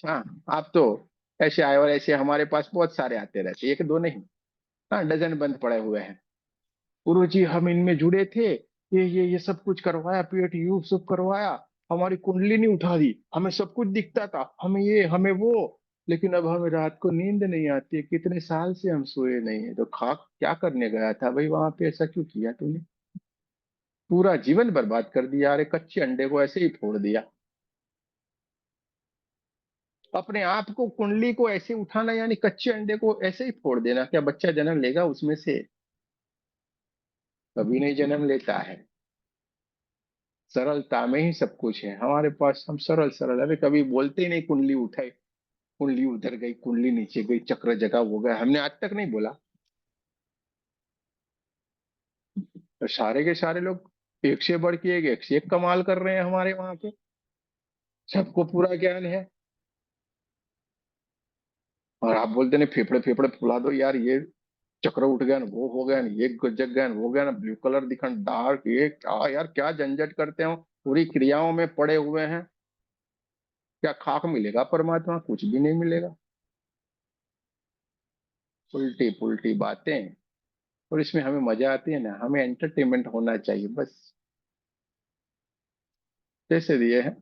हाँ, आप तो ऐसे आए, और ऐसे हमारे पास बहुत सारे आते रहते, एक दो नहीं, हाँ डजन बंद पड़े हुए हैं। गुरु जी हम इनमें जुड़े थे, ये सब कुछ करवाया, पेट यूब सब करवाया, हमारी कुंडली नहीं उठा दी, हमें सब कुछ दिखता था, हमें ये हमें वो, लेकिन अब हमें रात को नींद नहीं आती है, कितने साल से हम सोए नहीं है। तो खाक क्या करने गया था भाई वहां पे, ऐसा क्यों किया तूने, पूरा जीवन बर्बाद कर दिया, अरे कच्चे अंडे को ऐसे ही फोड़ दिया। अपने आप को, कुंडली को ऐसे उठाना यानी कच्चे अंडे को ऐसे ही फोड़ देना, क्या बच्चा जन्म लेगा उसमें से, कभी नहीं जन्म लेता है। सरलता में ही सब कुछ है हमारे पास, हम सरल सरल, अरे कभी बोलते ही नहीं कुंडली उठाई, कुंडली उधर गई, कुंडली नीचे गई, चक्र जगह हो गया, हमने आज तक नहीं बोला। तो सारे के सारे लोग एक से बढ़ के एक से एक कमाल कर रहे हैं हमारे वहां पे, सबको पूरा ज्ञान है। और आप बोलते नहीं फेफड़े फेफड़े फुला दो यार, ये चक्र उठ गया न, वो हो गया न, ये जग गया न, वो गया ना, ब्लू कलर दिखन डार्क, ये क्या यार, क्या झंझट करते हो, पूरी क्रियाओं में पड़े हुए हैं। क्या खाक मिलेगा परमात्मा, कुछ भी नहीं मिलेगा, उल्टी पुल्टी बातें। और इसमें हमें मजा आती है ना, हमें एंटरटेनमेंट होना चाहिए बस, जैसे दिए हैं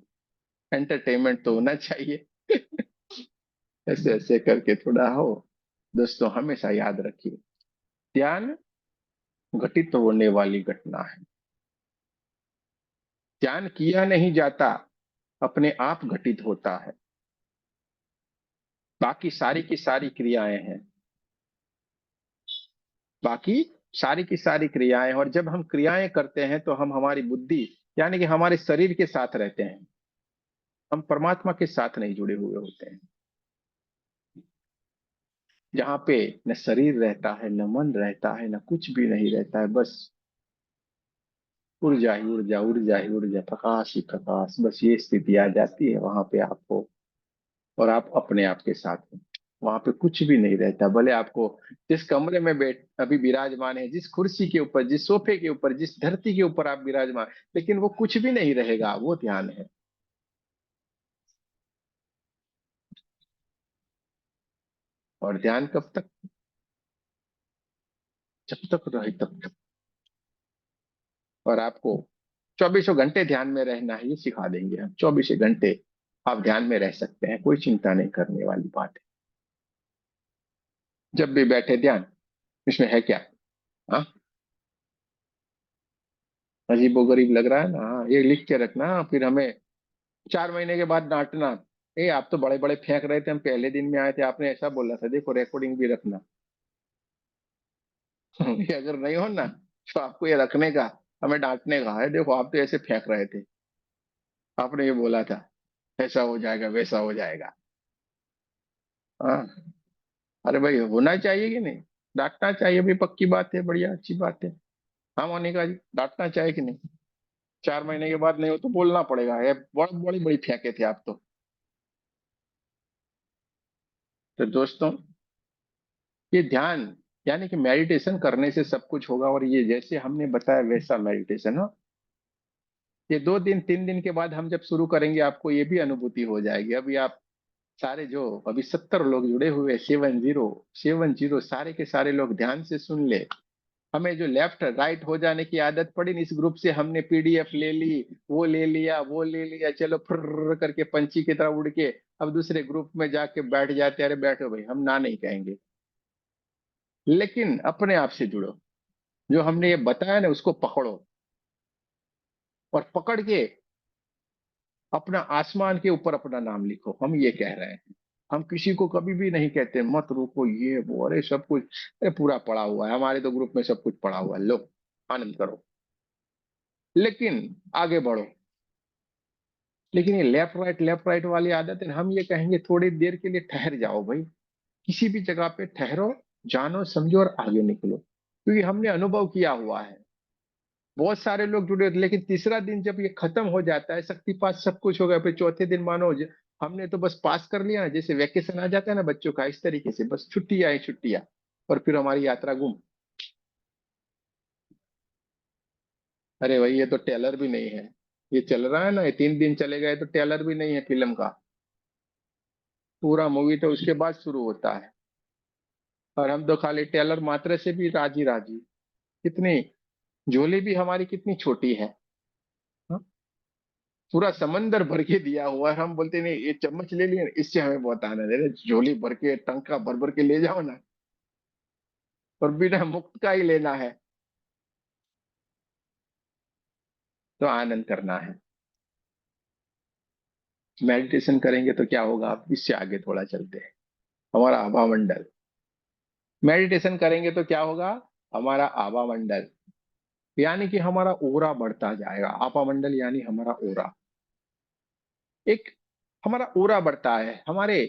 एंटरटेनमेंट तो होना चाहिए। ऐसे ऐसे करके थोड़ा हो। दोस्तों हमेशा याद रखिए, ध्यान घटित होने वाली घटना है, ध्यान किया नहीं जाता, अपने आप घटित होता है। बाकी सारी की सारी क्रियाएं हैं, बाकी सारी की सारी क्रियाएं, और जब हम क्रियाएं करते हैं तो हम हमारी बुद्धि यानी कि हमारे शरीर के साथ रहते हैं, हम परमात्मा के साथ नहीं जुड़े हुए होते हैं। जहाँ पे न शरीर रहता है, न मन रहता है, न कुछ भी नहीं रहता है, बस ऊर्जा ही ऊर्जा, ऊर्जा ही ऊर्जा, प्रकाश ही प्रकाश, बस ये स्थिति आ जाती है वहां पे आपको, और आप अपने आप के साथ हैं। वहां पे कुछ भी नहीं रहता, भले आपको जिस कमरे में बैठ अभी विराजमान है, जिस कुर्सी के ऊपर, जिस सोफे के ऊपर, जिस धरती के ऊपर आप विराजमान, लेकिन वो कुछ भी नहीं रहेगा, वो ध्यान है। और ध्यान कब तक, जब तक रहे तब तक। और आपको चौबीसों घंटे ध्यान में रहना है, ये सिखा देंगे हम। 24 घंटे आप ध्यान में रह सकते हैं, कोई चिंता नहीं करने वाली बात है। जब भी बैठे ध्यान, इसमें है क्या? हाँ, अजीबो गरीब लग रहा है ना? हाँ, ये लिख के रखना, फिर हमें 4 महीने के बाद डांटना। ए, आप तो बड़े बड़े फेंक रहे थे, हम पहले दिन में आए थे, आपने ऐसा बोला था, देखो रिकॉर्डिंग भी रखना। ये अगर नहीं हो ना, तो आपको ये रखने का, हमें डांटने का है, देखो आप तो ऐसे फेंक रहे थे, आपने ये बोला था, ऐसा हो जाएगा वैसा हो जाएगा। हाँ, अरे भाई होना चाहिए कि नहीं? डांटना चाहिए भी, पक्की बात है, बढ़िया अच्छी बात है। हाँ मोनिका जी, डांटना चाहिए कि नहीं? 4 महीने के बाद नहीं हो तो बोलना पड़ेगा, ये बड़ी बड़ी बड़ी फेंके थे आप तो दोस्तों, ये ध्यान यानी कि मेडिटेशन करने से सब कुछ होगा। और ये जैसे हमने बताया वैसा मेडिटेशन हो, ये 2 दिन 3 दिन के बाद हम जब शुरू करेंगे, आपको ये भी अनुभूति हो जाएगी। अभी आप सारे जो अभी 70 लोग जुड़े हुए, 70 सारे के सारे लोग ध्यान से सुन ले। हमें जो लेफ्ट राइट हो जाने की आदत पड़ी ना, इस ग्रुप से हमने पीडीएफ ले ली, वो ले लिया, वो ले लिया, चलो फुर्र करके पंछी की तरह उड़ के अब दूसरे ग्रुप में जाके बैठ जाते। अरे बैठो भाई, हम ना नहीं कहेंगे, लेकिन अपने आप से जुड़ो। जो हमने ये बताया ना, उसको पकड़ो, और पकड़ के अपना आसमान के ऊपर अपना नाम लिखो। हम ये कह रहे हैं, हम किसी को कभी भी नहीं कहते मत रुको ये वो, अरे सब कुछ, अरे पूरा पड़ा हुआ है हमारे तो ग्रुप में, सब कुछ पड़ा हुआ है, लो आनंद करो, लेकिन आगे बढ़ो। लेकिन ये लेफ्ट राइट वाली आदत है, हम ये कहेंगे थोड़ी देर के लिए ठहर जाओ भाई, किसी भी जगह पे ठहरो, जानो समझो और आगे निकलो। क्योंकि हमने अनुभव किया हुआ है, बहुत सारे लोग जुड़े होते, लेकिन तीसरा दिन जब ये खत्म हो जाता है, शक्ति पास सब कुछ हो गया, फिर चौथे दिन मानो हमने तो बस पास कर लिया ना, जैसे वैकेशन आ जाता है ना बच्चों का, इस तरीके से बस छुट्टियां ही छुट्टियां, और फिर हमारी यात्रा गुम। अरे भाई, ये तो टेलर भी नहीं है, ये चल रहा है ना, ये 3 दिन चले गए तो टेलर भी नहीं है फिल्म का, पूरा मूवी तो उसके बाद शुरू होता है। और हम तो खाली टेलर मात्र से भी राजी राजी। कितनी झोली भी हमारी कितनी छोटी है, हाँ? पूरा समंदर भर के दिया हुआ है, हम बोलते नहीं ये चम्मच ले लिए, इससे हमें बहुत आनंद है, झोली भर के टंका भर भर के ले जाओ ना, और बिना मुक्त का ही लेना है, तो आनंद करना है। मेडिटेशन करेंगे तो क्या होगा, आप इससे आगे थोड़ा चलते हैं। हमारा आभा मंडल, मेडिटेशन करेंगे तो क्या होगा, हमारा आभा मंडल यानी कि हमारा ओरा बढ़ता जाएगा। आभा मंडल यानी हमारा ओरा, एक हमारा ओरा बढ़ता है। हमारे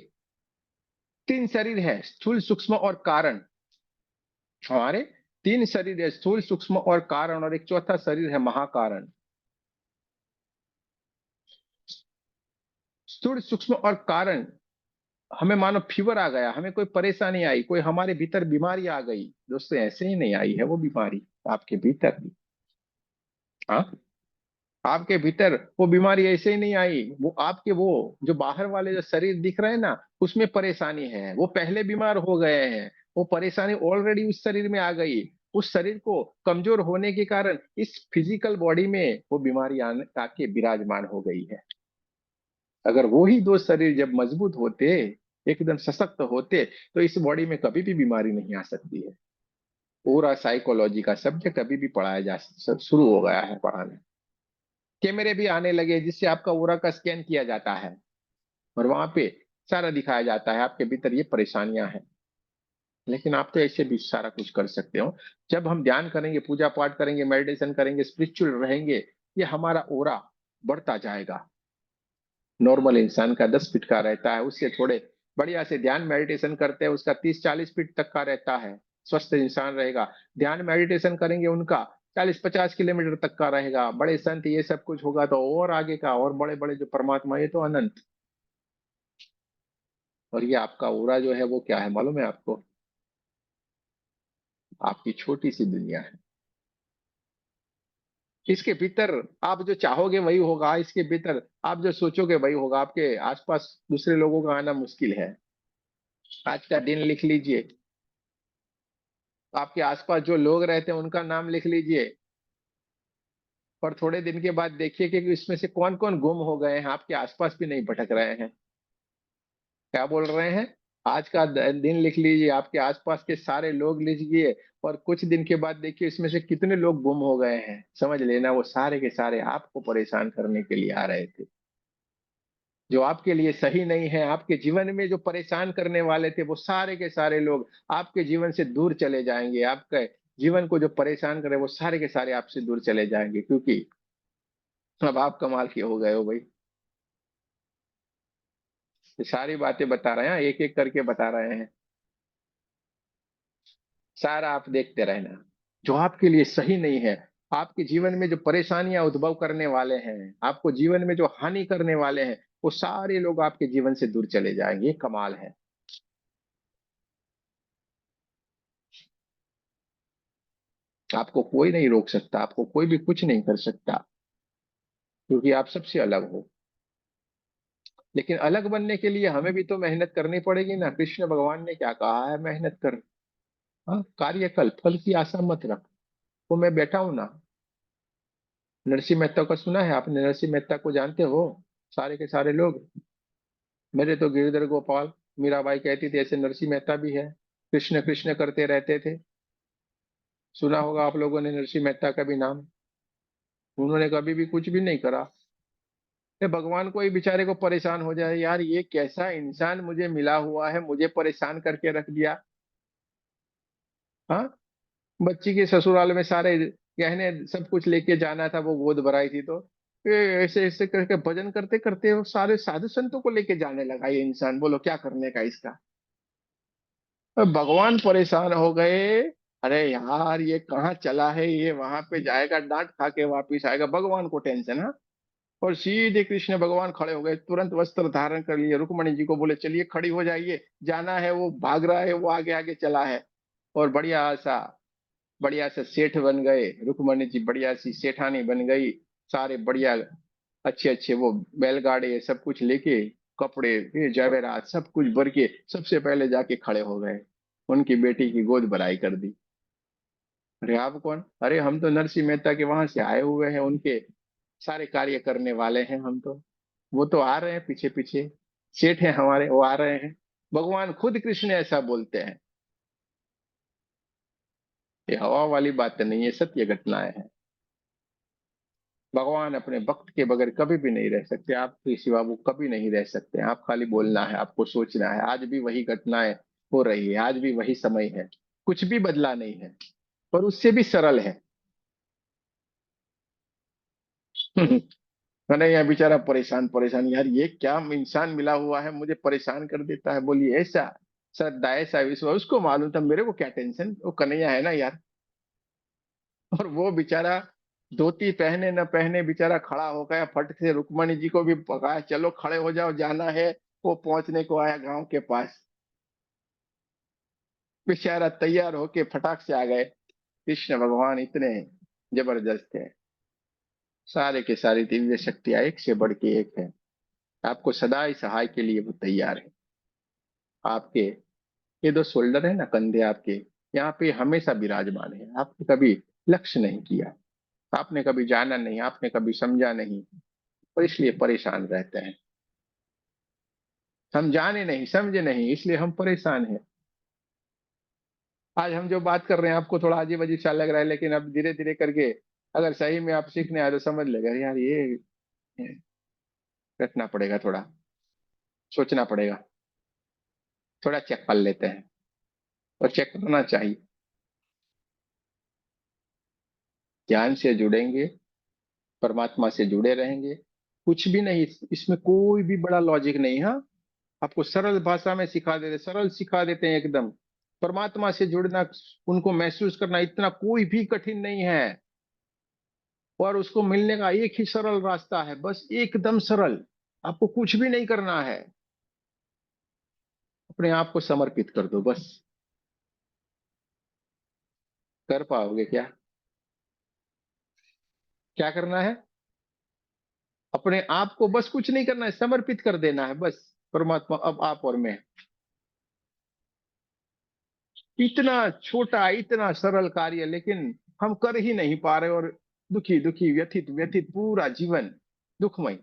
3 शरीर है, स्थूल सूक्ष्म और कारण। हमारे 3 शरीर है, स्थूल सूक्ष्म और कारण, और एक चौथा शरीर है महाकारण। स्थूल सूक्ष्म और कारण, हमें मानो फीवर आ गया, हमें कोई परेशानी आई, कोई हमारे भीतर बीमारी आ गई, दोस्तों ऐसे ही नहीं आई है वो बीमारी, आपके भीतर। हाँ, आपके भीतर वो बीमारी ऐसे ही नहीं आई, वो आपके वो जो बाहर वाले जो शरीर दिख रहे हैं ना, उसमें परेशानी है, वो पहले बीमार हो गए हैं, वो परेशानी ऑलरेडी उस शरीर में आ गई। उस शरीर को कमजोर होने के कारण इस फिजिकल बॉडी में वो बीमारी आने आके विराजमान हो गई है। अगर वो ही 2 शरीर जब मजबूत होते, एकदम सशक्त होते, तो इस बॉडी में कभी भी बीमारी नहीं आ सकती है। पूरा साइकोलॉजी का सब्जेक्ट अभी भी पढ़ाया जा शुरू हो गया है पढ़ाना। कैमरे भी आने लगे जिससे आपका ओरा का स्कैन किया जाता है, और वहां पे सारा दिखाया जाता है आपके भीतर ये परेशानियां हैं। लेकिन आप तो ऐसे भी सारा कुछ कर सकते हो। जब हम ध्यान करेंगे, पूजा पाठ करेंगे, मेडिटेशन करेंगे, स्पिरिचुअल रहेंगे, ये हमारा ओरा बढ़ता जाएगा। नॉर्मल इंसान का 10 फीट का रहता है, उससे थोड़े बढ़िया से ध्यान मेडिटेशन करते हैं उसका 30-40 फीट तक का रहता है, स्वस्थ इंसान रहेगा। ध्यान मेडिटेशन करेंगे उनका 40-50 किलोमीटर तक का रहेगा। बड़े संत ये सब कुछ होगा तो और आगे का, और बड़े बड़े जो परमात्मा, ये तो अनंत। और ये आपका ओरा जो है वो क्या है मालूम है आपको? आपकी छोटी सी दुनिया है। इसके भीतर आप जो चाहोगे वही होगा, इसके भीतर आप जो सोचोगे वही होगा। आपके आसपास दूसरे लोगों का आना मुश्किल है। आज का दिन लिख लीजिए, आपके आसपास जो लोग रहते हैं उनका नाम लिख लीजिए, और थोड़े दिन के बाद देखिए कि इसमें से कौन कौन गुम हो गए हैं, आपके आसपास भी नहीं भटक रहे हैं। क्या बोल रहे हैं? आज का दिन लिख लीजिए, आपके आसपास के सारे लोग लीजिए, और कुछ दिन के बाद देखिए इसमें से कितने लोग गुम हो गए हैं। समझ लेना वो सारे के सारे आपको परेशान करने के लिए आ रहे थे। जो आपके लिए सही नहीं है, आपके जीवन में जो परेशान करने वाले थे, वो सारे के सारे लोग आपके जीवन से दूर चले जाएंगे। आपके जीवन को जो परेशान करे वो सारे के सारे आपसे दूर चले जाएंगे, क्योंकि अब आप कमाल के हो गए हो भाई। ये सारी बातें बता रहे हैं, एक एक करके बता रहे हैं। सारा आप देखते रहना। जो आपके लिए सही नहीं है, आपके जीवन में जो परेशानियां उद्भव करने वाले हैं, आपको जीवन में जो हानि करने वाले हैं, वो सारे लोग आपके जीवन से दूर चले जाएंगे। ये कमाल है। आपको कोई नहीं रोक सकता, आपको कोई भी कुछ नहीं कर सकता, क्योंकि आप सबसे अलग हो। लेकिन अलग बनने के लिए हमें भी तो मेहनत करनी पड़ेगी ना। कृष्ण भगवान ने क्या कहा है? मेहनत कर। हाँ, कार्य कल फल की आशा मत रख। वो मैं बैठा हूं ना। नरसिंह मेहता का सुना है आपने? नरसिंह मेहता को जानते हो? सारे के सारे लोग। मेरे तो गिरधर गोपाल, मीराबाई कहती थी ऐसे नरसिंह मेहता भी है, कृष्ण कृष्ण करते रहते थे। सुना होगा आप लोगों ने नरसिंह मेहता का भी नाम। उन्होंने कभी भी कुछ भी नहीं करा। ये भगवान को ही बेचारे को परेशान हो जाए, यार ये कैसा इंसान मुझे मिला हुआ है, मुझे परेशान करके रख दिया। हाँ, बच्ची के ससुराल में सारे गहने सब कुछ लेके जाना था, वो गोद भराई थी तो ये ऐसे ऐसे करके भजन करते करते वो सारे साधु संतों को लेके जाने लगा ये इंसान। बोलो क्या करने का इसका। अब भगवान परेशान हो गए। अरे यार ये कहाँ चला है, ये वहां पे जाएगा डांट खा के वापिस आएगा, भगवान को टेंशन। हाँ। और सीधे कृष्ण भगवान खड़े हो गए, तुरंत वस्त्र धारण कर लिए, रुक्मणी जी को बोले चलिए खड़ी हो जाइए, जाना है। वो भाग रहा है, वो आगे आगे चला है। और बढ़िया सा सेठ बन गए। रुक्मणी जी बढ़िया सी सेठानी बन गई। सारे बढ़िया अच्छे अच्छे वो बैलगाड़े सब कुछ लेके, कपड़े ये जेवरात सब कुछ भर के सबसे पहले जाके खड़े हो गए। उनकी बेटी की गोद भराई कर दी। अरे आप कौन? अरे हम तो नरसिंह मेहता के वहां से आए हुए हैं, उनके सारे कार्य करने वाले हैं हम तो। वो तो आ रहे हैं पीछे पीछे, सेठ हैं हमारे, वो आ रहे हैं। भगवान खुद कृष्ण ऐसा बोलते हैं। ये हवा वाली बात नहीं है, सत्य घटनाएं हैं। भगवान अपने भक्त के बगैर कभी भी नहीं रह सकते, आपके सिवा वो कभी नहीं रह सकते। आप खाली बोलना है, आपको सोचना है। आज भी वही घटनाएं हो रही है, आज भी वही समय है, कुछ भी बदला नहीं है, पर उससे भी सरल है। मैंने यहाँ बेचारा परेशान परेशान, यार ये क्या इंसान मिला हुआ है, मुझे परेशान कर देता है। बोलिए ऐसा श्रद्धा ऐसा विश्वास, उसको मालूम था मेरे को क्या टेंशन, वो कन्हैया है ना यार। और वो बेचारा धोती पहने न पहने बेचारा खड़ा हो गया, फट से रुक्मणी जी को भी पकाया, चलो खड़े हो जाओ जाना है। वो पहुंचने को आया गांव के पास, बेचारा तैयार होके फटाक से आ गए। कृष्ण भगवान इतने जबरदस्त है। सारे के सारी दिव्य शक्तियां एक से बढ़ के एक है। आपको सदा ही सहाय के लिए वो तैयार है। आपके ये दो शोल्डर है ना, कंधे आपके, यहाँ पे हमेशा विराजमान है। आपने कभी लक्ष्य नहीं किया, आपने कभी जाना नहीं, आपने कभी समझा नहीं, और इसलिए परेशान रहते हैं। हम जाने नहीं समझे नहीं, इसलिए हम परेशान हैं। आज हम जो बात कर रहे हैं आपको थोड़ा अजीब अजीब सा लग रहा है, लेकिन अब धीरे धीरे करके अगर सही में आप सीखने आए तो समझ लेगा, यार ये रखना पड़ेगा, थोड़ा सोचना पड़ेगा, थोड़ा चेक कर लेते हैं। और चेक करना चाहिए। ज्ञान से जुड़ेंगे, परमात्मा से जुड़े रहेंगे, कुछ भी नहीं, इसमें कोई भी बड़ा लॉजिक नहीं। हाँ, आपको सरल भाषा में सिखा देते, सरल सिखा देते हैं एकदम। परमात्मा से जुड़ना, उनको महसूस करना इतना कोई भी कठिन नहीं है। और उसको मिलने का एक ही सरल रास्ता है, बस एकदम सरल। आपको कुछ भी नहीं करना है, अपने आप को समर्पित कर दो बस। कर पाओगे क्या? क्या करना है? अपने आप को बस कुछ नहीं करना है, समर्पित कर देना है बस। परमात्मा अब आप और मैं, इतना छोटा, इतना सरल कार्य, लेकिन हम कर ही नहीं पा रहे, और दुखी दुखी, व्यथित व्यथित, पूरा जीवन दुखमय।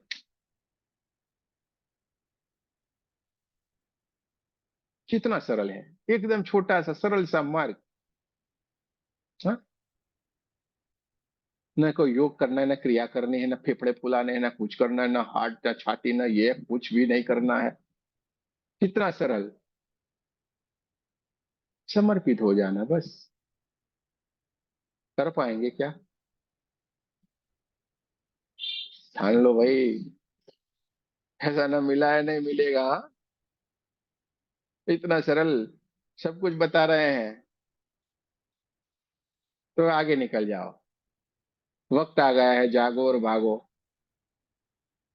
कितना सरल है, एकदम छोटा सा सरल सा मार्ग। हाँ? न कोई योग करना है, न क्रिया करनी है, न फेफड़े फुलाने हैं, न कुछ करना है, न हार्ट, न छाती, न ये कुछ भी नहीं करना है। कितना सरल, समर्पित हो जाना बस। कर पाएंगे क्या? ठान लो भाई, ऐसा ना मिला है, नहीं मिलेगा। हाँ? इतना सरल, सब कुछ बता रहे हैं, तो आगे निकल जाओ। वक्त आ गया है, जागो और भागो।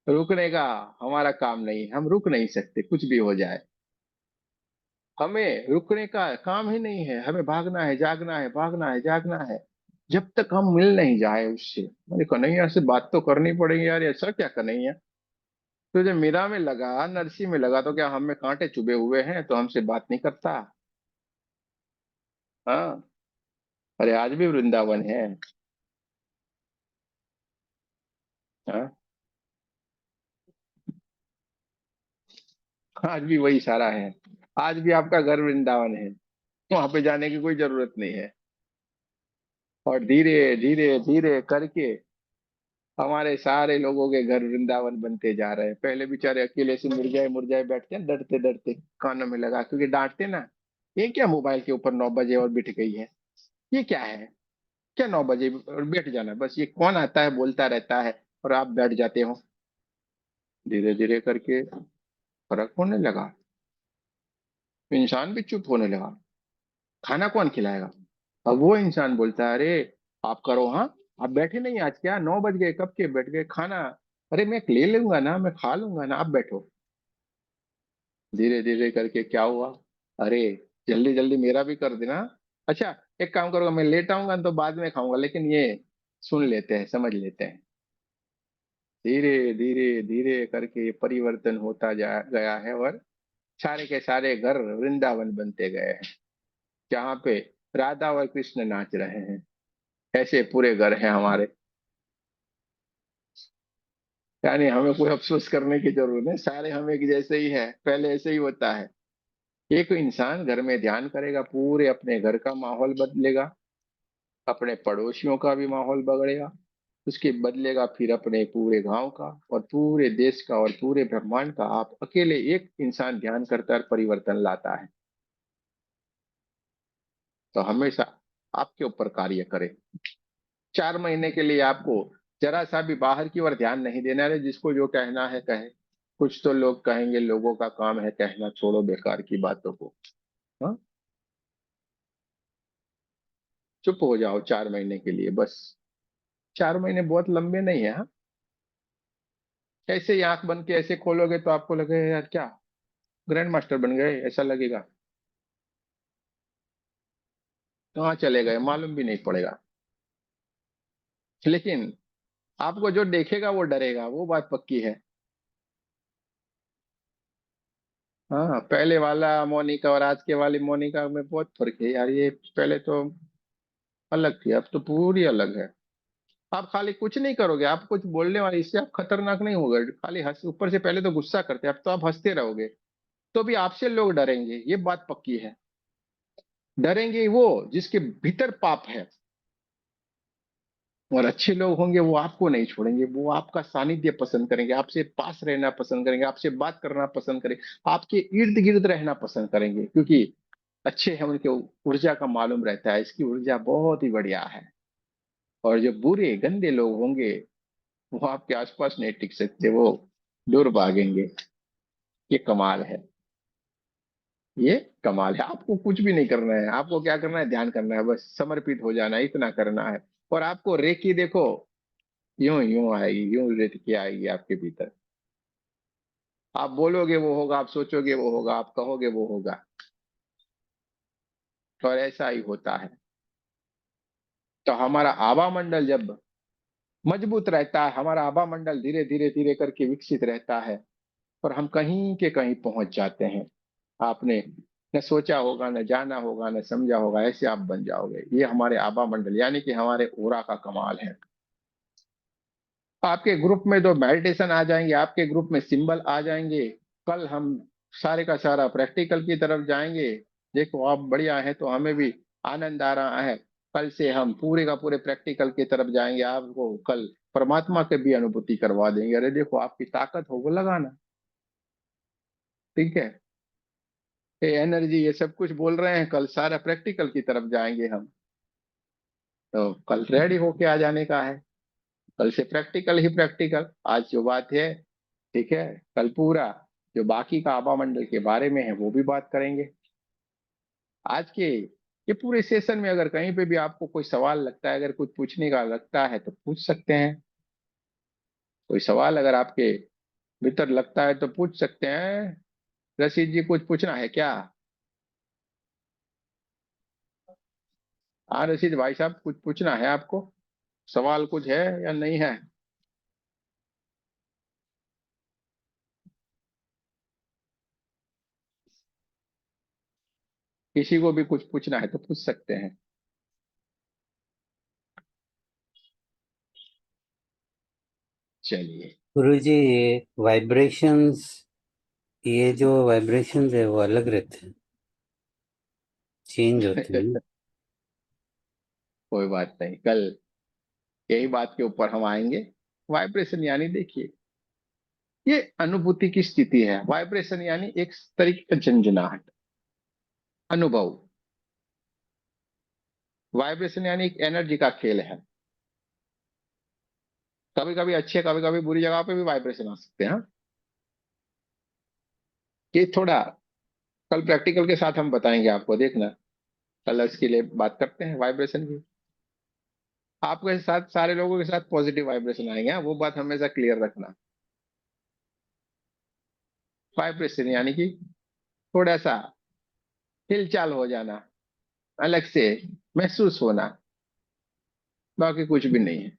रुकने का हमारा काम नहीं, हम रुक नहीं सकते, कुछ भी हो जाए। हमें रुकने का काम ही नहीं है, हमें भागना है, जागना है, भागना है, जागना है, जब तक हम मिल नहीं जाए उससे। मैंने कन्हैया से बात तो करनी पड़ेगी यार, ऐसा क्या कन्हैया? तुझे मीरा में लगा, नरसी में लगा, तो क्या हम में कांटे चुभे हुए हैं तो हमसे बात नहीं करता? हाँ। अरे आज भी वृंदावन है। हाँ, आज भी वही सारा है। आज भी आपका घर वृंदावन है, वहां पे जाने की कोई जरूरत नहीं है। और धीरे धीरे धीरे करके हमारे सारे लोगों के घर वृंदावन बनते जा रहे हैं। पहले बेचारे अकेले से मुरझाए मुरझाए बैठते हैं, डरते डरते, कानों में लगा, क्योंकि डांटते ना, ये क्या मोबाइल के ऊपर 9 बजे और बैठ गई है, ये क्या है, क्या 9 बजे और बैठ जाना, बस ये कौन आता है बोलता रहता है, और आप बैठ जाते हो। धीरे धीरे करके फर्क होने लगा, इंसान भी चुप होने लगा। खाना कौन खिलाएगा? अब वो इंसान बोलता है, अरे आप करो, हाँ, आप बैठे नहीं आज, क्या 9 बज गए, कब के बैठ गए खाना? अरे मैं ले लूंगा ना, मैं खा लूंगा ना, आप बैठो। धीरे धीरे करके क्या हुआ? अरे जल्दी जल्दी मेरा भी कर देना। अच्छा, एक काम करूंगा, मैं लेट आऊंगा तो बाद में खाऊंगा, लेकिन ये सुन लेते हैं, समझ लेते हैं। धीरे धीरे धीरे करके ये परिवर्तन होता जा गया है, और सारे के सारे घर वृंदावन बनते गए हैं, जहाँ पे राधा और कृष्ण नाच रहे हैं। ऐसे पूरे घर हैं हमारे। यानी हमें कोई अफसोस करने की जरूरत नहीं, सारे हम एक जैसे ही है, पहले ऐसे ही होता है। एक इंसान घर में ध्यान करेगा, पूरे अपने घर का माहौल बदलेगा, अपने पड़ोसियों का भी माहौल बगड़ेगा, उसके बदलेगा फिर अपने पूरे गांव का, और पूरे देश का, और पूरे ब्रह्मांड का। आप अकेले एक इंसान ध्यान करता है, परिवर्तन लाता है। तो हमेशा आपके ऊपर कार्य करें। 4 महीने के लिए आपको जरा सा भी बाहर की ओर ध्यान नहीं देना है, जिसको जो कहना है कहे। कुछ तो लोग कहेंगे, लोगों का काम है कहना, छोड़ो बेकार की बातों को। हाँ, चुप हो जाओ 4 महीने के लिए बस। 4 महीने बहुत लंबे नहीं है। हाँ, ऐसे ही आंख बंद के ऐसे खोलोगे तो आपको लगेगा यार क्या ग्रैंड मास्टर बन गए, ऐसा लगेगा। कहाँ चले गए मालूम भी नहीं पड़ेगा। लेकिन आपको जो देखेगा वो डरेगा, वो बात पक्की है। हाँ, पहले वाला मोनिका और आज के वाली मोनिका में बहुत फर्क है यार। ये पहले तो अलग थी, अब तो पूरी अलग है। आप खाली कुछ नहीं करोगे, आप कुछ बोलने वाले, इससे आप खतरनाक नहीं होगे, खाली हंस, ऊपर से पहले तो गुस्सा करते, अब तो आप हंसते रहोगे। तो भी आपसे लोग डरेंगे, ये बात पक्की है। डरेंगे वो जिसके भीतर पाप है। और अच्छे लोग होंगे वो आपको नहीं छोड़ेंगे, वो आपका सानिध्य पसंद करेंगे, आपसे पास रहना पसंद करेंगे, आपसे बात करना पसंद करेंगे, आपके इर्द गिर्द रहना पसंद करेंगे, क्योंकि अच्छे हैं, उनके ऊर्जा का मालूम रहता है, इसकी ऊर्जा बहुत ही बढ़िया है। और जो बुरे गंदे लोग होंगे वो आपके आसपास नहीं टिक सकते, वो दूर भागेंगे। ये कमाल है, ये कमाल है। आपको कुछ भी नहीं करना है, आपको क्या करना है, ध्यान करना है, बस समर्पित हो जाना है, इतना करना है। और आपको रेकी देखो, यूं यूं आएगी, यूं रेकी आएगी आपके भीतर। आप बोलोगे वो होगा, आप सोचोगे वो होगा, आप कहोगे वो होगा। और ऐसा ही होता है। तो हमारा आभा मंडल जब मजबूत रहता है, हमारा आभा मंडल धीरे धीरे धीरे करके विकसित रहता है, और हम कहीं के कहीं पहुंच जाते हैं। आपने न सोचा होगा, न जाना होगा, न समझा होगा, ऐसे आप बन जाओगे। ये हमारे आभा मंडल यानी कि हमारे ओरा का कमाल है। आपके ग्रुप में तो मेडिटेशन आ जाएंगे, आपके ग्रुप में सिंबल आ जाएंगे। कल हम सारे का सारा प्रैक्टिकल की तरफ जाएंगे। देखो आप बढ़िया है तो हमें भी आनंद आ रहा है। कल से हम पूरे का पूरे प्रैक्टिकल की तरफ जाएंगे, आपको कल परमात्मा के भी अनुभूति करवा देंगे। अरे देखो आपकी ताकत हो वो लगाना। ठीक है, ये एनर्जी ये सब कुछ बोल रहे हैं, कल सारा प्रैक्टिकल की तरफ जाएंगे हम। तो कल रेडी होके आ जाने का है। कल से प्रैक्टिकल ही प्रैक्टिकल, आज जो बात है। ठीक है, कल पूरा जो बाकी का आभा मंडल के बारे में है वो भी बात करेंगे। आज के ये पूरे सेशन में अगर कहीं पे भी आपको कोई सवाल लगता है, अगर कुछ पूछने का लगता है तो पूछ सकते हैं। कोई सवाल अगर आपके भीतर लगता है तो पूछ सकते हैं। रशीद जी कुछ पूछना है क्या? हाँ रशीद भाई साहब कुछ पूछना है आपको? सवाल कुछ है या नहीं है? किसी को भी कुछ पूछना है तो पूछ सकते हैं। चलिए। गुरुजी, ये वाइब्रेशंस, ये जो वाइब्रेशंस है वो अलग रहते हैं, चेंज होते हैं। कोई बात नहीं, कल यही बात के ऊपर हम आएंगे। वाइब्रेशन यानी देखिए, ये अनुभूति की स्थिति है। वाइब्रेशन यानी एक तरीके का झंझनाहट, अनुभव। वाइब्रेशन यानी एक एनर्जी का खेल है। कभी कभी अच्छे, कभी कभी बुरी जगह पे भी वाइब्रेशन आ सकते हैं। हाँ? ये थोड़ा कल प्रैक्टिकल के साथ हम बताएंगे आपको, देखना। कल इसके लिए बात करते हैं वाइब्रेशन की। आपके साथ सारे लोगों के साथ पॉजिटिव वाइब्रेशन आएंगे। हाँ? वो बात हमेशा क्लियर रखना। वाइब्रेशन यानी कि थोड़ा सा हिलचाल हो जाना, अलग से महसूस होना, बाकी कुछ भी नहीं है।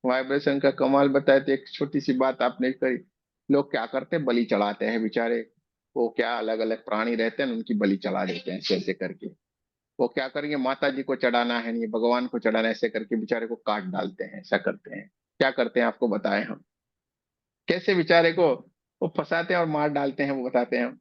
वाइब्रेशन का कमाल बताए तो एक छोटी सी बात आपने कही। लोग क्या करते हैं, बलि चढ़ाते हैं बेचारे। वो क्या अलग अलग प्राणी रहते हैं उनकी बलि चढ़ा देते हैं ऐसे ऐसे करके। वो क्या करेंगे, माता जी को चढ़ाना है नहीं भगवान को चढ़ाना है, ऐसे करके बेचारे को काट डालते हैं, ऐसा करते हैं। क्या करते हैं आपको बताएं हम, कैसे बेचारे को वो फंसाते हैं और मार डालते हैं, वो बताते हैं हम।